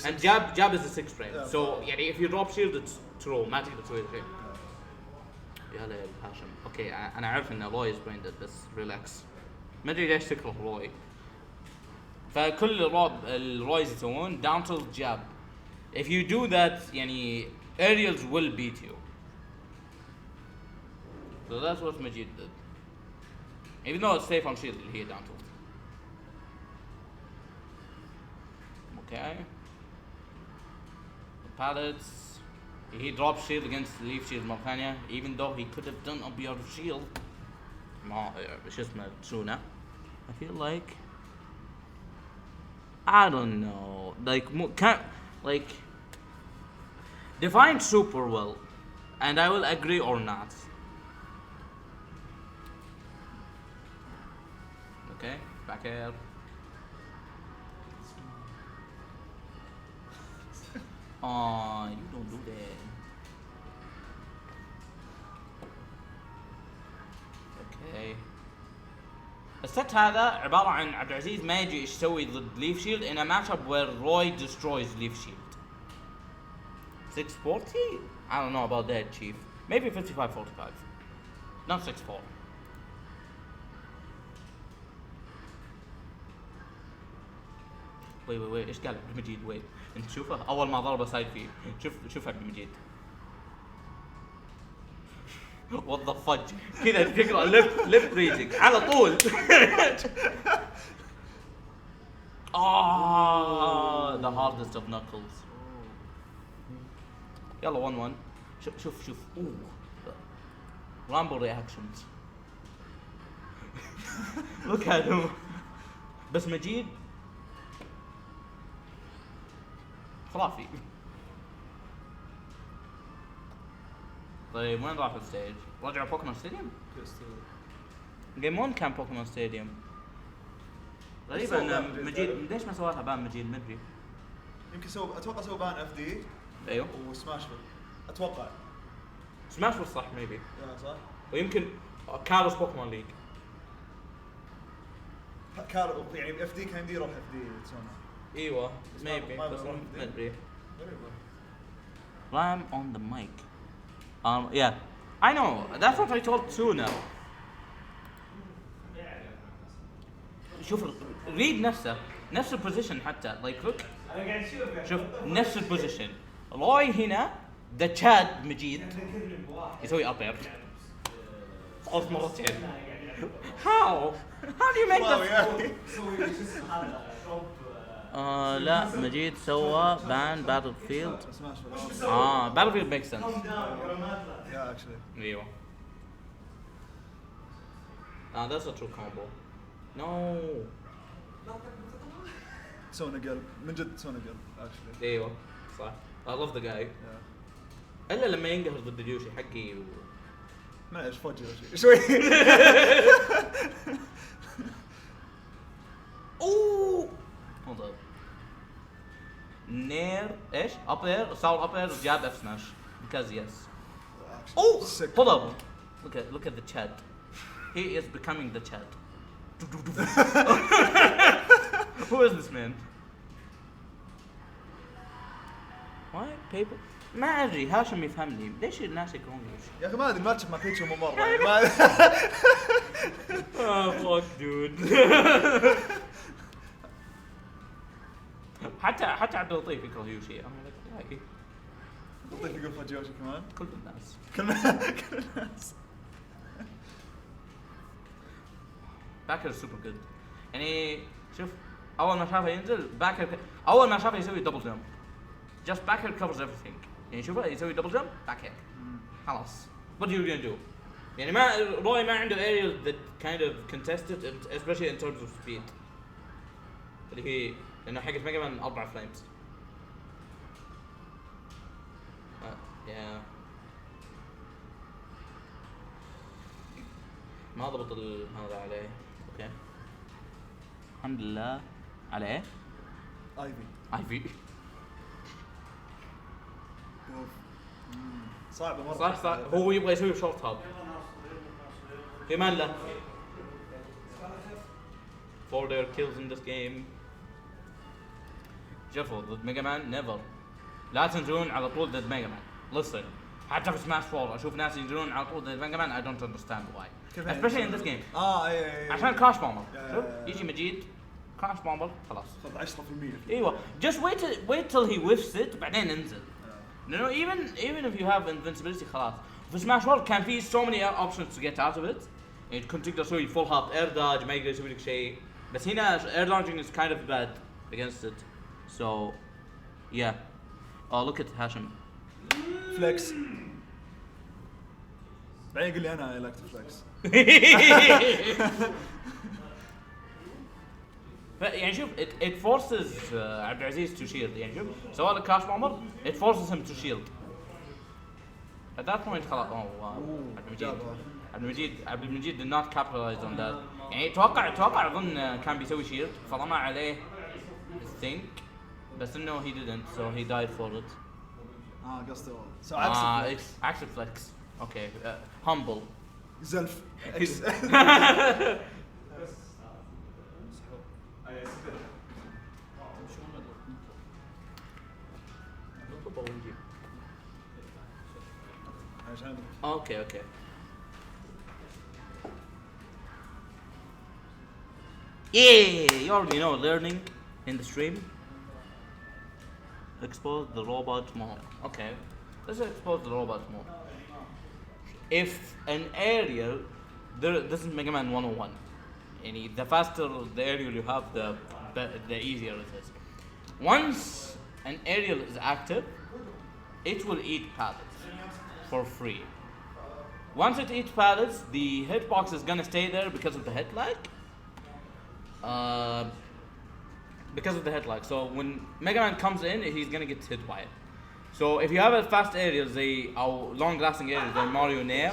and jab is a 6 frame. Yeah, so يعني if you drop shield it's true ما تقدر تسوي شيء. يا ليل هاشم. اوكي انا عارف ان روي is brained بس ريلاكس. ما ادري ليش تكره روي. فكل الرويز يسوون down tilt jab. If you do that يعني aerials will beat you. So that's what Majid did. Even though it's safe on shield اللي هي down tilt. Okay. The pallets. He dropped shield against leaf shield مرة ثانية even though he could have done a bit of shield. ما شو اسمه تسونا. I feel like I don't know like defined super well and I will agree or not. Okay, back air. You don't do that. اوكي. الست هذا عبارة عن عبد العزيز ما يجي ايش يسوي ضد ليف شيلد in a matchup where Roy destroys Leaf Shield. 640? I don't know about that, Chief. Maybe 55-45. Not 6-4. وي ايش قال عبد المجيد؟ وي انت شوفه اول ما ضربه سايد فيه. شوف عبد المجيد. What the fudge. كذا تقرا lip reading على طول. The hardest of knuckles. يلا 1-1. شوف Rambo reactions. Look at him. بس مجيد خرافي. طيب وين راح الستيج؟ رجعوا بوكيمون ستاديوم؟ جيم 1 كان بوكيمون ستاديوم. غريب ان مجيد ليش ما سواها بان مجيد ما ادري. يمكن اتوقع سووا بان اف دي. ايوه. وسماش اتوقع. سماش صح ميبي. صح. ويمكن كارلوس بوكيمون ليج. يعني اف دي كان يدير اف دي تسوونه. ايوه ميبي بس ما ادري. Ram on the mic. Yeah, I know. That's what I told Suna. شوف ريد نفس البوزيشن حتى like look. شوف نفس البوزيشن. روي هنا ذا تشاد مجيد يسوي ابير. خلص مرتين. How do you make that? لا مجيد سوى بان باتل فيلد. باتل فيلد ميك سنس. ايوه. That's a true combo. No. سونا قلب من جد سونا قلب actually. ايوه صح. I love the guy. الا لما ينقهر ضد اليوشي حقي معليش فوجي شوي. اوه hold up. نير ايش؟ ابير صار ابير جاب اف سماش because yes. Oh hold up. Look at the chat. He is becoming the chat. Who is this man? Why people ما ادري هاشم يفهمني ليش الناس يكرهون يوشي؟ يا اخي ما ادري ماتش ما بيتشو مو مره. fuck dude. حتى عبد اللطيف يكره يوشي. لطيف يقول فوجي يوشي كمان. كل الناس. كل الناس. باكر سوبر جود. يعني شوف اول ما شافه ينزل باكر اول ما شافه يسوي دبل جمب. Just backer covers everything. يعني شوفه يسوي دبل جمب باك خلاص. What are you gonna do? يعني ما روي ما عنده aerial that kind of contested especially in terms of speed. اللي هي لأنه حقت ميجا مان 4 فليمز. ما ضبط هذا عليه. اوكي. الحمد لله عليه. ايفي. صعبة مرة. صح هو يبغى يسوي شورت هاب. في مان له. For their kills in this game. شوفوا ضد ميجا مان نيفر. لا تنزلون على طول ضد ميجا مان. Listen. حتى في سماش 4 اشوف ناس ينزلون على طول ضد ميجا مان I don't understand why. Especially in this game. اي عشان كراش بومبر. شوف يجي مجيد كراش بومبر خلاص. خذ 10%. ايوه just wait till he whiffs it بعدين انزل. No, even if you have invincibility خلاص. في سماش 4 كان في so many options to get out of it. يعني كنت تقدر تسوي full hop air dodge ما يقدر يسوي لك شيء. بس هنا air dodging is kind of bad against it. So yeah. Oh look at Hashim. فليكس. بعدين يقول لي انا I like to flex. يعني شوف it forces عبد العزيز to shield. يعني شوف سواء لك كراش بومبر it forces him to shield. At that point خلاص عبد المجيد did not capitalize on that. يعني اتوقع اظن كان بيسوي شيلد فرمى عليه I think بس انه he didn't so he died for it. قصدي سو عكس it's عكس flex. Okay, humble. زلف عشان Okay. Yeah, you already know learning in the stream. Expose the robot more. Okay, let's expose the robot more. If an aerial, this is Mega Man 101. The faster the aerial you have, the easier it is. Once an aerial is active, it will eat pallets for free. Once it eats pallets, the hitbox is gonna stay there because of the hit lag. So when Mega Man comes in, he's gonna get hit by it. So if you have a fast aerial, or long-lasting aerial, like Mario Nair,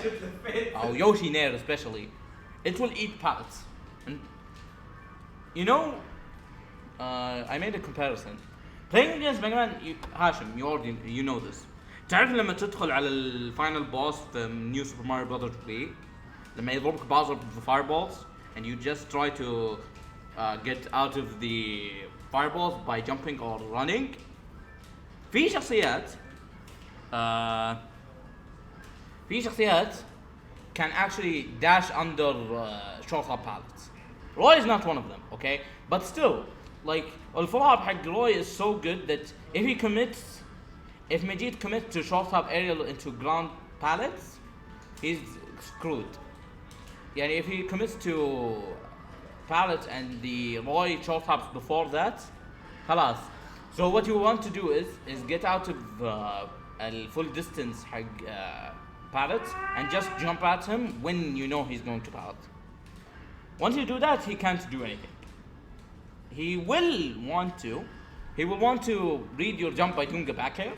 or Yoshi Nair especially, it will eat pallets. And I made a comparison. Playing against Mega Man, Hashim, you know this. تعرف لما تدخل على الفاينل بوس في New Super Mario Bros. 3 لما يضربك بازر with fireballs and you just try to get out of the fireballs by jumping or running. في شخصيات can actually dash under short hop pallets. Roy is not one of them, okay? But still, like الفول hop حق Roy is so good that if Majid commits to short hop aerial into ground pallets, he's screwed. Yani if he commits to pallets and the Roy short hops before that, خلاص. So what you want to do is get out of full distance pallets and just jump at him when you know he's going to pallet. Once you do that, he can't do anything. He will want to read your jump by doing a back air,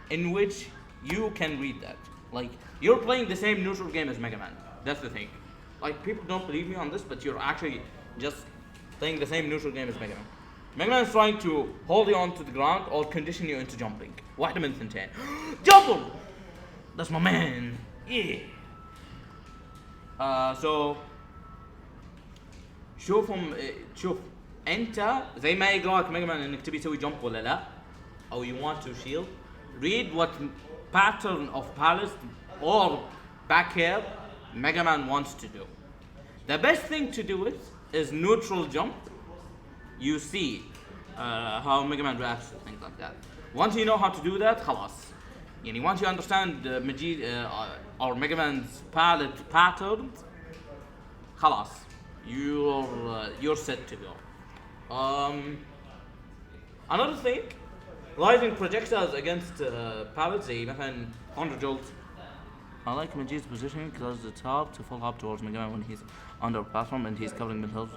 in which you can read that. Like, you're playing the same neutral game as Mega Man. That's the thing. Like, people don't believe me on this, but you're actually just playing the same neutral game as Mega Man. Mega Man is trying to hold you onto the ground or condition you into jumping. واحدة من ثنتين. Jump! That's my man. Yeah. So شوف انت زي ما يقراك ميجا مان انك تبي تسوي جump ولا لا, or you want to shield, read what pattern of palace or back air Mega Man wants to do. The best thing to do is neutral jump. You see how Mega Man reacts to things like that. Once you know how to do that, خلاص. Once you understand Majid or Mega Man's palette patterns, خلاص. You're set to go. Another thing, rising projectiles against pallets, زي مثلا Thunder Jolt. I like Majid's positioning because it's hard to fall up towards Mega Man when he's under a platform and he's covering themselves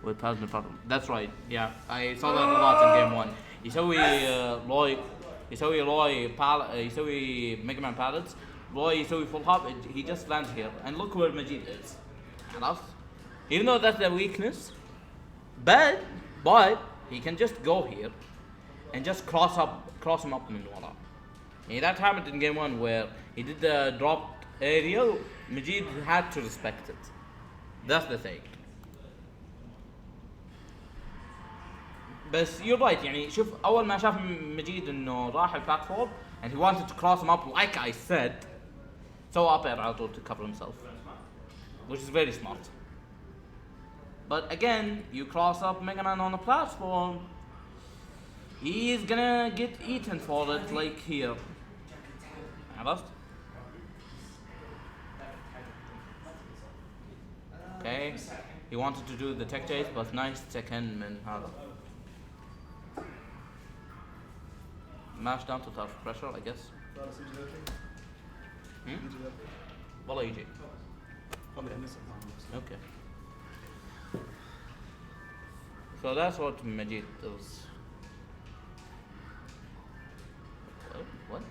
with pallets in front of him. That's right, yeah. I saw that a lot in game 1. يسوي Mega Man pallets, Roy يسوي full hop, he just lands here. And look where Majid is. خلاص. Even though that's their weakness, but he can just go here and just cross him up من ورا. That happened in game 1 where he did the drop aerial. Majid had to respect it. That's the thing. بس you're right, شوف أول ما شاف مجيد إنه راح البلاتفورم and he wanted to cross him up like I said, so up air على طول to cover himself, which is very smart. But again, you cross up Mega Man on a platform, he's gonna get eaten for it, like here. عرفت? Okay, he wanted to do the tech chase, but nice second من هذا. Mash down to tough pressure, I guess. والله يجي. Okay. So that's what Majid does. What?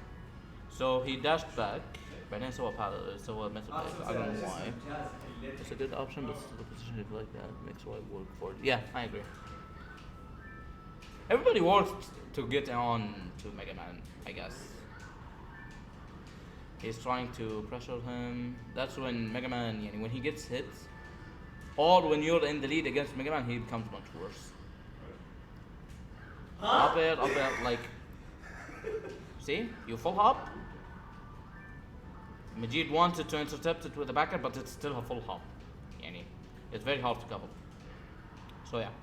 So he dashed back. بعدين سوى metal plate. I don't know why. It's a good option, but the position is like that makes Roy work for it. Yeah, I agree. everybody worked to get on to Mega Man, I guess. He's trying to pressure him. That's when Mega Man, when he gets hit, or when you're in the lead against Mega Man, he becomes much worse. Up air, like, see, you full hop. Majid wanted to intercept it with the backer, but it's still a full hop. It's very hard to cover. So yeah.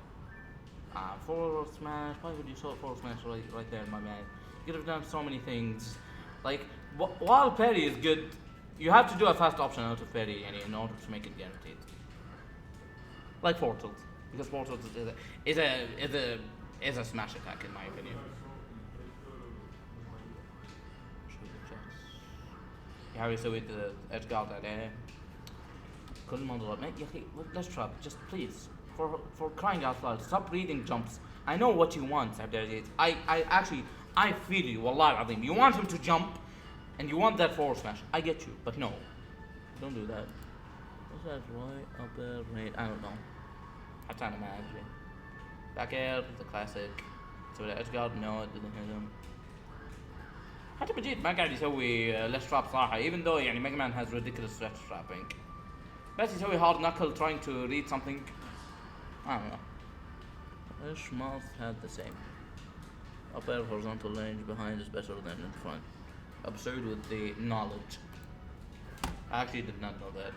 Forward smash. Why would you sort forward smash right there, my man? You could have done so many things. Like, while parry is good, you have to do a fast option out of parry in order to make it guaranteed. Like forward tilt, because forward tilt is a smash attack in my opinion. يحاول يسوي edge guard عليه كل ما ضرب يا أخي let's trap just please for crying out loud stop reading jumps. I know what you want عبد العزيز. I feel you والله العظيم. You want him to jump and you want that forward smash. I get you, but no, don't do that. What's that right up there? Right, I don't know. حتى أنا ما أدري. Back air, the classic. So the edge guard, no, it didn't hit him. حتى مجيد ما قاعد يسوي left trap صراحة, even though Mega Man has ridiculous left trapping. بس يسوي hard knuckle trying to read something. I don't know. Schmaltz had the same. Up air horizontal range behind is better than in front. Absurd with the knowledge. I actually did not know that.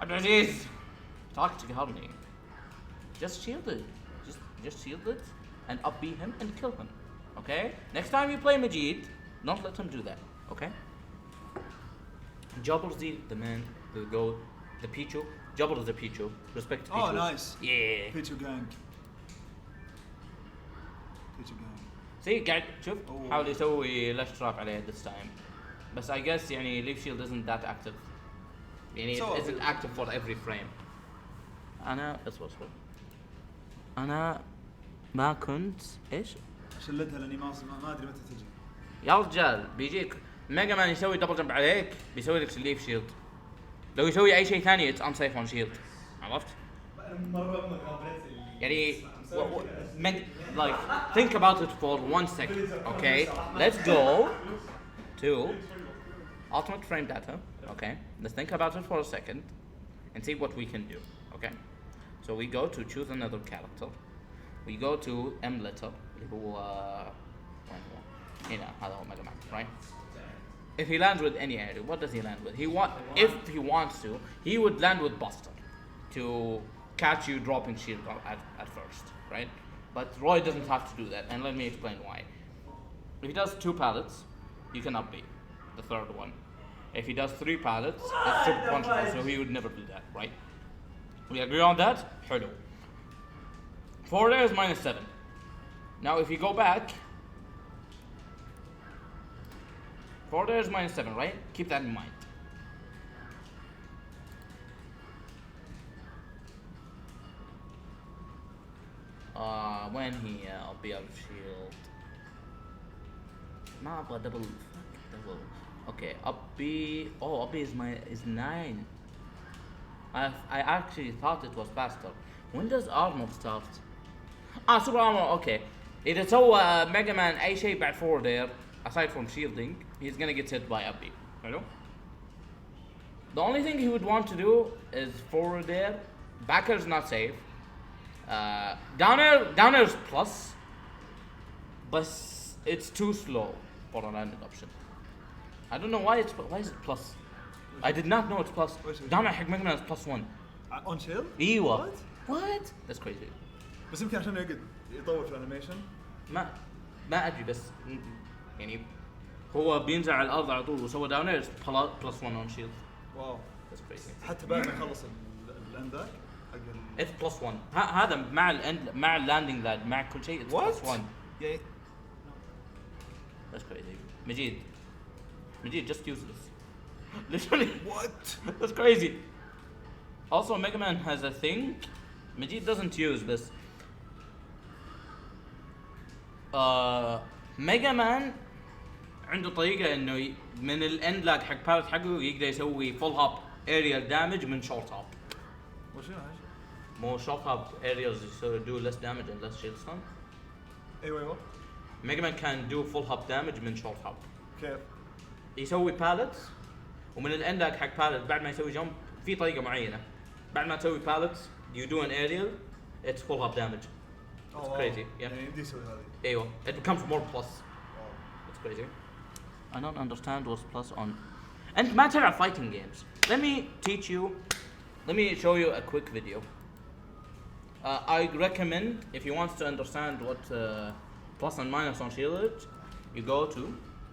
Abdulaziz, talk to me. Just shield it. Just shield it and up B him and kill him. Okay? Next time you play Majid, don't let him do that. Okay? Jabber the man, the goat, the Pichu. Jabber the Pichu. Respect to Pichu. Oh, nice. Yeah. Pichu gang. Pichu gang. See, قاعد شوف حاول يسوي left trap عليه this time. But I guess leaf shield isn't that active. It isn't active for every frame. أنا أصبر. أنا ما كنت إيش؟ شلتها لاني ما ادري متى تجي. يا رجال بيجيك ميجا مان يسوي دبل جمب عليك بيسوي لك ليف شيلد. لو يسوي أي شيء ثاني it's unsafe on shield. عرفت؟ like think about it for 1 second. Okay, let's go to ultimate frame data. Okay, let's think about it for a second and see what we can do. Okay, so we go to choose another character. We go to M letter who هذا هو Mega Man, right? If he lands with any area, what does he land with? If he wants to, he would land with Buster to catch you dropping shield at first, right? But Roy doesn't have to do that, and let me explain why. If he does 2 pallets, you can up B, the third one. If he does 3 pallets, it's super punchable, so he would never do that, right? We agree on that? حلو. 4 there is -7. Now if you go back, 4 there is -7, right? Keep that in mind. When he I'll be out of shield. ما أبغى double. Okay, up B. Oh, up B is 9. I actually thought it was faster. When does Arnold start? Super Armor. Okay. إذا سوى Mega Man أي شيء بعد 4 there, aside from shielding, he's gonna get hit by up B. Hello? The only thing he would want to do is forward there. Backer's not safe. Down air is plus, but it's too slow for a landing option. I don't know why is it plus. I did not know it's plus. Down air حق Mega Man is +1. On shield? ايوه. What? That's crazy. بس يمكن عشان يقعد يطور في الانيميشن. ما ادري بس هو بينزل على الارض على طول وسوى داون اير +1 on shield. واو. That's crazy. حتى بعد ما يخلص الاند ذاك حق it's +1. هذا مع الاند مع اللاندنج لاد مع كل شيء it's +1. Yeah. That's crazy. Majid, just use this. Literally. What? That's crazy. Also, Mega Man has a thing. Majid doesn't use this. Mega Man عنده طريقة إنه من الإند لاج حق بالت حقه يقدر يسوي full hop aerial damage من short hop. وشو هاي؟ more shot up areas so do less damage and less shield stun. ايوه Mega Man can do full hop damage من short hop. كيف؟ يسوي pallets ومن الاندك حق pallet بعد ما يسوي jump في طريقة معينة. بعد ما تسوي pallets you do an aerial it's full hop damage. It's crazy. Yeah. يعني يمدي يسوي هذه. ايوه it becomes more plus. It's crazy. I don't understand what's plus on. And ما تلعب fighting games. Let me show you a quick video. I recommend if you want to understand what plus and minus on shield is, you go to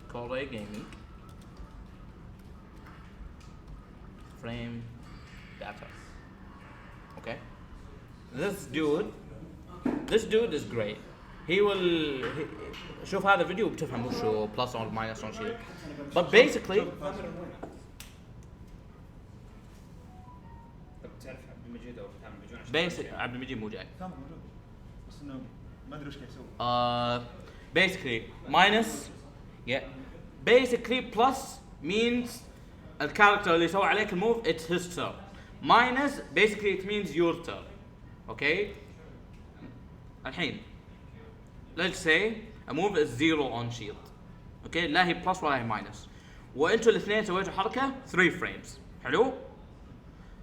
Korea Gaming frame data. Okay, this dude is great. He will شوف هذا الفيديو بتفهم وشو plus or minus on shield. But basically تعرف عبد المجيد او فتام بيجون عبد المجيد مو جاي. كان موجود بس انه ما ادري وش كيف يسوي. Basically minus yeah basically plus means الكاركتر اللي سوى عليك الموف it's his turn. Minus basically it means your turn. Okay. الحين let's say a move is 0 on shield. Okay لا هي plus ولا هي minus. وانتوا الاثنين سويتوا حركة 3 frames. حلو؟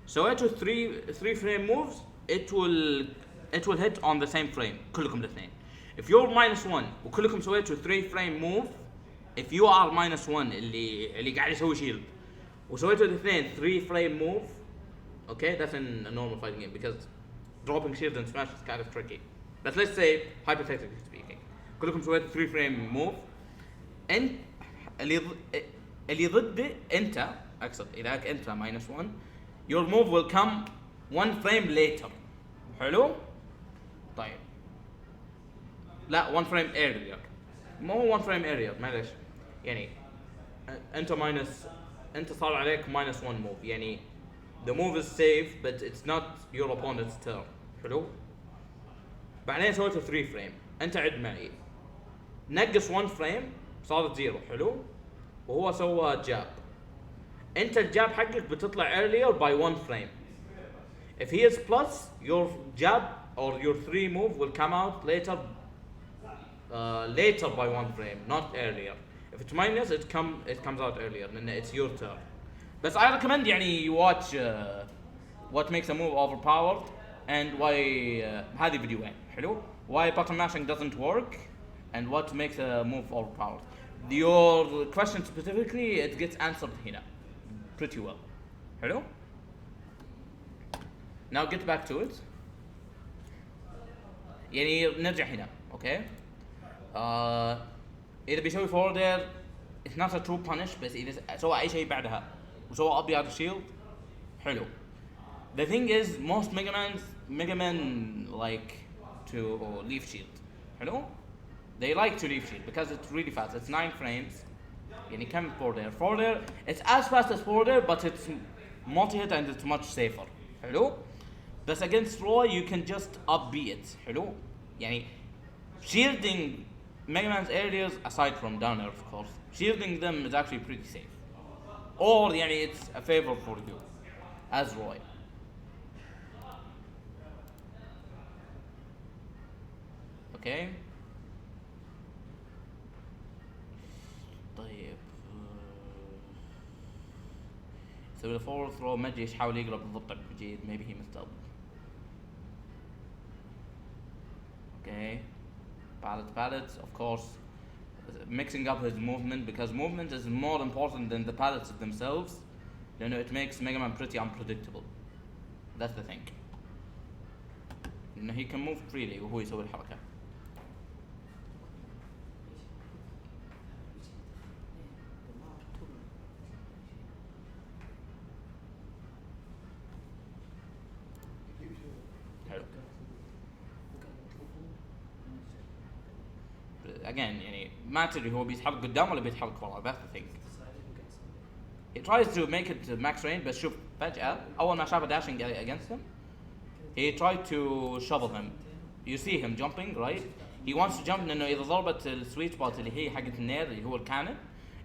سويتوا 3 frame moves it will hit on the same frame كلكم الاثنين. If you're -1 وكلكم سويتوا 3 frame move if you are -1 اللي قاعد يسوي shield وسويتوا الاثنين 3 frame move okay that's in a normal fighting game because dropping shield and smash is kind of tricky. But let's say hypothetically speaking كلكم سويتوا 3 frame move انت اللي ضد انت اقصد اذا انت -1 your move will come 1 frame later. حلو؟ طيب لا 1 frame earlier مو 1 frame earlier معلش يعني انت صار عليك -1 move يعني the move is safe but it's not your opponent's turn. حلو؟ بعدين سويته 3 frame انت عد معي نقص 1 frame صارت 0. حلو؟ وهو سوى جاب انت الجاب حقك بتطلع earlier by 1 frame. If he is plus your jab or your 3 move will come out later by 1 frame not earlier. If it's minus it comes out earlier and it's your turn. But I recommend يعني you watch what makes a move overpowered and why هذه فيديوين حلو why button mashing doesn't work and what makes a move overpowered. Your question specifically it gets answered هنا pretty well. Hello? Now get back to it. يعني نرجع هنا اوكي. اذا بيسوي forwarder it's not a true punish بس اذا سوى اي شيء بعدها وسوى ابيض shield حلو. The thing is most Mega Men like to leave shield. Hello? They like to leave shield because it's really fast. It's 9 frames. يعني كم forwarder it's as fast as forwarder but it's multi-hit and it's much safer. حلو؟ بس against Roy you can just up-B it. حلو؟ يعني shielding Mega Man's areas aside from down air of course shielding them is actually pretty safe. Or يعني it's a favor for you as Roy. Okay. طيب يسوي له فور ثرو ما ادري ايش حاول يقرب بالضبط عبد المجيد maybe he messed up. Okay. Pallets of course mixing up his movement because movement is more important than the pallets themselves. You know it makes Mega Man pretty unpredictable. That's the thing. You know he can move freely وهو يسوي الحركة. Again يعني ما تدري هو بيتحرك قدام ولا بيتحرك ورا. That's the thing. He tries to make it max range بس شوف فجأة أول ما شافه dashing against him he tried to shovel him. You see him jumping right? He wants to jump لأنه إذا ضربت السويت سبوت اللي هي حقت النير اللي هو الكانون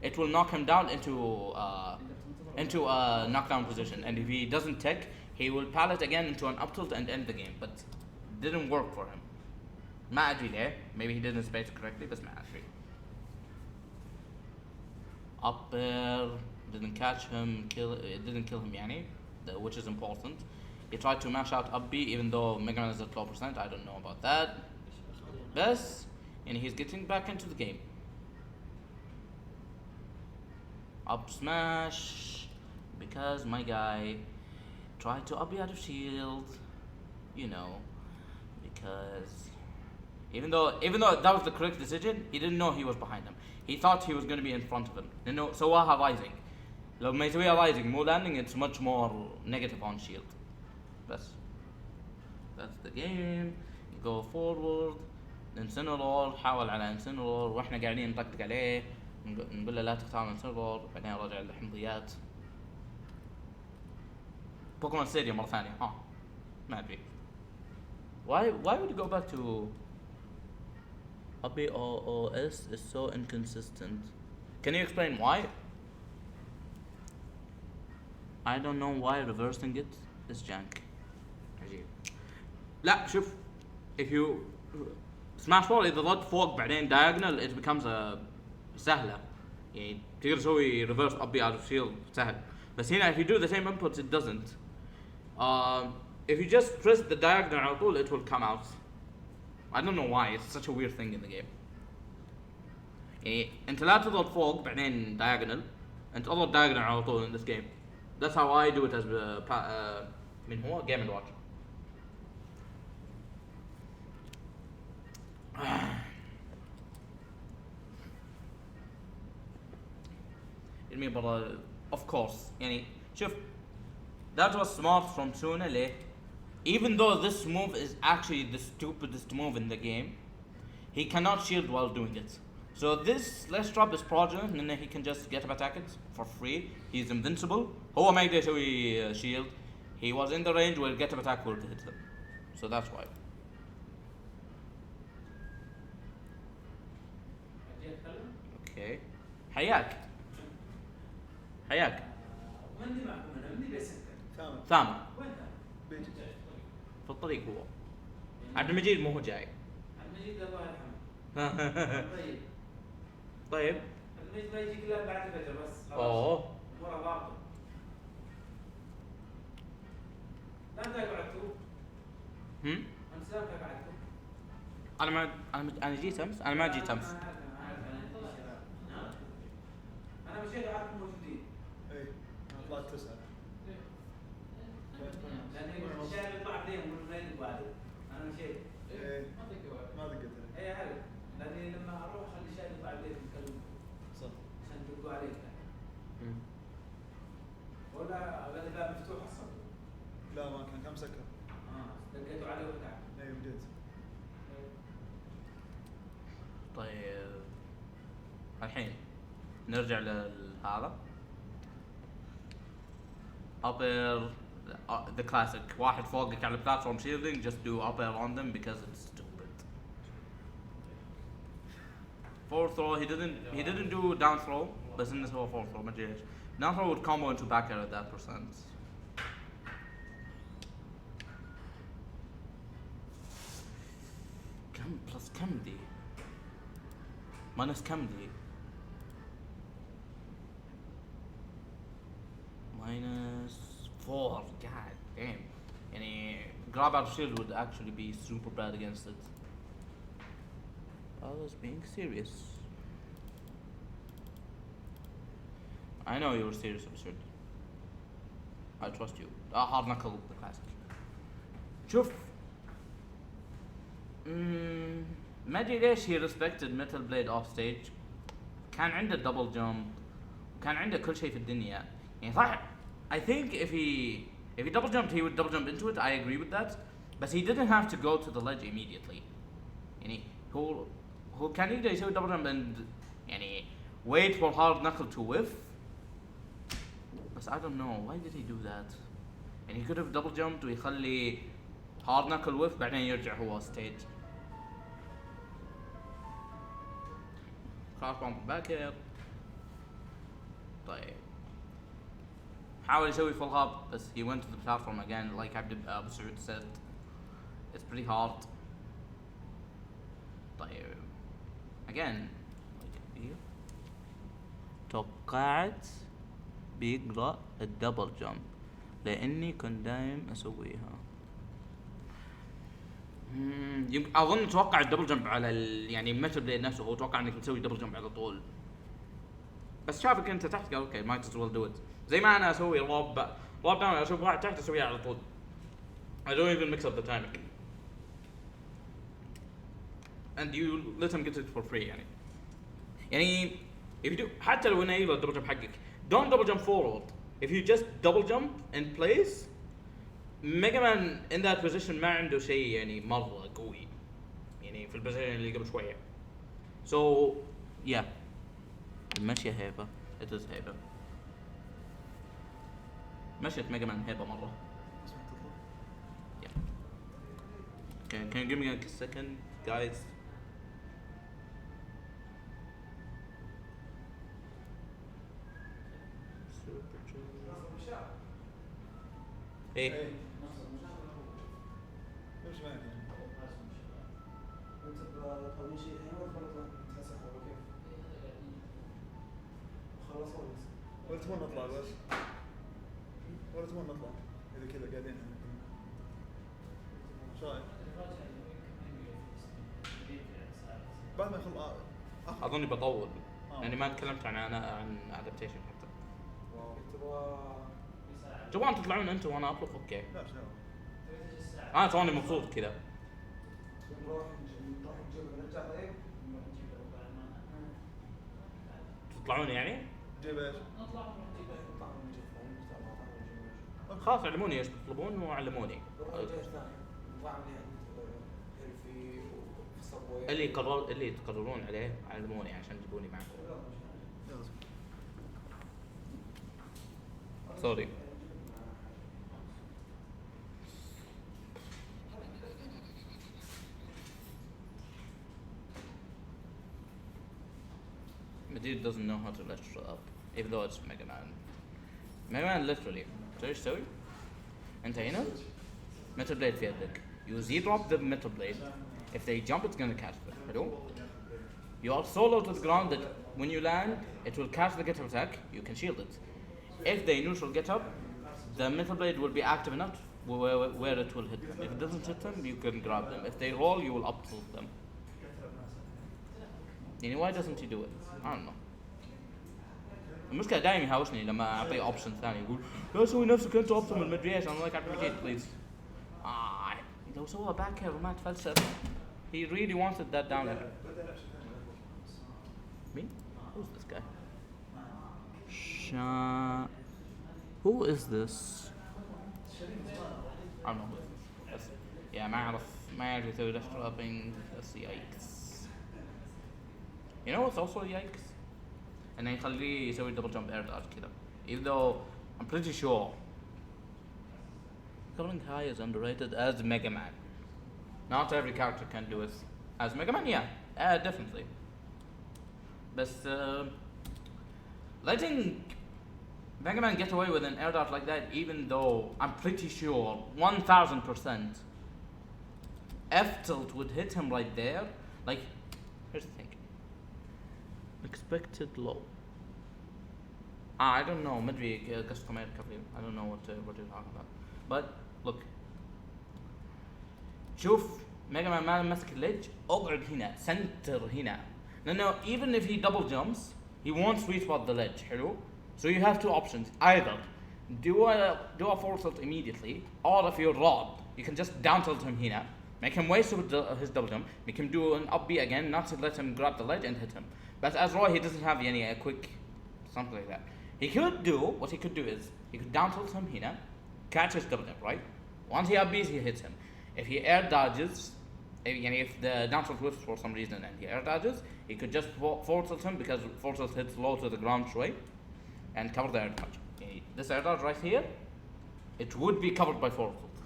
it will knock him down into a knockdown position and if he doesn't tech he will pallet again into an up tilt and end the game, but didn't work for him. ما أدري ليه. Maybe he didn't space correctly, بس ما أدري. Up there, didn't catch him, it didn't kill him يعني, which is important. He tried to mash out up B even though Mega Man is at 12%, I don't know about that. Best, and he's getting back into the game. Up smash, because my guy tried to up B out of shield, you know, because even though that was the correct decision, he didn't know he was behind him. He thought he was going to be in front of him. لأنه سواها rising. لو ما يسويها rising مو landing, it's much more negative on shield. That's the game. You go forward. انسنرور حاول على انسنرور واحنا قاعدين نطقطق عليه نقول له لا تختار انسنرور بعدين رجع للحمضيات. بوكيمون ستاديوم مرة ثانية ما أدري. Why would you go back to ABOOS is so inconsistent. Can you explain why? I don't know why reversing it is jank. عجيب. لا شوف, if you smash ball إذا ضغطت فوق بعدين diagonal it becomes سهلة. يعني تقدر تسوي reverse up B out of shield سهل. بس هنا if you do the same inputs it doesn't. If you just press the diagonal على طول it will come out. I don't know why, it's such a weird thing in the game. يعني انت لا تضغط فوق بعدين diagonal, انت اضغط diagonal على طول in this game. That's how I do it as من هو Game & Watch. يرمي برا of course يعني شوف that was smart from Suna ليه. Even though this move is actually the stupidest move in the game, he cannot shield while doing it. So this let's drop is fraudulent and then he can just get up attack it for free. He's invincible. هو ما يقدر يسوي shield. He was in the range where get up attack would hit him. So that's why. Okay. حياك. مندي معكم انا مندي بيسكر. ثامر. وين بيجي. في الطريق هو. عبد المجيد مو هو جاي. عبد المجيد الله يرحمه. طيب. عبد المجيد ما يجيك الا بعد الفجر بس. اوه. ورا ضابطه. لا انت قعدتوا. انت لا قعدتوا. انا جيت امس. انا ما جيت امس. انا مشيت وعارفكم موجودين. اي طلعت 9. لان الشارع يطلع عليهم من وين يقعدوا. انا مشيت. اي ما دقيت. اي عارف. لاني لما اروح اخلي الشارع يطلع عليهم يتكلموا. صح. عشان يدقوا عليك. ولا الباب مفتوح اصلا؟ لا ما كان مسكر. دقيتوا عليه وفتح. اي بديت. طيب الحين نرجع لهذا. up air, the classic. واحد فوقك على platform shielding, just do up air on them because it's stupid. Forward throw, he didn't do down throw, بس إنه سوى forward throw ما أدري إيش. Down throw would combo into back air at that percent. كم plus كم دي؟ minus كم دي؟ -4. God damn. يعني grab out shield would actually be super bad against it. I was being serious. I know you were serious, absurd. I trust you. Hard knuckle, the classic. شوف. ما ادري ليش he respected Metal Blade off stage. كان عنده double jump. كان عنده كل شيء في الدنيا. يعني صح. I think if he double jumped, he would double jump into it. I agree with that. But he didn't have to go to the ledge immediately. يعني هو كان يقدر يسوي double jump and يعني wait for hard knuckle to whiff. But I don't know why did he do that. And he could have double jumped ويخلي hard knuckle whiff بعدين يرجع هو stage. Cross bomb back here. طيب. حاول يسوي full hop بس he went to the platform again like أبو سعود said. It's pretty hard. طيب again توقعت بيقرأ الدبل جمب لأني كنت دايم أسويها. أظن توقع الدبل جمب على يعني المتر بليد نفسه. هو توقع إنك تسوي دبل جمب على طول بس شافك أنت تحت قال أوكي might as well do it. زي ما أنا أسوي راب داون أشوف واحد تحت أسويها على طول. I don't even mix up the timing and you let him get it for free يعني if you do حتى لو إنه يلا الدبل جمب حقك don't double jump forward. If you just double jump in place Mega Man in that position ما عنده شيء يعني مرة قوي يعني في البوزيشن اللي قبل شوية. So yeah المشية هيبة. It is هيبة. مشيت ميجا مان هيبة مرة. Yeah. Can you give me a second guys? ايه ليش ما يعني؟ انت طالبين شيء هنا ولا خلاص تحسب ولا كيف؟ خلاص ولا تبون نطلع بس؟ ولا تبون نطلع؟ إذا كذا قاعدين شو رايك؟ بعد ما يخلص اظني بطول يعني ما تكلمت عن adaptation حتى. جوان تطلعون انتم وانا اطلق اوكي. لا شو انا توني مبسوط كذا. نروح نجيب نرجع طيب تطلعون يعني؟ جيب ايش؟ نطلع خلاص علموني ايش تطلبون وعلموني. اللي تقررون عليه علموني عشان تجيبوني معكم. سوري. Dude doesn't know how to let shut up, even though it's Mega Man. Mega Man literally. ايش تسوي؟ انت هنا metal blade في يدك. You Z-drop the metal blade. If they jump, it's gonna catch them. Hello? You are so low to the ground that when you land, it will catch the get up attack. You can shield it. If they neutral get up, the metal blade will be active enough where it will hit them. If it doesn't hit them, you can grab them. If they roll, you will up tilt them. يعني why doesn't he do it? I don't know. المشكلة دائما يهاوشني لما أعطيه اوبشن ثاني يقول لا سوي نفسك أنت اوبشن مدري إيش. I'm like advocate please. لو سوى باك هير وما تفلسف. He really wanted that down here. Me? Who's this guy? Who is this? I don't know. Yeah, ما يعرف يسوي dash dropping. That's yikes. You know what's also yikes? إنه يخليه يسوي double jump air dodge كذا. Even though I'm pretty sure going high is underrated as Mega Man. Not every character can do it as Mega Man. Yeah, definitely. But letting Mega Man get away with an air dodge like that, even though I'm pretty sure 1000% F tilt would hit him right there. Like, here's the thing. Expected low. I don't know. Maybe custom I don't know what you're talking about. But look. شوف ميجا مان ما مسك الليدج اقعد هنا سنتر هنا لانه even if he double jumps he won't sweet spot the ledge. حلو. So you have two options. Either do a forward tilt immediately, or if you're Rob, you can just down tilt him هنا, make him waste his double jump, make him do an up B again, not to let him grab the ledge and hit him. But as Roy, he doesn't have a quick something like that. What he could do is he could down tilt him here, catch his double jump, right? Once he up Bs, he hits him. If he air dodges, if the down tilt whips for some reason and he air dodges, he could just forward tilt him because forward tilt hits low to the ground straight and cover the air dodge. This air dodge right here, it would be covered by forward tilt.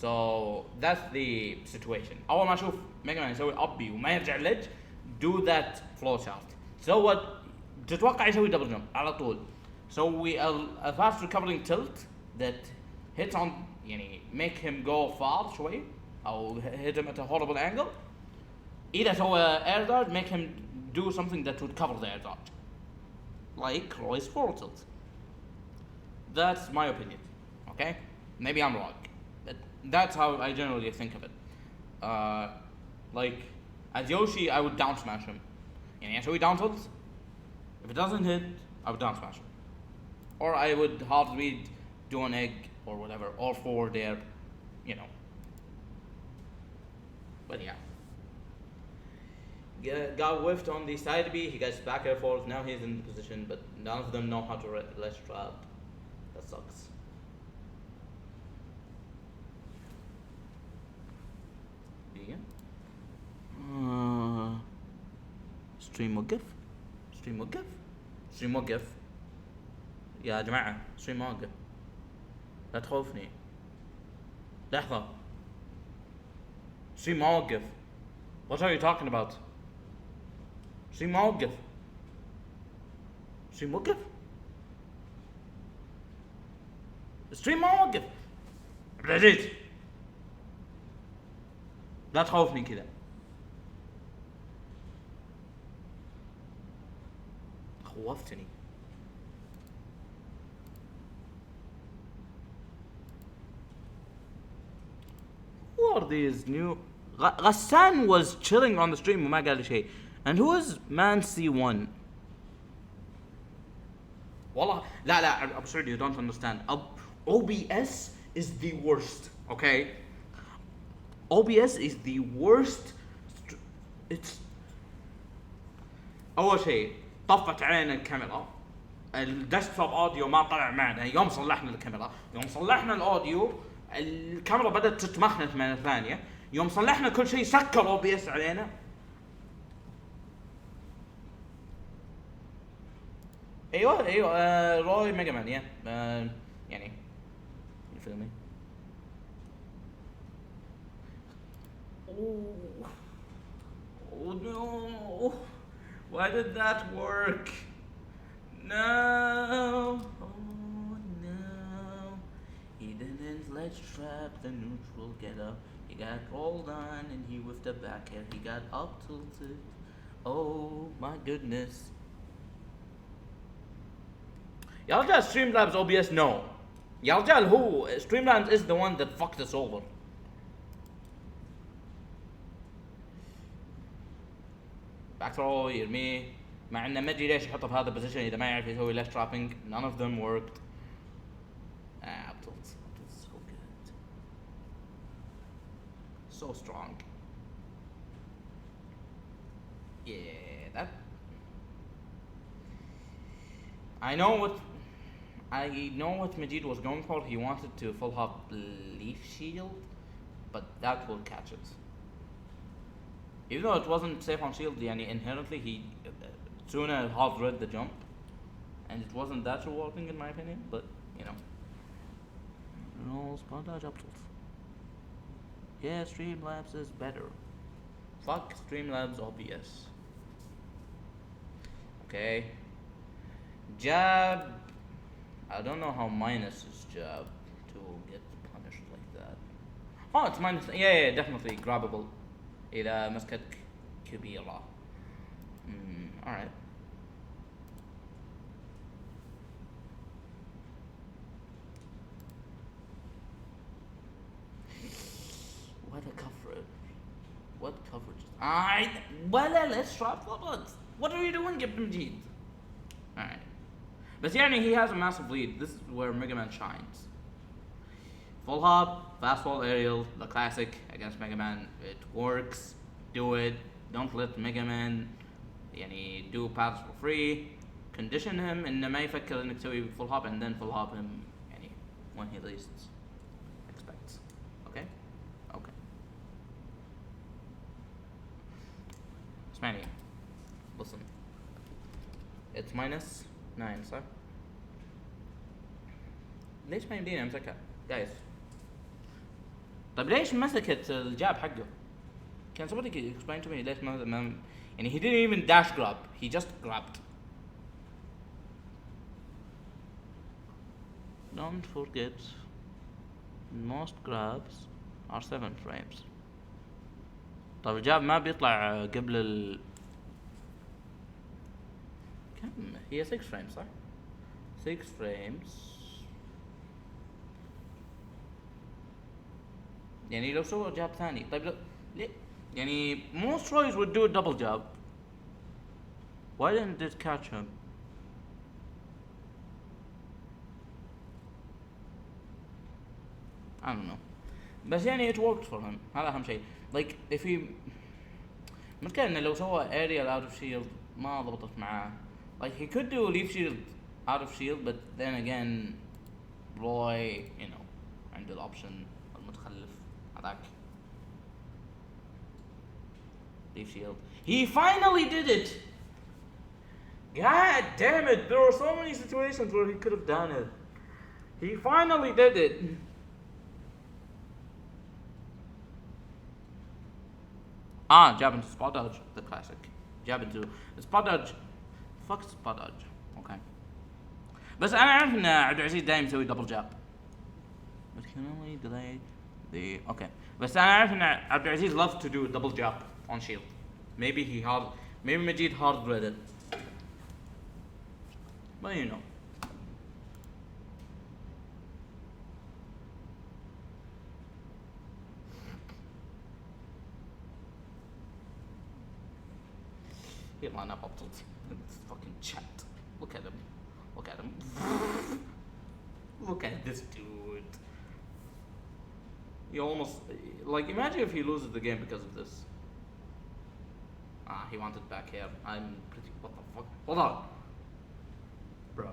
So that's the situation. أول ما أشوف ميجا مان يسوي up B وما يرجع ledge, do that flow chart. So what تتوقع يسوي double jump على طول. So we a fast recovering tilt that hits on يعني make him go far شوي أو hit him at a horrible angle. إذا سوى air dodge make him do something that would cover the air dodge. Like Roy's forward tilt. That's my opinion. Okay? Maybe I'm wrong. But that's how I generally think of it. Like as Yoshi I would down smash him. يعني أسوي down tilt. If it doesn't hit, I would down smash him. Or I would hard read, do an egg or whatever, or forward air, you know. But yeah. Got whiffed on the side B, he gets back and forth, now he's in the position, but none of them know how to let trap. That sucks. Begin. Stream وقف. Stream وقف. Stream وقف. يا جماعة stream وقف. لا تخوفني. لحظة. stream ما وقف. What are you talking about? stream ما وقف. stream وقف. stream ما وقف. عبد لا تخوفني كذا. خوفتني. Who are these new... Ghassan was chilling on the stream وما قال لي شيء. And who is Man C1? والله لا I'm sorry you don't understand. OBS is the worst, okay? OBS is the worst. It's أول شيء طفت علينا الكاميرا. الديسكتوب اوديو ما طلع معنا يوم صلحنا الكاميرا. يوم صلحنا الاوديو الكاميرا بدأت تتمخنث من الثانية. يوم صلحنا كل شيء سكر OBS علينا. ايوه روي ميجا مان يعني you feel me. Oh no, why did that work? No, oh no, he didn't ledge trap the neutral get up. He got rolled on and he whiffed a back air. He got up tilted. Oh my goodness. يا رجال Streamlabs OBS no. يا رجال هو Streamlabs is the one that fucked us over. باك ثرو يرميه مع انه ما ادري ليش يحطه في هذا البوزيشن اذا ما يعرف يسوي ليش ترابينج. None of them worked. Up tilt so good. So strong. Yeah, that I know what Majid was going for. He wanted to full hop Leaf Shield, but that will catch it. Even though it wasn't safe on shield, يعني inherently he sooner hard read the jump, and it wasn't that rewarding in my opinion. But you know, no spontage up tilt. Yeah, Streamlabs is better. Fuck Streamlabs OBS. Okay. Jab. I don't know how minus is jab to get punished like that. Oh, it's minus. Yeah, definitely grabbable. إذا مسكتك كبيرة. Alright. What a coverage. What coverage? ولا let's drop bullets. What are you doing, Ibn Majid? Alright. But يعني he has a massive lead. This is where Mega Man shines. Full hop, fast fall aerial, the classic against Mega Man. It works. Do it. Don't let Mega Man يعني do paths for free. Condition him إنه ما يفكر إنك تسوي full hop and then full hop him يعني when he least expects. Okay? Okay. اسمعني. Listen. It's -9 صح؟ ليش ما يمديني امسكها؟ guys. طيب ليش مسكت الجاب حقه؟ Can somebody explain to me ليش ما يعني he didn't even dash grab, he just grabbed. don't forget most grabs are 7 frames. طب الجاب ما بيطلع قبل كم هي 6 frames صح؟ 6 frames يعني لو سوى جاب ثاني طيب لو ليه يعني most Roys would do a double jab. Why didn't it catch him? I don't know. بس يعني it worked for him. هذا أهم شيء. Like if he المشكلة إنه لو سوى aerial out of shield ما ضبطت معاه. Like he could do leaf shield out of shield but then again Roy you know عنده الأوبشن المتخلف هذاك. Leaf shield. He finally did it! God damn it! There were so many situations where he could have done it. He finally did it! Jab into spot dodge, the classic. Jab into spot dodge. Fuck spot dodge. Okay. بس أنا أعرف إن عبد العزيز دايم يسوي دبل جاب. But can only delay the okay. بس أنا أعرف إن عبد العزيز loves to do a double jab on shield. Maybe Majid hard read it. But you know. يلا أنا بطلت. This fucking chat. Look at him. Look at him. Look at this dude. You almost like imagine if he loses the game because of this. He wanted back here. I'm pretty. What the fuck? Hold on, bro.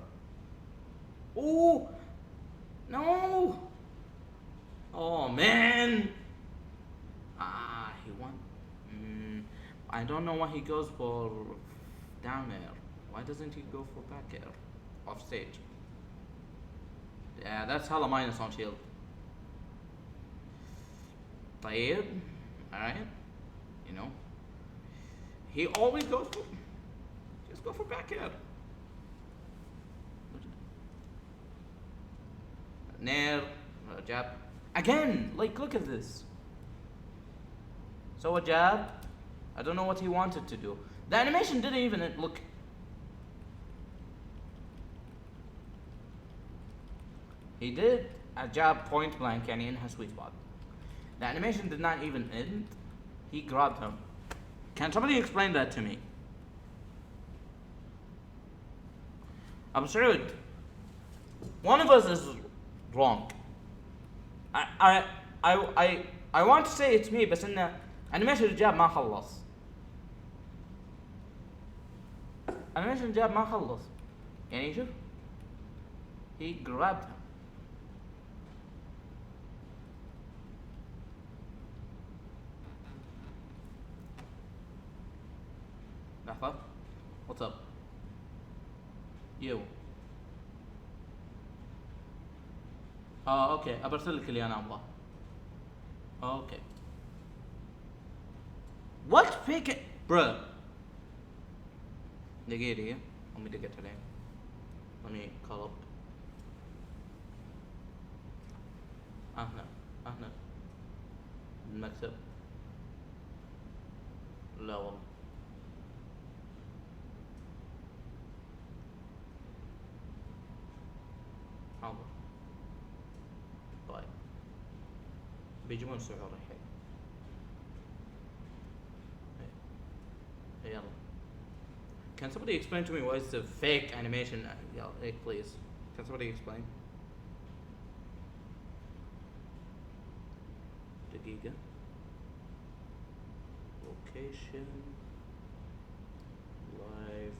Oh no! Oh man! He won. I don't know why he goes for down air. Why doesn't he go for back air? Off stage. Yeah, that's hella minus on shield. طيب. Alright. You know. He always goes for just go for back air. Nair, jab. Again, like look at this. So a jab. I don't know what he wanted to do. The animation didn't even look. He did a jab point blank and in his sweet spot. The animation did not even end. He grabbed him. Can somebody explain that to me? Abu Saud, one of us is wrong. I want to say it's me بس إنه animation الجاب ما خلص. animation الجاب ما خلص. يعني شوف. He grabbed him. لحظة. What's up? You. اوكي ابرسل لك اللي انا ابغاه. اوكي. What fake it? Bruh. دقيقة أمي دقت عليه. Let me call up. هنا المكتب. لا والله. حاضر. طيب. بيجيبون سعور الحين. يلا. Can somebody explain to me why it's a fake animation? Yeah, hey, please. Can somebody explain? دقيقة. Location. Live.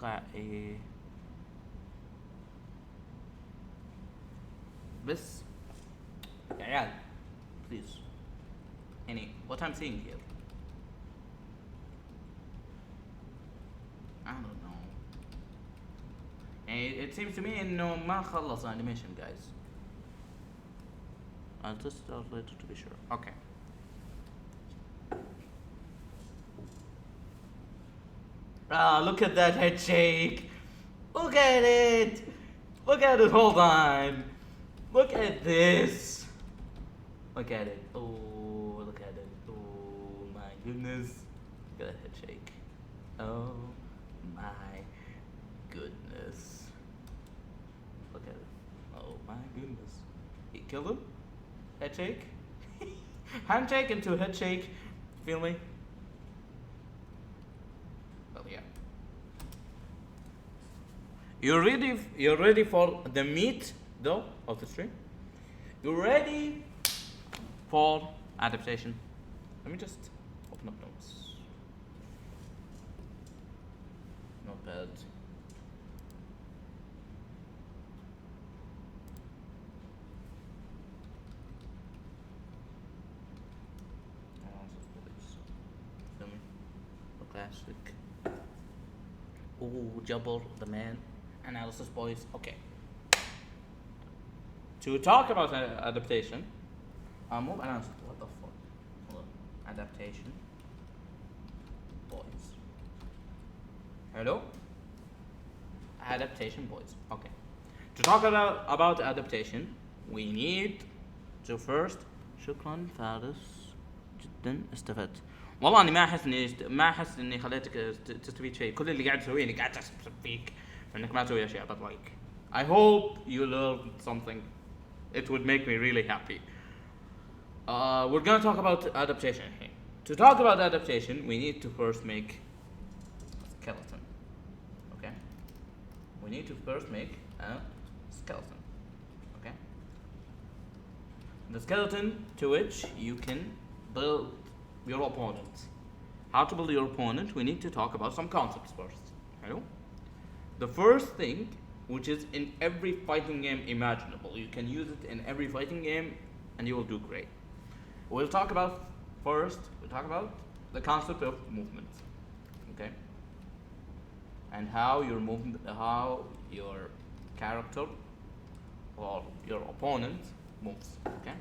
اتوقع ايه بس يا عيال please يعني what I'm seeing here I don't know يعني it seems to me انه ما خلص animation guys I'll test it out later to be sure okay look at that head shake look at it hold on look at this look at it oh look at it oh my goodness look at that head shake oh my goodness look at it oh my goodness he killed him head shake handshake into head shake feel me well yeah you're ready for the meat though of the stream you're ready for adaptation let me just open up notes notepad classic ooh Jabber the man analysis boys okay to talk about adaptation move analysis what the fuck hold on. Adaptation boys hello adaptation boys okay to talk about adaptation we need to first شكرا فارس جدا استفدت والله اني ما احس اني خليتك تستفيد شيء كل اللي قاعد تسويه اني قاعد تحسب فيك انك ما تسوي اشياء but like I hope you learned something it would make me really happy we're gonna talk about adaptation here to talk about adaptation we need to first make a skeleton okay we need to first make a skeleton okay the skeleton to which you can build your opponent. How to build your opponent? We need to talk about some concepts first. Hello? The first thing, which is in every fighting game imaginable, you can use it in every fighting game and you will do great. We'll talk about the concept of movement. Okay? And how your character or your opponent moves. Okay?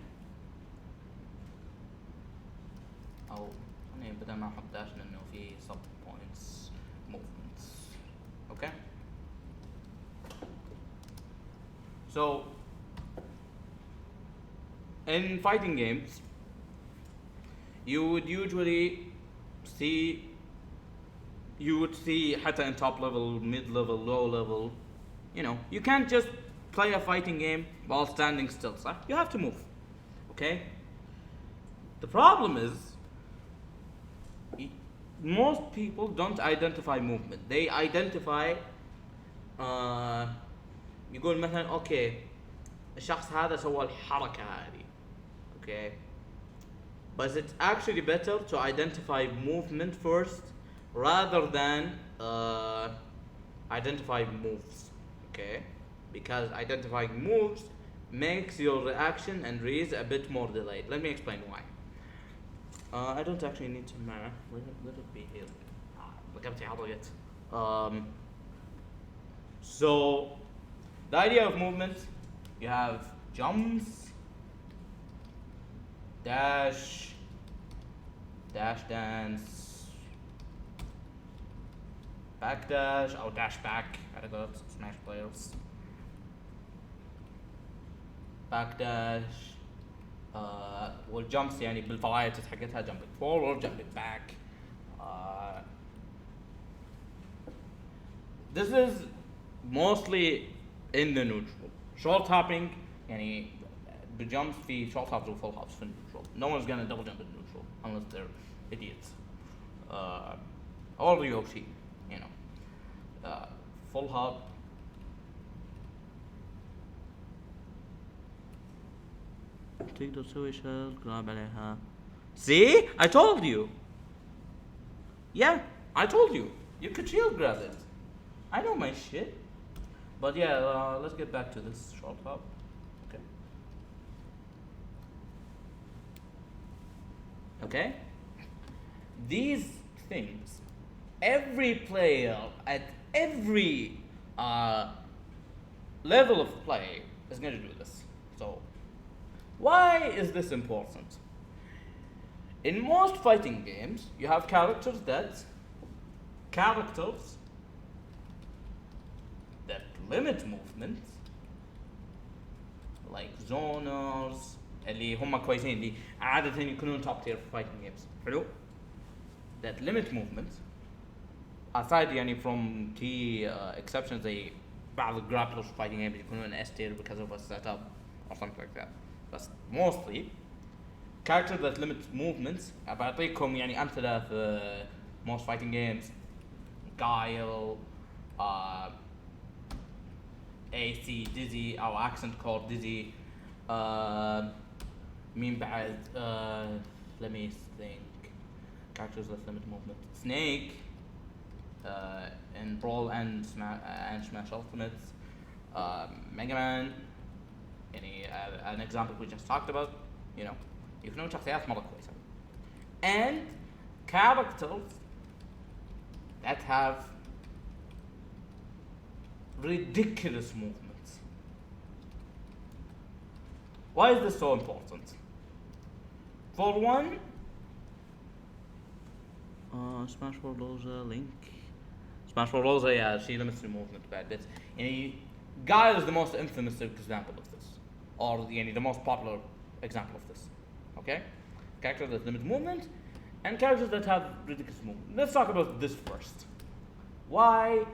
او يعني بدل ما احط داش لانه في sub points movements okay so in fighting games you would see حتى in top level mid level low level you know you can't just play a fighting game while standing still صح you have to move okay the problem is most people don't identify movement they identify يقول مثلا اوكي الشخص هذا سوى الحركة هذه okay but it's actually better to identify movement first rather than identify moves okay because identifying moves makes your reaction and reads a bit more delayed let me explain why I don't actually need to let it be here. ذكرتي حضرت. So the idea of movement, you have jumps, dash dance, back dash or dash back. I got Smash players. Back dash. والجمبس يعني بالفرايتيز حقتها jumping forward jumping back this is mostly in the neutral short hopping يعني بالjumps في short hops و full hops في neutral no one's gonna double jump in neutral unless they're idiots or Yoshi you know full hop تقدر تسوي شغل قراب عليها see I told you yeah I told you you could shield grab it I know my shit. But yeah, let's get back to this short hop. Okay. Okay? These things, every player at every level of play is going to do this. So, why is this important? In most fighting games, you have characters that limit movement, like zoners اللي هم كويسين اللي عادة يكونون top tier في fighting games. حلو؟ That limit movement aside يعني from key exceptions زي بعض grapplers في fighting games يكونون S tier because of a setup or something like that. But mostly characters that limit movements بعطيكم يعني أمثلة في most fighting games Guile AC Dizzy أو accent called Dizzy مين بعد let me think characters that limit movement Snake in Brawl and Smash Ultimates Mega Man يعني an example we just talked about you know يكونون شخصيات مرة كويسة and characters that have ridiculous movements. Why is this so important? For one, Smash for Rosa Link. Smash for Rosa, yeah, she limits the movement bad bits. And Guile is the most infamous example of this, or the most popular example of this. Okay, characters that limit movement, and characters that have ridiculous movement. Let's talk about this first. Why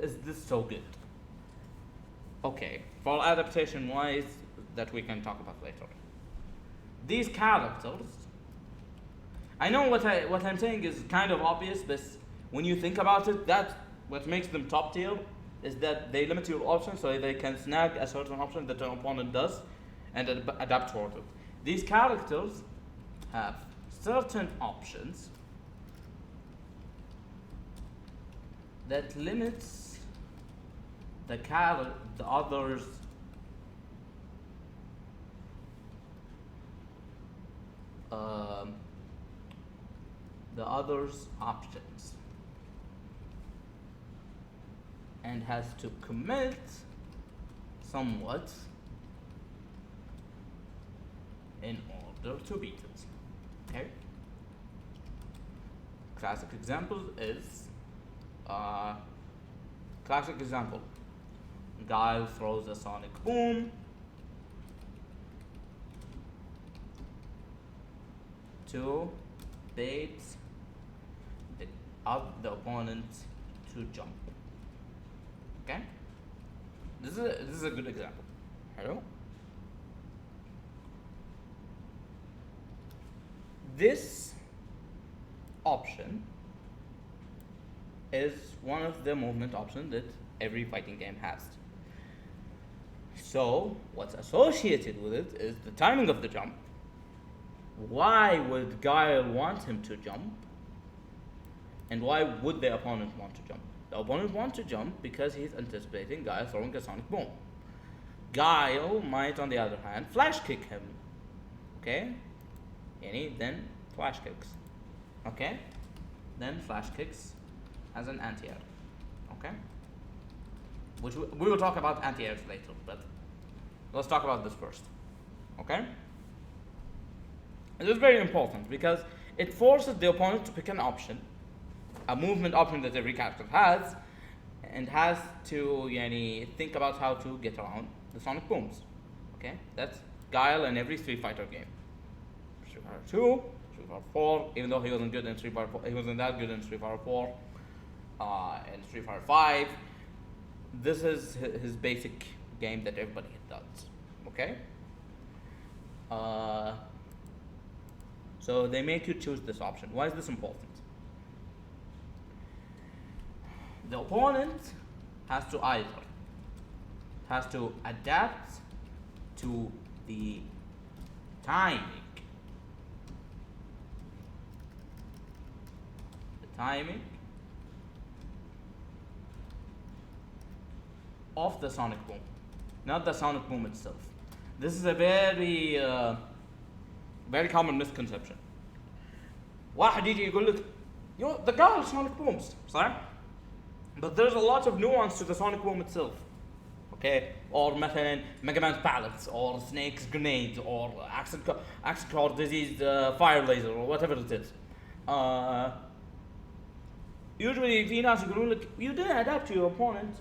is this so good? Okay, for adaptation wise, that we can talk about later. These characters, I know what I'm saying is kind of obvious, but when you think about it, that's what makes them top tier is that they limit your options so they can snag a certain option that an opponent does and adapt toward it. These characters have certain options that limits the others options and has to commit somewhat in order to beat it. Okay? Classic example is Guile throws a sonic boom to bait the opponent to jump. Okay? This is a good example. Hello? This option is one of the movement options that every fighting game has. So, what's associated with it is the timing of the jump. Why would Guile want him to jump? And why would the opponent want to jump? The opponent wants to jump because he's anticipating Guile throwing a sonic boom. Guile might, on the other hand, flash kick him. Okay? Then flash kicks. Okay? Then flash kicks as an anti-air. Okay? Which we will talk about anti-airs later, but let's talk about this first. Okay? This is very important because it forces the opponent to pick an option, a movement option that every character has, and has to think about how to get around the sonic booms. Okay? That's Guile in every Street Fighter game. Street Fighter 2, Street Fighter 4, even though he wasn't good in Street Fighter 4, he wasn't that good in Street Fighter 4, and Street Fighter 5. This is his basic game that everybody does. Okay? So they make you choose this option. Why is this important? The opponent has to adapt to the timing. of the sonic boom, not the sonic boom itself. This is a very very common misconception. واحد يجي يقول لك the guy is sonic booms, صح? But there's a lot of nuance to the sonic boom itself. Okay, or مثلا Mega Man's pallets, or Snake's grenades, or Axel Core Disease fire laser, or whatever it is. Usually في ناس يقولون لك you didn't adapt to your opponent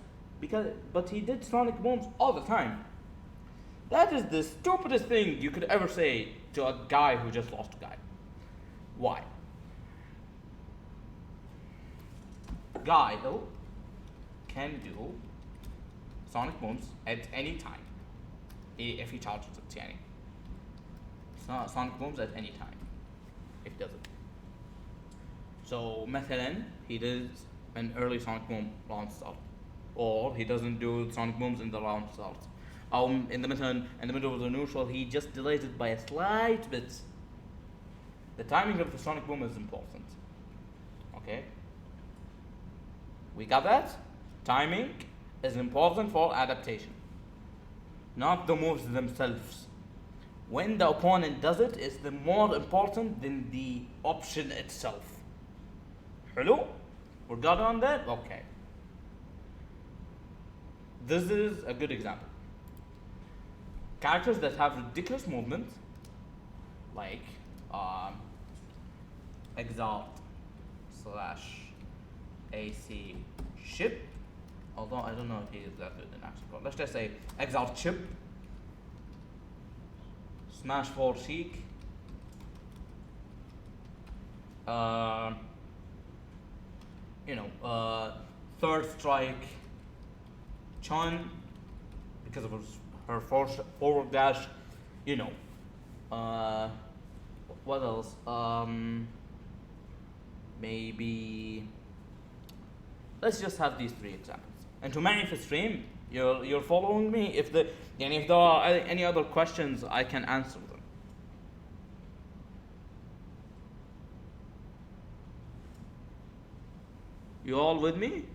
but he did sonic booms all the time. That is the stupidest thing you could ever say to a guy who just lost a guy. Why? Guy though can do sonic booms at any time if he charges it, يعني. Sonic booms at any time if he does it. So مثلا he does an early sonic boom round start, or he doesn't do sonic booms in the round start. In the middle of the neutral, he just delays it by a slight bit. The timing of the sonic boom is important. Okay? We got that? Timing is important for adaptation, not the moves themselves. When the opponent does it, it's the more important than the option itself. Hello? We got on that? Okay. This is a good example. Characters that have ridiculous movement, like Exalt / AC Ship, although I don't know if he is that good in action core. Let's just say Exalt Chip, Smash 4 Sheik, Third Strike Chun, because of her forward dash, what else? Maybe let's just have these three examples. And to manage the stream, you're following me. If there are any other questions, I can answer them. You all with me?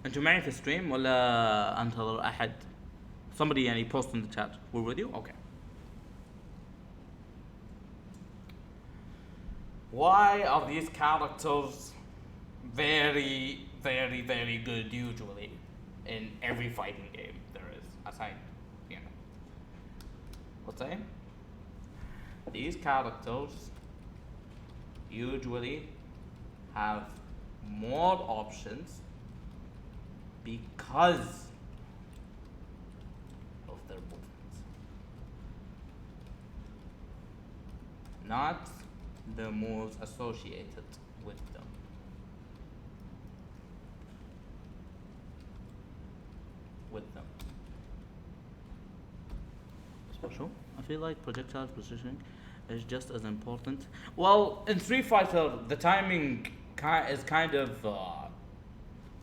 انتوا معي في stream ولا انتظر احد؟ Somebody post in the chat. We're with you? Okay. Why are these characters very, very, very good usually in every fighting game there is? Aside, what's that? These characters usually have more options because of their movements, not the moves associated with them. Special. I feel like projectile positioning is just as important. Well, in Street Fighter, the timing is kind of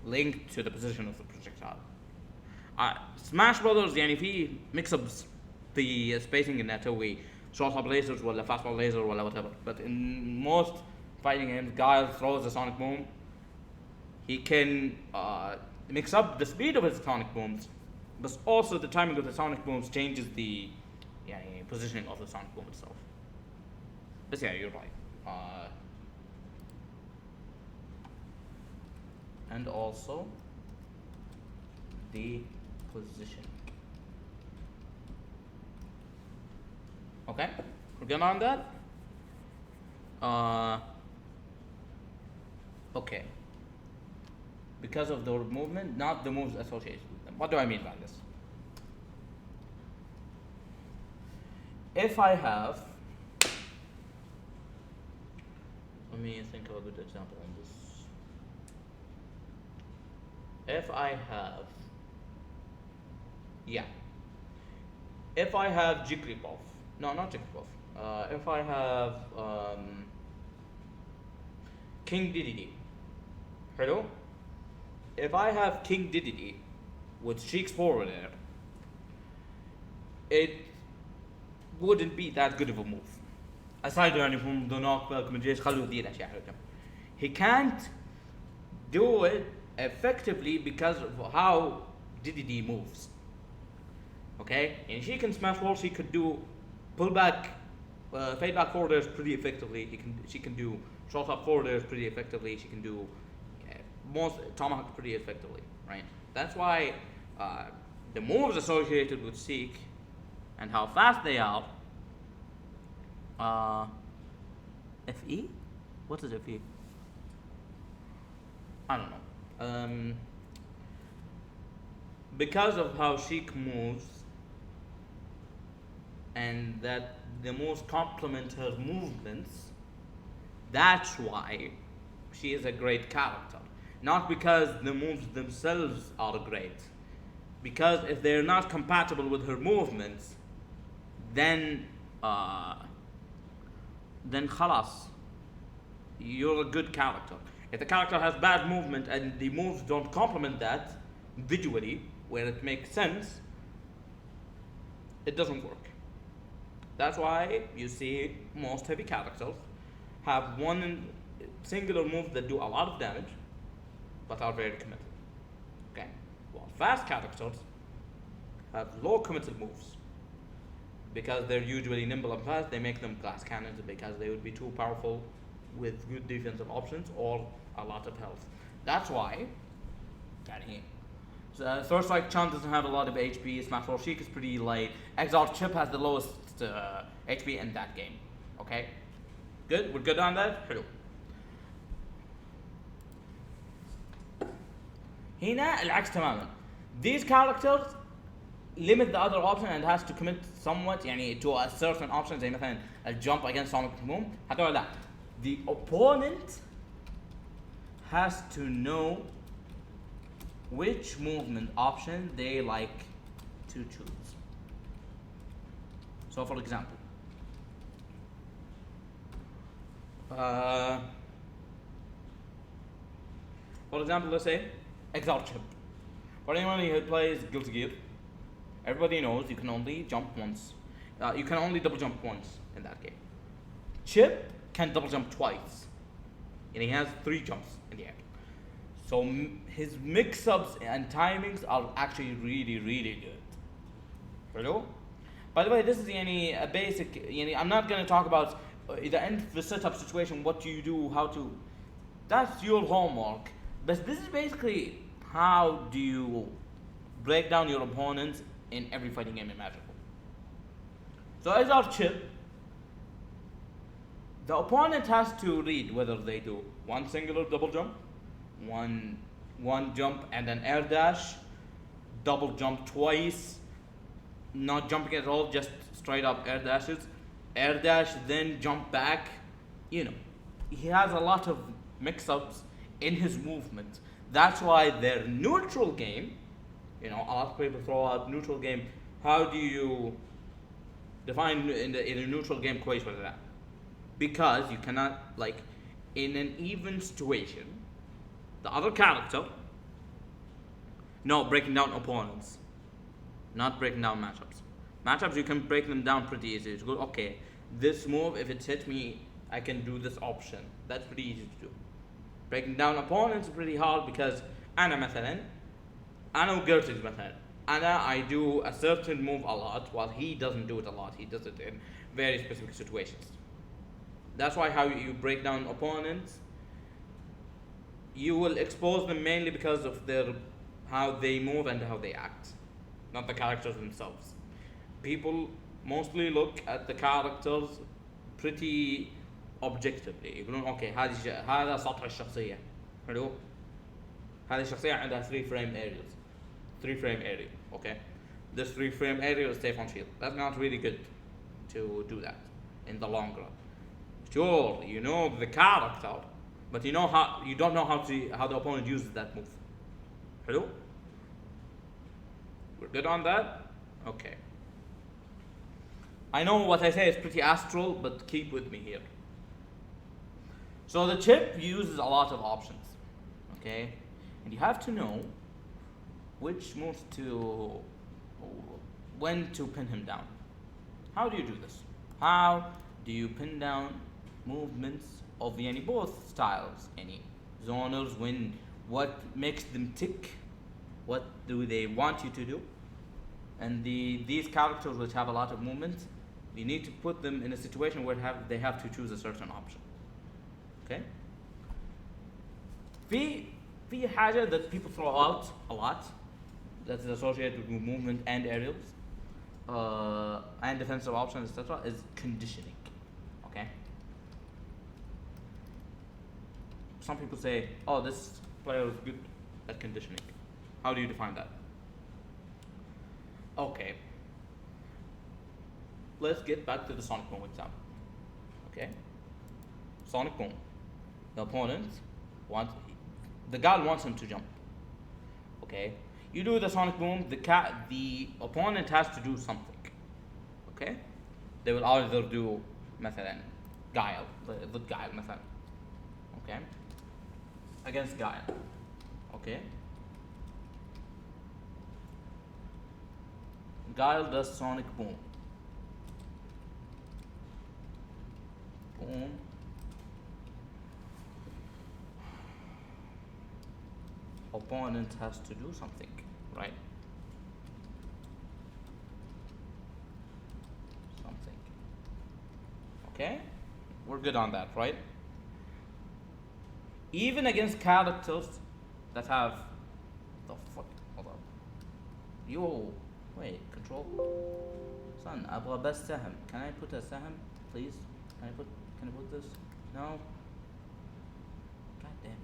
linked to the position of the projectile. Smash Brothers في mix-ups the spacing in that way. Short hop lasers ولا fastball laser ولا whatever. But in most fighting games, guy throws a sonic boom. He can mix up the speed of his sonic booms, but also the timing of the sonic booms changes the positioning of the sonic boom itself. But yeah, you're right. And also the position. Okay, we're good on that? Okay. Because of the movement, not the moves associated with them. What do I mean by this? If I have, let me think of a good example on this. If I have, if I have Jigglypuff, no, not Jigglypuff. If I have King Dedede, hello? if I have King Dedede with Sheik's forward air, it wouldn't be that good of a move. Aside يعني from the knockback من جيش خلوا ذي الأشياء على جنب. He can't do it effectively because of how Dedede moves. Okay, and she can smash walls. She could do pullback, fade back forward airs pretty effectively. She can do short up forward airs pretty effectively. She can do most tomahawk pretty effectively, right? That's why the moves associated with Seek and how fast they are. FE? What is FE? I don't know. Because of how Sheik moves, and that the moves complement her movements, that's why she is a great character. Not because the moves themselves are great. Because if they're not compatible with her movements, then خلاص, you're a good character. If the character has bad movement and the moves don't complement that visually, where it makes sense, it doesn't work. That's why you see most heavy characters have one singular move that do a lot of damage, but are very committed. Okay, while fast characters have low committed moves. Because they're usually nimble and fast, they make them glass cannons because they would be too powerful with good defensive options or a lot of health. That's why First Strike Chant doesn't have a lot of HP, Smash Bros. Sheik is pretty light, Exalt Chip has the lowest HP in that game. Okay? Good? We're good on that? Hello. هنا العكس تماما. These characters limit the other option and has to commit somewhat يعني to a certain option زي مثلا jump against Sonic Boom. هتقول لا. The opponent has to know which movement option they like to choose. So for example, let's say Exalt Chip. For anyone who plays Guilty Gear, everybody knows you can only jump once. You can only double jump once in that game. Chip can double jump twice, and he has 3 jumps in the air. So his mix-ups and timings are actually really, really good. Hello? By the way, this is a basic. I'm not going to talk about the end of the setup situation, what do you do, how to. That's your homework. But this is basically how do you break down your opponents in every fighting game imaginable. So as our Chip, the opponent has to read whether they do one singular double jump, one jump and an air dash, double jump twice, not jumping at all, just straight up air dashes, air dash, then jump back. He has a lot of mix-ups in his movement. That's why their neutral game, a lot of people throw out neutral game. How do you define in a neutral game كويس ولا لا? Because you cannot, in an even situation, the other character, breaking down opponents, not breaking down matchups. Matchups, you can break them down pretty easy. It's good, okay, this move, if it hits me, I can do this option. That's pretty easy to do. Breaking down opponents is pretty hard because أنا وGertix مثلا, I do a certain move a lot while he doesn't do it a lot. He does it in very specific situations. That's why how you break down opponents, you will expose them mainly because of how they move and how they act, not the characters themselves. People mostly look at the characters pretty objectively. يقولون اوكي هذا سطح الشخصية. حلو؟ هذه الشخصية عندها 3 frame areas. 3 frame area, okay? This 3 frame area is safe on shield. That's not really good to do that in the long run. Sure, you know the character, but you don't know how the opponent uses that move. Hello? We're good on that? Okay. I know what I say is pretty astral, but keep with me here. So the Chip uses a lot of options, okay? and you have to know which moves to, when to pin him down. How do you do this? How do you pin down movements of any both styles, any zoners, what makes them tick, what do they want you to do, and these characters which have a lot of movement, you need to put them in a situation where they have to choose a certain option. Okay? في حاجة that people throw out a lot that is associated with movement and aerials and defensive options, etc. is conditioning. Okay? Some people say, oh, this player is good at conditioning. How do you define that? Okay. Let's get back to the Sonic Boom example. Okay? Sonic Boom. The opponent the guy wants him to jump. Okay? You do the Sonic Boom, the opponent has to do something. Okay? They will either do مثلا Guile, ضد Guile مثلا. Okay? Against Guile. Okay? Guile does Sonic Boom. Boom. Opponent has to do something, right? Something. Okay? We're good on that, right? Even against characters that have the fuck, hold on. Wait, control. Son, أبغى بس سهم. Can I put a سهم, please? Can I put this? No? God damn it.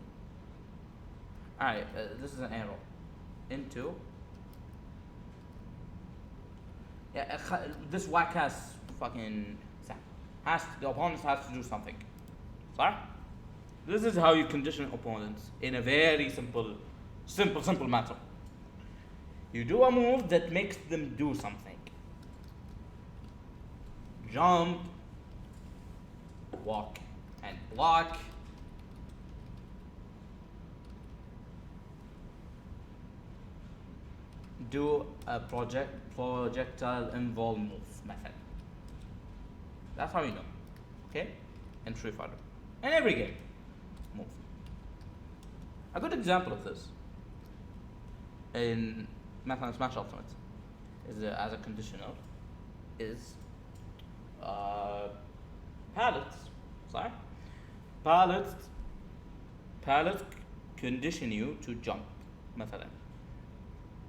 Alright, this is an arrow. Into. Yeah, this whack ass fucking سهم. The opponent has to do something. Sorry? This is how you condition opponents in a very simple matter. You do a move that makes them do something. Jump, walk, and block. Do a projectile involve move method. That's how you know. Okay? In Street Fighter. In every game. Move. A good example of this in Smash Ultimate is as a conditioner is pallets. Sorry? Pallets condition you to jump. مثلا.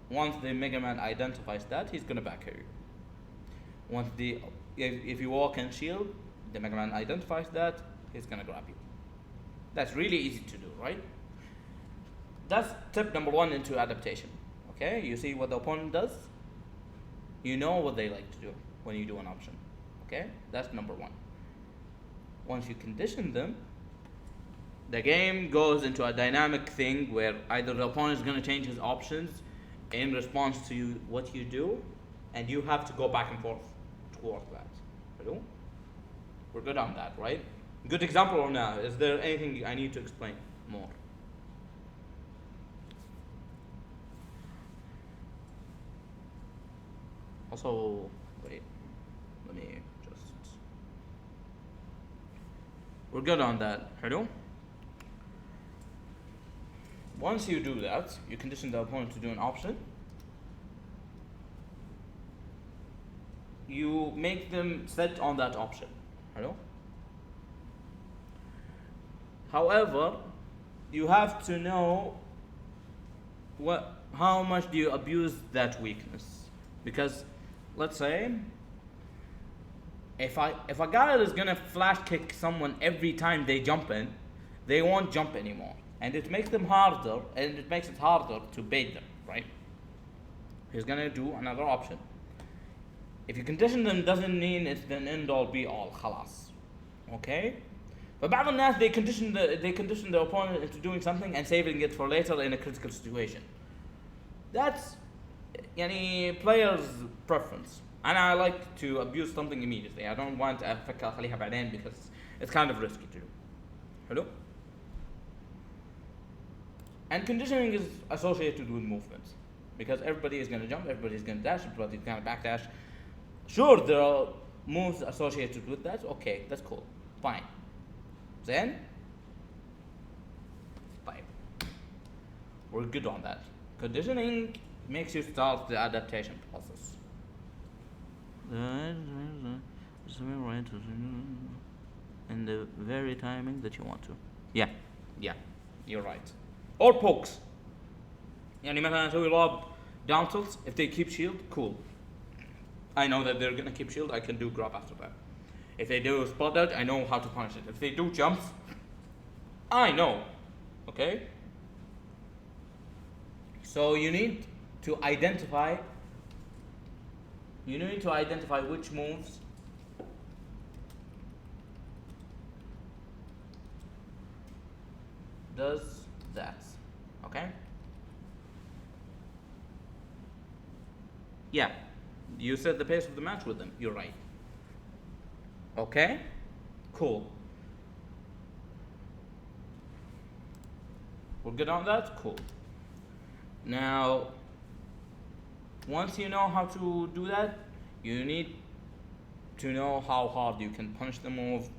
Once the Mega Man identifies that, he's gonna back you. Once if you walk and shield, the Mega Man identifies that, he's gonna grab you. That's really easy to do, right? That's tip number 1 into adaptation. Okay, you see what the opponent does, you know what they like to do when you do an option. Okay, that's number 1. Once you condition them, the game goes into a dynamic thing where either the opponent is gonna change his options in response to what you do, and you have to go back and forth towards that. Hello? We're good on that, right? Good example or now? Is there anything I need to explain more? Also, wait, let me just. We're good on that. Hello? Once you do that, you condition the opponent to do an option. You make them set on that option. Hello? However, you have to know how much do you abuse that weakness. Because let's say if a guy is gonna flash kick someone every time they jump in, they won't jump anymore. And it makes them harder, and it makes it harder to bait them, right? He's gonna do another option. If you condition them, doesn't mean it's the end all be all, خلاص. Okay? But بعض الناس they condition the opponent into doing something and saving it for later in a critical situation. That's player's preference. And I like to abuse something immediately. I don't want to أفكر أخليها بعدين because it's kind of risky to do. Hello? And conditioning is associated with movements. Because everybody is going to jump, everybody is going to dash, everybody is going to backdash. Sure, there are moves associated with that. Okay, that's cool. Fine. Then, fine. We're good on that. Conditioning makes you start the adaptation process. In the very timing that you want to. Yeah, you're right. Or pokes. يعني مثلا اسوي lob down tilts, if they keep shield, cool. I know that they're gonna keep shield, I can do grab after that. If they do spot dodge, I know how to punish it. If they do jumps, I know. Okay? So you need to identify which moves does that. Okay? Yeah, you set the pace of the match with them. You're right. Okay? Cool. We're good on that? Cool. Now, once you know how to do that, you need to know how hard you can punish the move,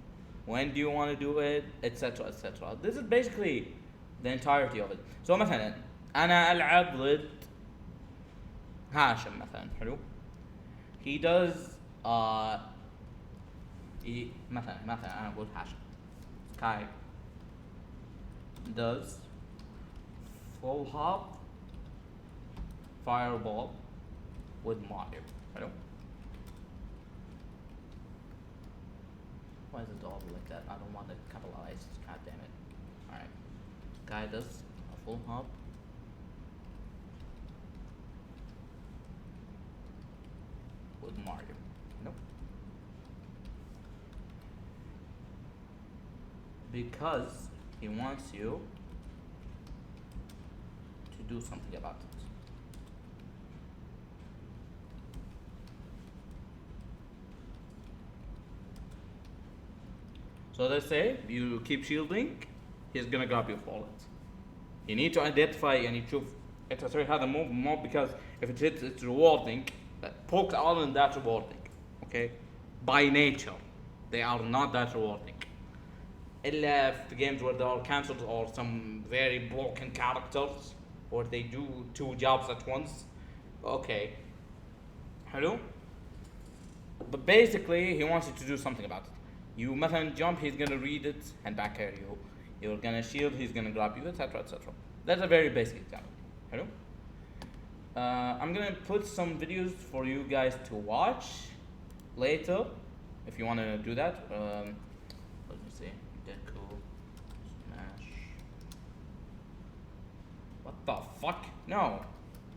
when do you want to do it, etc. etc. This is basically the entirety of it. So مثلا أنا ألعب ضد هاشم مثلا حلو. He does مثلا أنا أقول هاشم. Kai does full hop fireball with Mario. Hello? Why is it all like that? I don't want it capitalized. God damn it. Alright. Guy does a full hop. With Mario. Nope. Because he wants you to do something about it. So let's say you keep shielding, he's gonna grab you for it. You need to identify and you choose extra how to move more, because if it hits, it's rewarding. Pokes aren't that rewarding, okay? By nature, they are not that rewarding. Unless the games where they are cancelled or some very broken characters, or they do 2 jobs at once, okay. Hello? But basically, he wants you to do something about it. You مثلا jump, he's gonna read it and back air you. You're gonna shield, he's gonna grab you, etc. etc. That's a very basic example. Hello? I'm gonna put some videos for you guys to watch later, if you wanna do that. Let me see. Deku, Smash. What the fuck? No.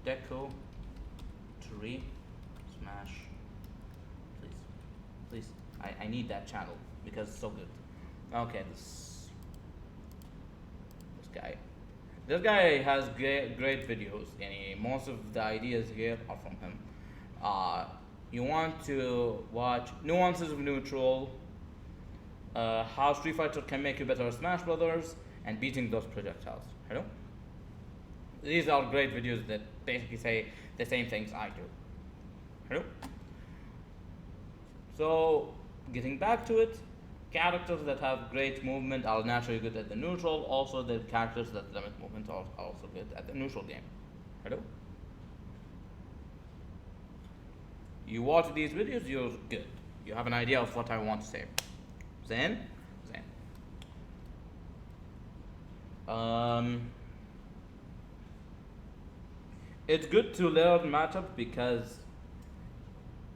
Deku, Tree, Smash. Please. I need that channel because it's so good. Okay, this guy. This guy has great videos, and most of the ideas here are from him. You want to watch Nuances of Neutral, how Street Fighter can make you better at Smash Brothers, and beating those projectiles. Hello? These are great videos that basically say the same things I do. Hello? So, getting back to it, characters that have great movement are naturally good at the neutral. Also, the characters that limit movement are also good at the neutral game. Hello? You watch these videos, you're good. You have an idea of what I want to say. Then. It's good to learn matchup because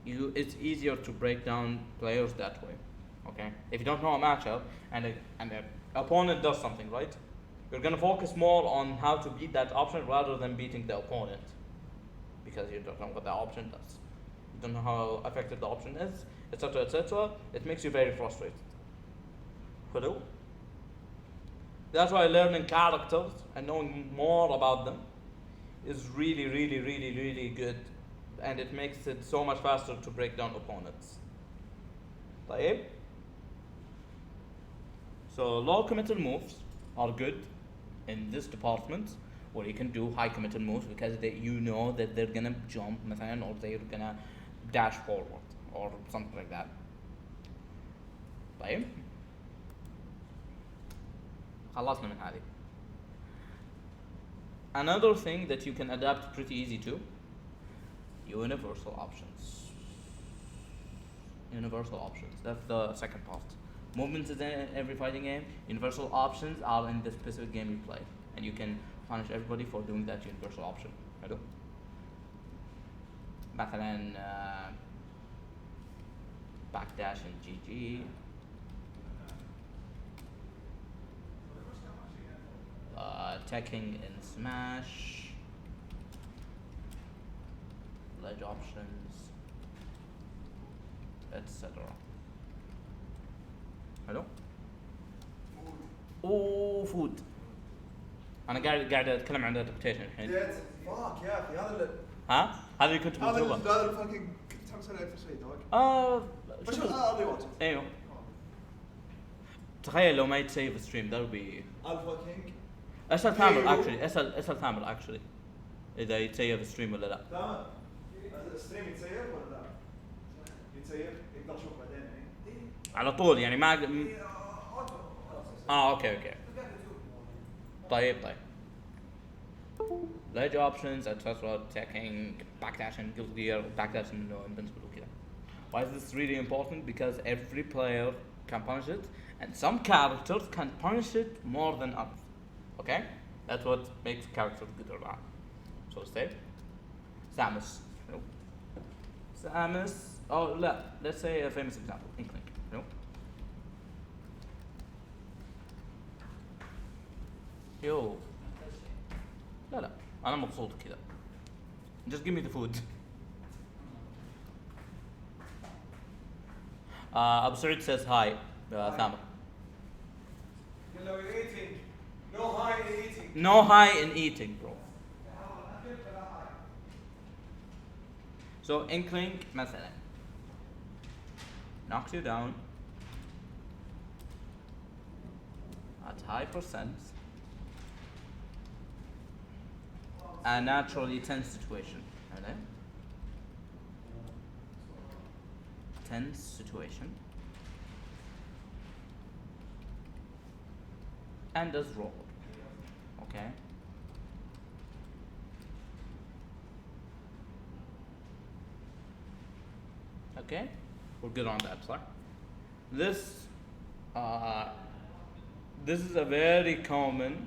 it's easier to break down players that way. Okay? If you don't know a matchup and the opponent does something, right? You're gonna focus more on how to beat that option rather than beating the opponent, because you don't know what the option does. You don't know how effective the option is, etc. etc. It makes you very frustrated. Hello? That's why learning characters and knowing more about them is really good, and it makes it so much faster to break down opponents. طيب? So low committal moves are good in this department. or you can do high committed moves because you know that they're gonna jump مثلا or they're gonna dash forward or something like that. طيب خلصنا من هذه. Another thing that you can adapt pretty easy to, universal options. Universal options, that's the second part. Movements is in every fighting game. Universal options are in the specific game you play, and you can punish everybody for doing that universal option. حلو. مثلا backdash in GG, attacking in Smash, ledge options, etc. حلو. اوه فود. انا قاعد اتكلم عن الادابتيشن الحين. فاك يا اخي هذا اللي ها هذا اللي كنت بجربه. هذا اللي فاكينج كنت متحمس عليه اكثر شيء توك. بس ارضي واجد. ايوه. تخيل لو ما يتسيف ستريم that would be الفا كينج. اسال ثامر اكشلي اسال ثامر اكشلي اذا يتسيف ستريم ولا لا. ثامر الستريم يتسيف ولا لا؟ يتسيف يقدر اشوف بعدين يعني. على طول يعني ما اوكي طيب ledge options etc attacking backdashing guild gear backdashing no invincible وكذا. Why is this really important? Because every player can punish it and some characters can punish it more than others. Okay, that's what makes characters good or bad. So stay Samus. Samus, oh let's say a famous example, Inkling. يو لا انا مبسوط كذا. Just give me the food. Abu Saud says hi. Thamar. Hello, you're eating. No high in eating. No high in eating, bro. So Inkling مثلا knocks you down at high percent. A naturally tense situation. Okay? Tense situation. And does roll. Okay? Okay? We're good on that, sir. This is a very common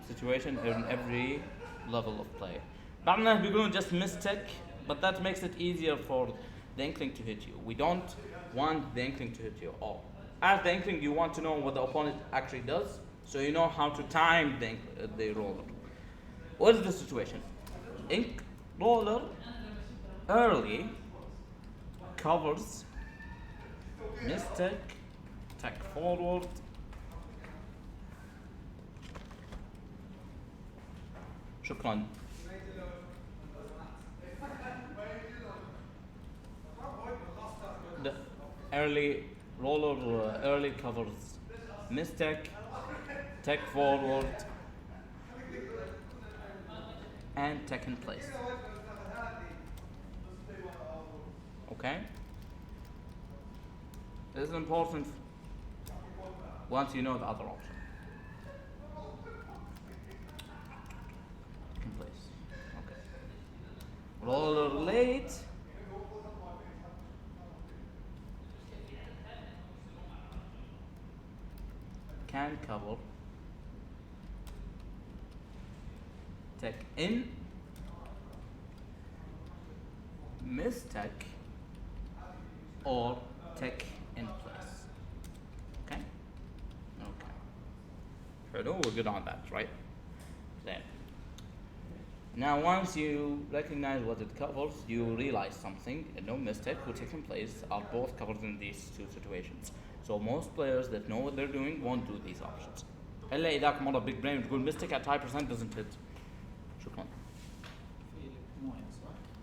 situation in every level of play. بعض الناس بيقولون just mystic, but that makes it easier for the Inkling to hit you. We don't want the Inkling to hit you all. As the Inkling, you want to know what the opponent actually does, so you know how to time the roller. What is the situation? Ink roller early covers mystic, attack forward, شكرا. The early roller early covers Mystic, Tech Forward, and Tech in place. Okay? This is important once you know the other option. Roller late. Can cover. Tech in. Miss tech. Or tech in place. Okay? Okay. Hello, we're good on that, right? Then. Now, once you recognize what it covers, you realize something. No mistake will take place are both covered in these two situations. So most players that know what they're doing won't do these options. إلا إذاك مرة big brain تقول mistake at high percent doesn't hit. شكرا.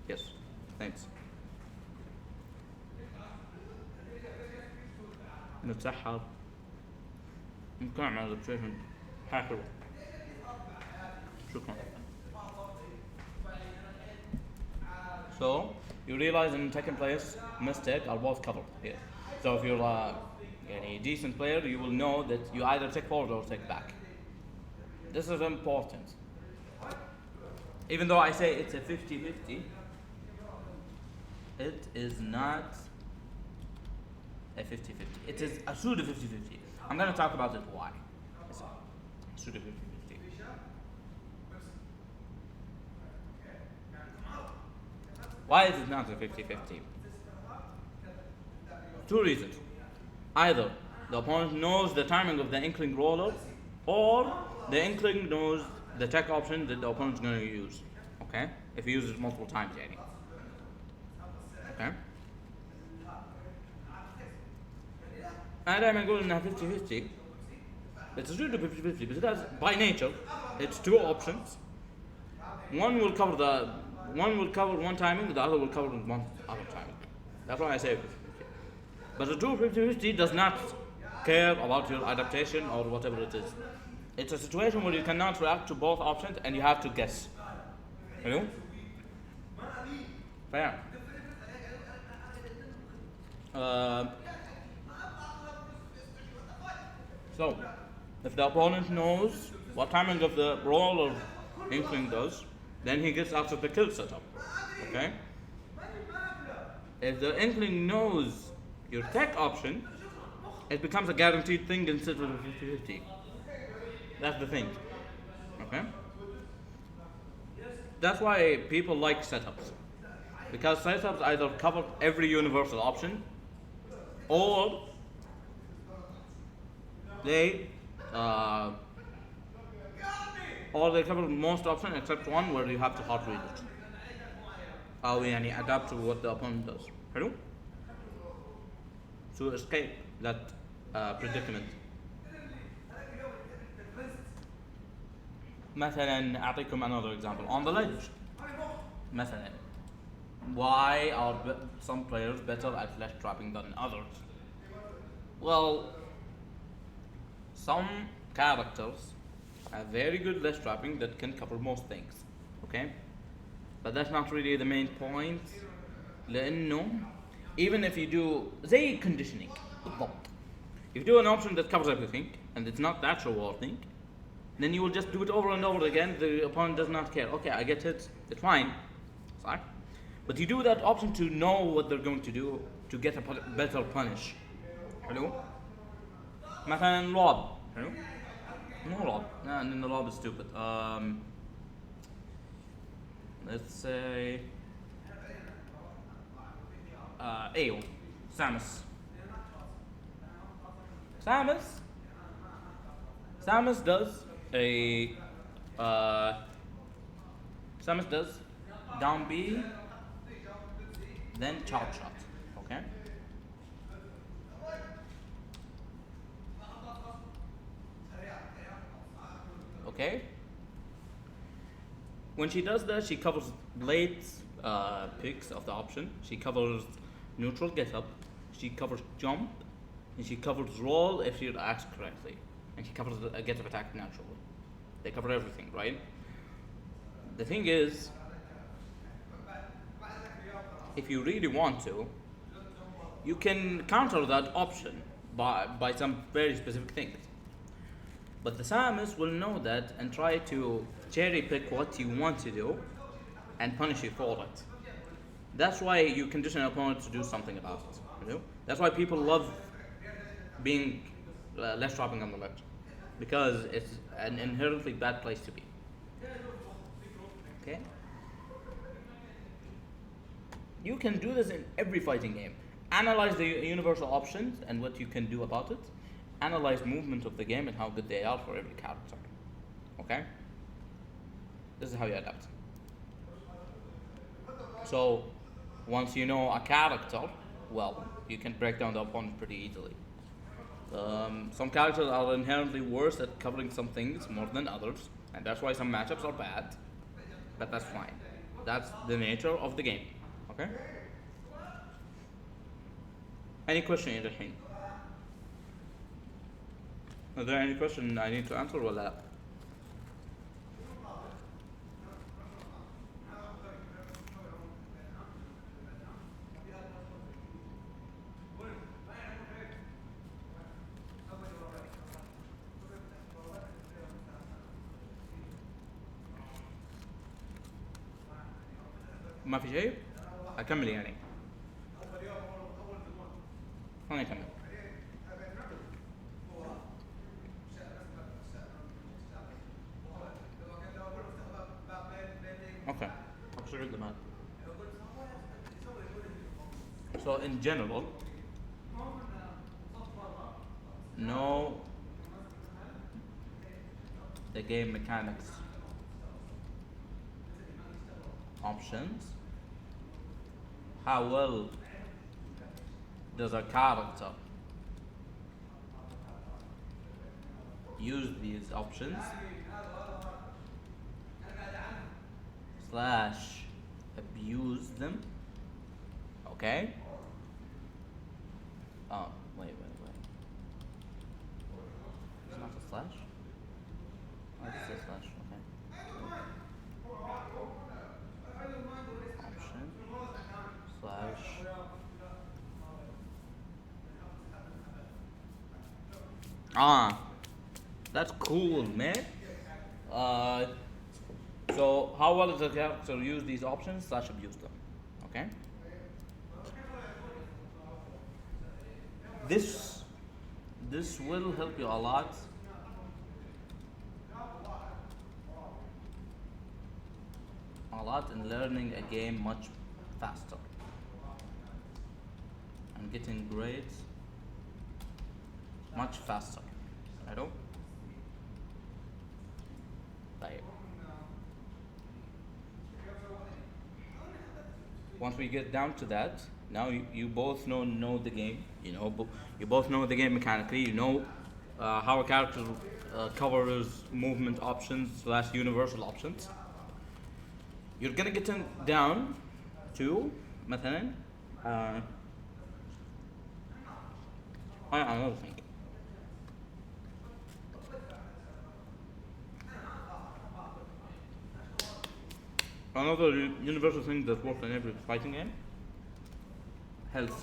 Yes, thanks. نتسحر. نكون على الابلكيشن حلوة. شكرا. So you realize in second place mistake are both covered here. So if you're a decent player, you will know that you either take forward or take back. This is important. Even though I say it's a 50-50, it is not a 50-50. It is a pseudo 50-50. I'm going to talk about it why. It's a pseudo 50-50. Why is it not a 50-50? Two reasons. Either the opponent knows the timing of the Inkling roller, or the Inkling knows the tech option that the opponent is going to use. Okay? If he uses it multiple times, yani. Okay? أنا دائما أقول إنها 50-50. It's a pseudo 50-50 because by nature it's two options. One will cover one timing, the other will cover one other timing. That's why I say 50-50. But the true 50-50 does not care about your adaptation or whatever it is. It's a situation where you cannot react to both options and you have to guess. You know? Fair. So, if the opponent knows what timing of the roll or Inkling does, then he gets out of the kill setup. Okay? If the Inkling knows your tech option, it becomes a guaranteed thing instead of a 50-50. That's the thing. Okay? That's why people like setups. Because setups either cover every universal option, or they cover most options except one where you have to hard read it. أو يعني adapt to what the opponent does. حلو? To escape that predicament. مثلا أعطيكم another example on the ledge. مثلا, why are some players better at flash trapping than others? Well, some characters have very good ledge trapping that can cover most things. Okay? But that's not really the main point. لأنه even if you do زي conditioning بالضبط. If you do an option that covers everything and it's not that rewarding, then you will just do it over and over again. The opponent does not care. Okay, I get hit. It's fine. Sorry. But you do that option to know what they're going to do to get a better punish. حلو؟ مثلا lob. حلو؟ No lob. No, the lob is stupid. Let's say أيوه Samus. Samus does a Samus does down B, then chop shot. Okay. Okay. When she does that, she covers late picks of the option. She covers neutral get up. She covers jump, and she covers roll if she reacts correctly, and she covers a get up attack naturally. They cover everything, right? The thing is, if you really want to, you can counter that option by some very specific things. But the Samus will know that and try to cherry pick what you want to do and punish you for it. That's why you condition an opponent to do something about it. You know? That's why people love being less dropping on the ledge, because it's an inherently bad place to be. Okay? You can do this in every fighting game. Analyze the universal options and what you can do about it. Analyze movement of the game and how good they are for every character. Okay? This is how you adapt. So, once you know a character, well, you can break down the opponent pretty easily. Some characters are inherently worse at covering some things more than others, and that's why some matchups are bad, but that's fine. That's the nature of the game. Okay? Any question إلى الحين? Are there any question I need to answer ولا لا? ما في شيء اكمل يعني خليني اكمل okay absolute demand so in general know the game mechanics options how well does a character use these options slash abuse them okay oh wait it's not a slash oh it's a slash okay option slash that's cool man so how well does the character use these options slash abuse them okay this will help you a lot in learning a game much faster and getting grades much faster حلو طيب once we get down to that now you both know the game you both know the game mechanically you know how a character covers movement options slash universal options you're gonna get down to مثلا another thing another universal thing that works in every fighting game health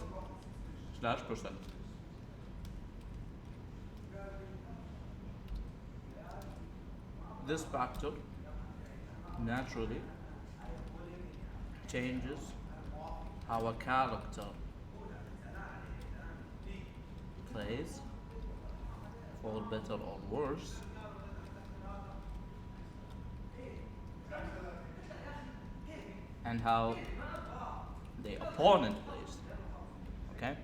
slash percent this factor naturally changes how a character plays for better or worse and how the opponent plays okay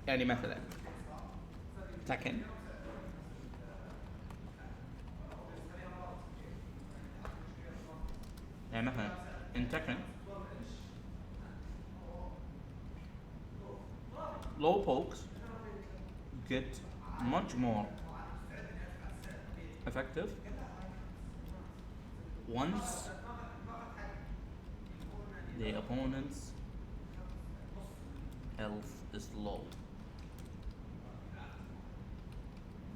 يعني مثلا Tekken يعني مثلا in Tekken low pokes get much more effective once the opponent's health is low,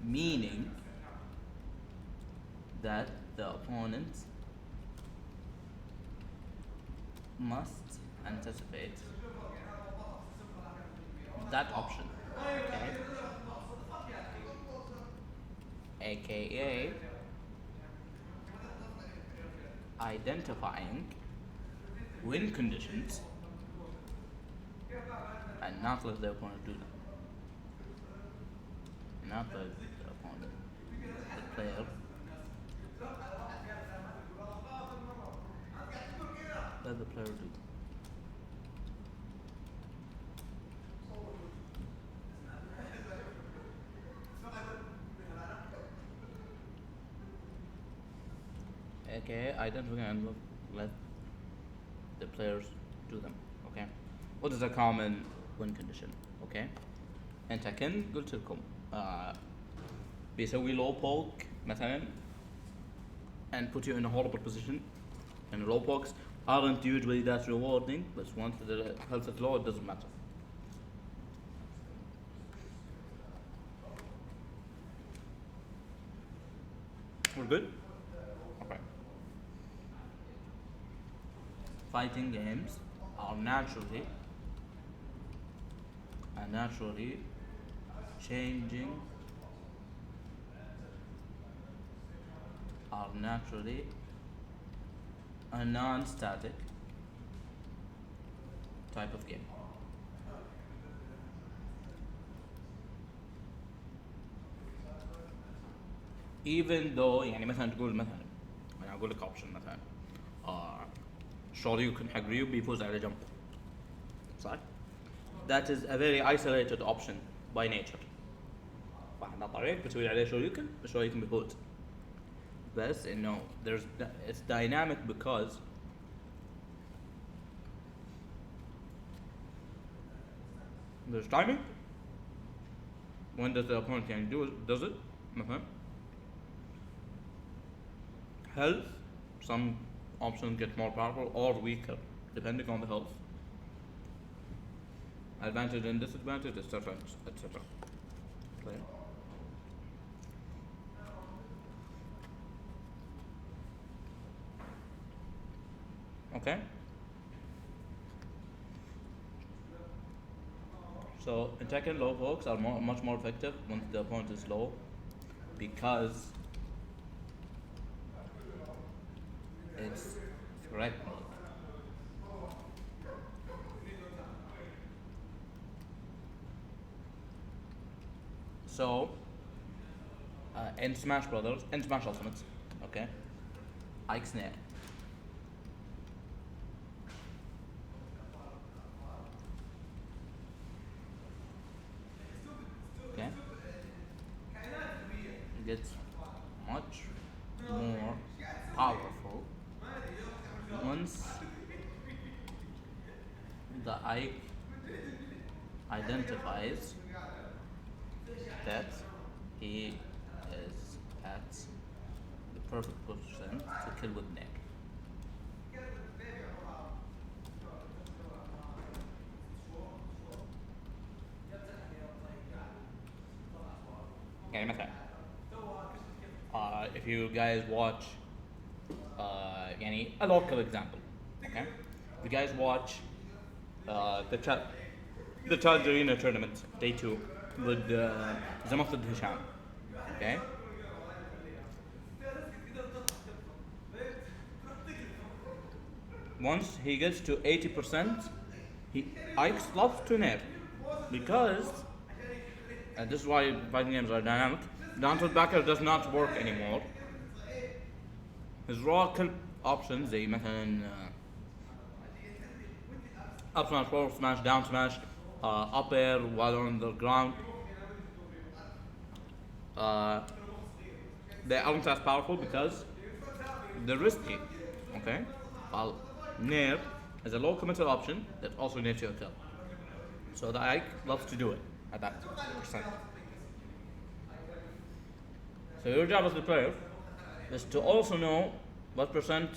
meaning that the opponent must anticipate that option, okay? AKA identifying win conditions and not let the opponent do them. Not let the opponent, the player, let the player do. Okay, identify and let the players do them. Okay, what is a common win condition? Okay, and Tekken قلت لكم بيسوي low poke مثلا and put you in a horrible position, and low pokes aren't usually that rewarding, but once the health is low it doesn't matter. We're good? Okay. Fighting games are naturally changing are naturally a non-static type of game. Even though يعني مثلا تقول مثلا أنا أقول لك option مثلا شوريوكن حق ريو بيفوز على جمب صح؟ That is a very isolated option by nature. واحد طريق بتسوي عليه شوريوكن الشوريوكن بيفوز. بس إنه it's dynamic because there's timing. When does the opponent does it? مثلا health, some options get more powerful or weaker depending on the health. Advantage and disadvantage, etc. etc. Clear? Okay. So in Tekken, low hooks are much more effective when the opponent is low because it's threat mode. So in Smash Brothers, in Smash Ultimates, okay, Ike Snare. Okay, it gets much more powerful once the Ike identifies that he is at the perfect position to kill with Nick. يعني مثلا if you guys watch يعني a local example, okay? If you guys watch the Challenge Arena tournament day 2 with Zamoth ضد Hisham, okay? Once he gets to 80%, Ike slots to Nair because and this is why fighting games are dynamic. Down tilt backer does not work anymore. His raw kill options زي مثلا up smash, forward smash, down smash, up air while on the ground. They aren't as powerful because they're risky. Okay? While Nair is a low committal option that also nets you a kill. So the Ike loves to do it at that percent. So your job as the player is to also know what percent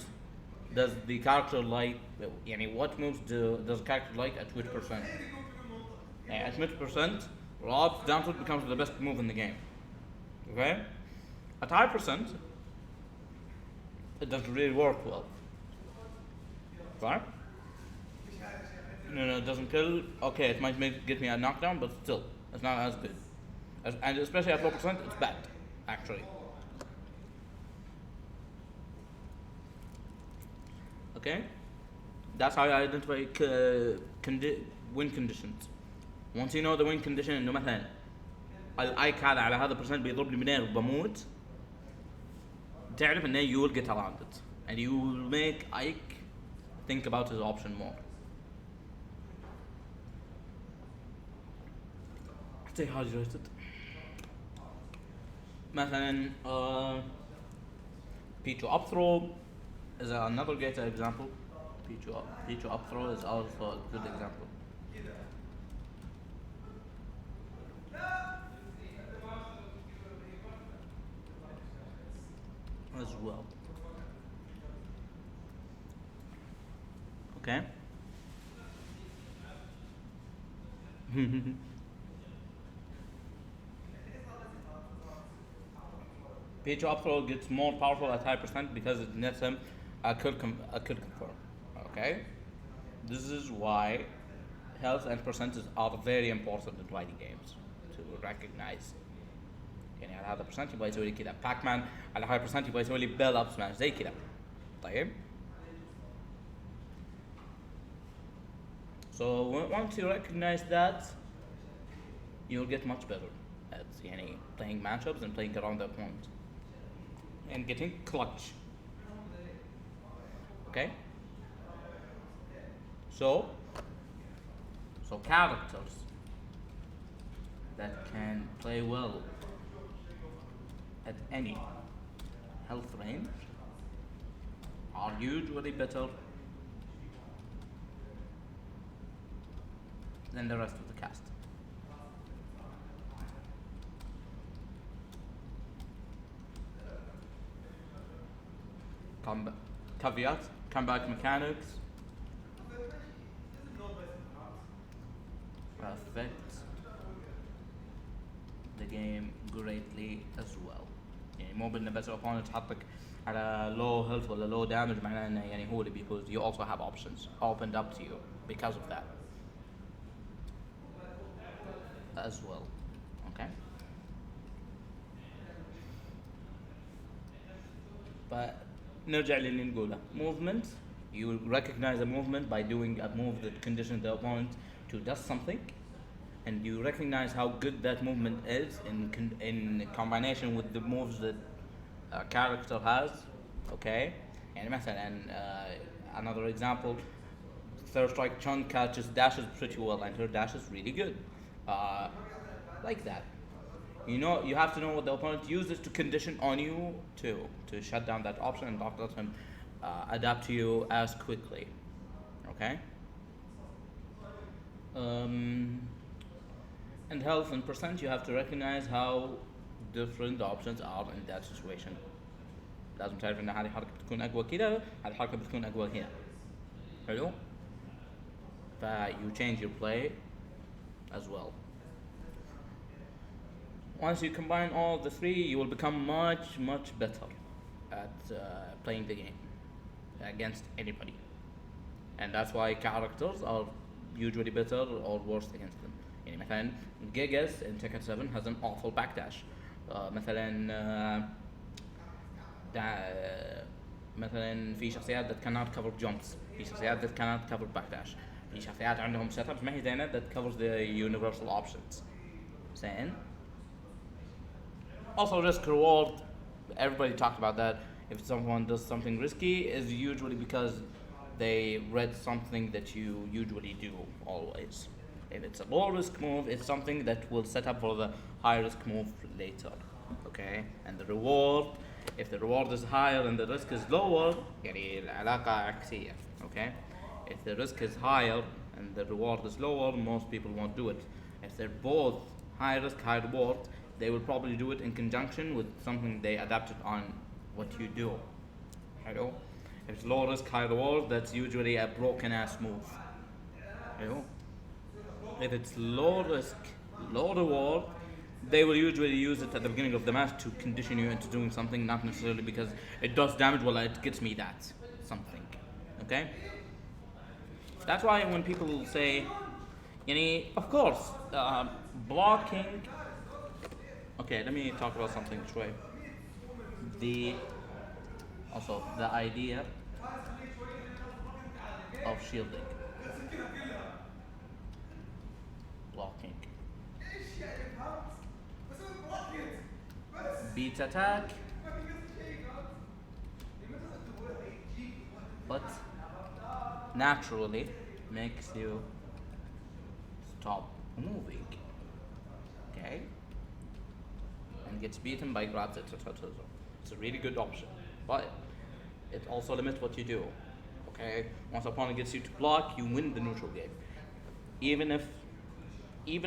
does the character like, يعني what moves does the character like at which percent. At which percent, Rob's down tilt becomes the best move in the game. Okay? At high percent, it doesn't really work well. Right? No, it doesn't kill. Okay, it might get me a knockdown, but still, it's not as good. And especially at low percent, it's bad, actually. Okay? That's how you identify win conditions. Once you know the win condition انه مثلا الايك هذا على هذا percent بيضربني منين وبموت تعرف انه you will get around it and you will make Ike think about his option more. Stay hydrated. مثلا P2 up throw is another great example. P2 up throw is also a good example. As well. Okay. P2 up throw gets more powerful at high percent because it nets him a kill confirm. Okay? This is why health and percentage are very important in fighting games to recognize. يعني على هذا البرسنت يبغى يسوي لي كذا. باك مان على هاي البرسنت يبغى يسوي لي بيل اب سماش زي كذا. طيب so once you recognize that you'll get much better at يعني playing matchups and playing around the opponent and getting clutch. Okay, so characters that can play well at any health range are usually better than the rest of the cast. Caveat, comeback mechanics affect the game greatly as well. يعني مو بأن بس opponent حطك على low health ولا low damage معناه انه يعني هو اللي بيفوز. You also have options opened up to you because of that as well. Okay. فنرجع للي نقوله. Movement, you recognize a movement by doing a move that conditions the opponent to do something, and you recognize how good that movement is in combination with the moves that a character has. Okay. يعني مثلا another example, Third Strike Chun dashes pretty well and her dash is really good. Like that. You know, you have to know what the opponent uses to condition on you to shut down that option and not let him adapt to you as quickly. Okay? And health and percent, you have to recognize how different the options are in that situation. لازم تعرف ان هذه الحركة بتكون اقوى كذا، هذه الحركة بتكون اقوى هنا. حلو؟ you change your play as well. Once you combine all the three, you will become much better at playing the game against anybody. And that's why characters are usually better or worse against them. يعني مثلا Gigas in Tekken 7 has an awful backdash. مثلا مثلا في شخصيات that cannot cover jumps، في شخصيات that cannot cover backdash، في شخصيات عندهم setups ما هي زينة that covers the universal options. Saying also risk reward, everybody talked about that. If someone does something risky, is usually because they read something that you usually do always. If it's a low risk move, it's something that will set up for the high risk move later. Okay? And the reward, if the reward is higher and the risk is lower, يعني العلاقة عكسية. Okay? If the risk is higher and the reward is lower, most people won't do it. If they're both high risk, high reward, they will probably do it in conjunction with something they adapted on what you do. Hello? If it's low risk, high reward, that's usually a broken ass move. Hello? If it's low risk, low reward, they will usually use it at the beginning of the match to condition you into doing something, not necessarily because it does damage, well, it gets me that something. Okay? That's why when people say, of course, blocking. Okay, let me talk about something شوي. The idea of shielding, blocking, beat attack, but naturally makes you stop moving. Okay? And gets beaten by grabs, etc. It's a really good option, but it also limits what you do. Okay, once opponent gets you to block, you win the neutral game. Even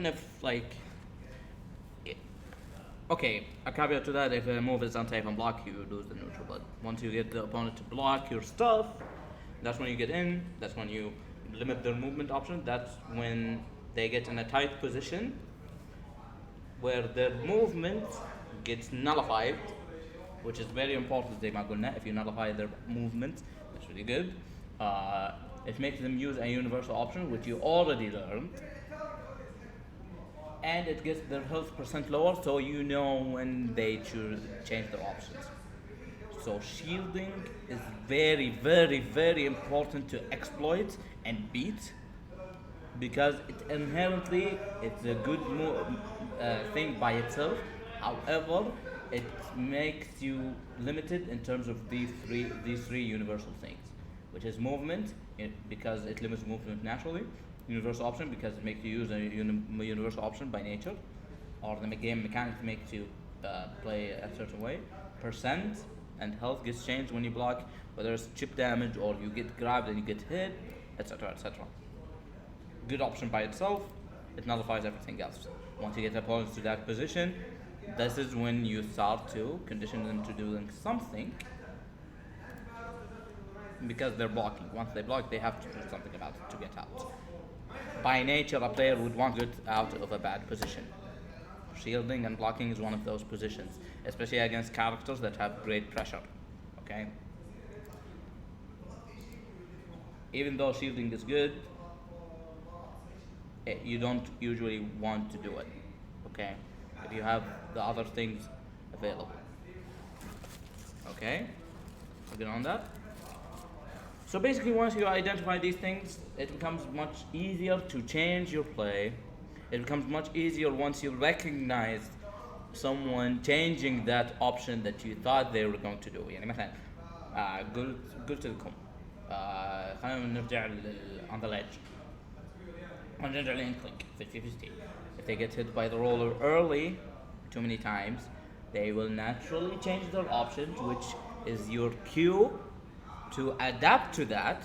if like, okay, a caveat to that: if a move is unsafe on block, you lose the neutral. But once you get the opponent to block your stuff, that's when you get in. That's when you limit their movement option. That's when they get in a tight position where their movement gets nullified, which is very important. زي ما قلنا, if you nullify their movement, that's really good. It makes them use a universal option, which you already learned, and it gets their health percent lower, so you know when they change their options. So shielding is very, very, very important to exploit and beat, because it's a good thing by itself. However, it makes you limited in terms of these three universal things, which is movement, because it limits movement naturally. Universal option, because it makes you use a universal option by nature, or the game mechanics makes you play a certain way. Percent and health gets changed when you block, whether it's chip damage or you get grabbed and you get hit, etc., etc. Good option by itself, it nullifies everything else. Once you get opponents to that position, this is when you start to condition them to doing something, because they're blocking. Once they block, they have to do something about it to get out. By nature, a player would want to get out of a bad position. Shielding and blocking is one of those positions, especially against characters that have great pressure. Okay? Even though shielding is good, you don't usually want to do it. Okay? If you have the other things available. Okay? So get on that. So basically, once you identify these things, it becomes much easier to change your play. It becomes much easier once you recognize someone changing that option that you thought they were going to do. يعني مثلا قلت لكم خلينا نرجع on the ledge. ونرجع لإنكلينك 50-50. If they get hit by the roller early, too many times, they will naturally change their options, which is your cue to adapt to that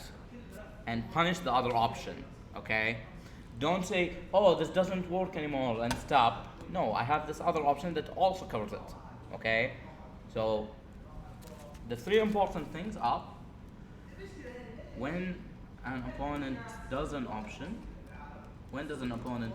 and punish the other option. Okay? Don't say, oh, this doesn't work anymore, and stop. No, I have this other option that also covers it. Okay? So the three important things are when an opponent does an option, when does an opponent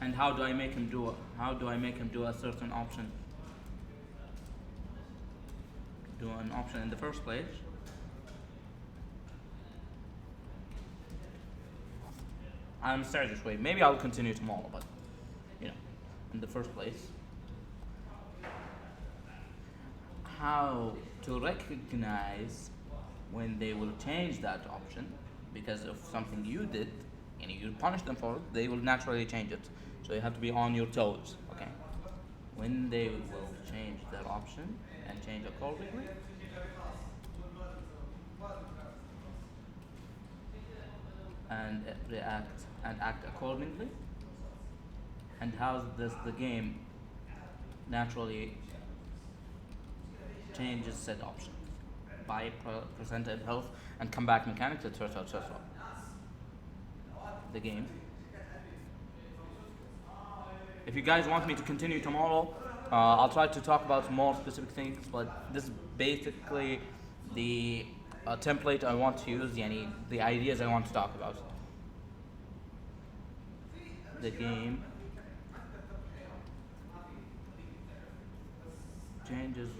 and how do I make him do it? How do I make him do a certain option? Do an option in the first place. I'm starting this way. Maybe I'll continue tomorrow, but in the first place, how to recognize when they will change that option because of something you did, and you punish them for it, they will naturally change it. So you have to be on your toes, okay? When they will change their option and change accordingly. And react and act accordingly. And how does the game naturally changes said option by percentage health and comeback mechanics, etc., etc. The game. If you guys want me to continue tomorrow, I'll try to talk about more specific things, but this is basically the template I want to use, the ideas I want to talk about. The game changes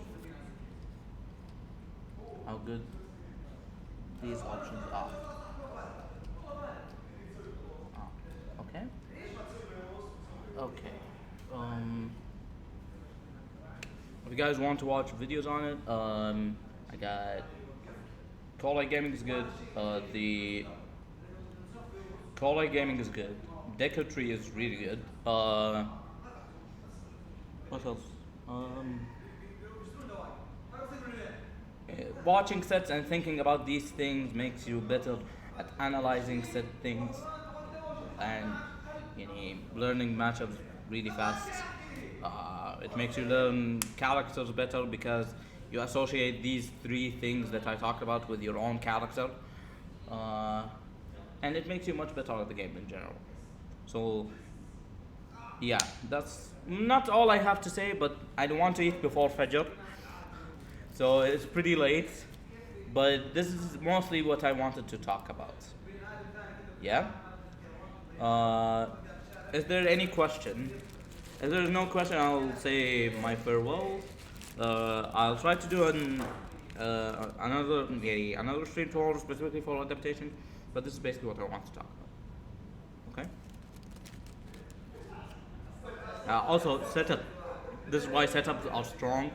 how good these options are. Okay. Okay. If you guys want to watch videos on it, I got Call Light Gaming is good. The Call Light Gaming is good. Deco Tree is really good. What else? Watching sets and thinking about these things makes you better at analyzing set things and learning matchups really fast. It makes you learn characters better because you associate these three things that I talked about with your own character, and it makes you much better at the game in general. So yeah, that's not all I have to say, but I don't want to eat before Fajr, so it's pretty late, but this is mostly what I wanted to talk about. Yeah? Is there any question? If there's no question, I'll say my farewell. I'll try to do another stream tomorrow specifically for adaptation, but this is basically what I want to talk about. Okay. Also, setup. This is why setups are strong.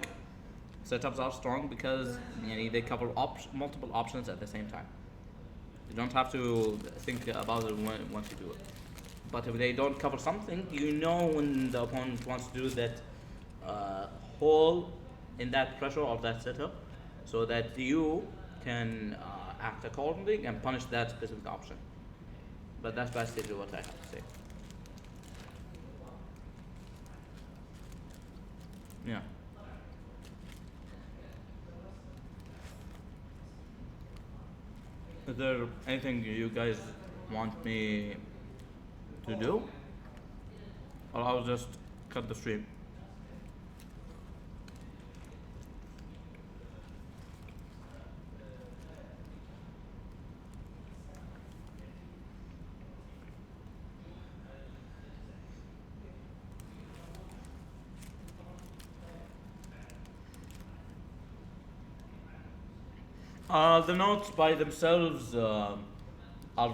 Setups are strong because they cover multiple options at the same time. You don't have to think about it once you do it. But if they don't cover something, you know when the opponent wants to do that hole in that pressure of that setup, so that you can act accordingly and punish that specific option. But that's basically what I have to say. Yeah. Is there anything you guys want me to do? Or I'll just cut the stream? The notes by themselves are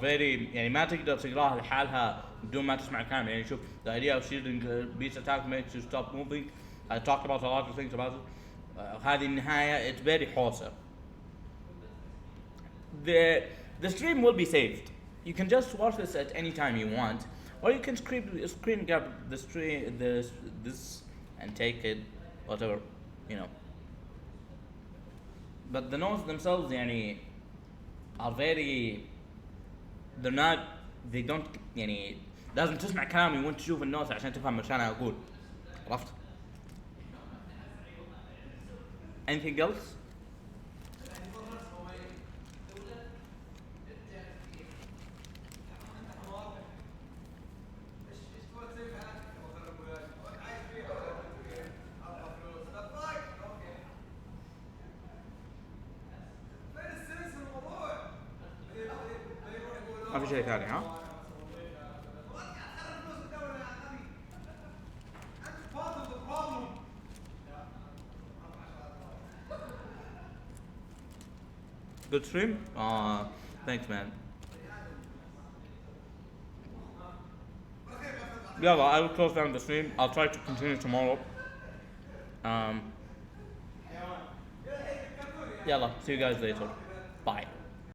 very ما تقدر تقراها لحالها بدون ما تسمع الكلام. يعني شوف, the idea of shielding beast attack makes you stop moving. I talked about a lot of things about it. هذه النهاية, it's very wholesome. The stream will be saved. You can just watch this at any time you want, or you can screen grab the stream this and take it, whatever, But the notes themselves are very, they don't لازم تسمع كلامي وانت تشوف النوت عشان تفهم ايش انا اقول. عرفت؟ Anything else? ما في شيء ثاني ها؟ Good stream? Thanks man. Yeah, well, I will close down the stream. I'll try to continue tomorrow. Yeah, see you guys later.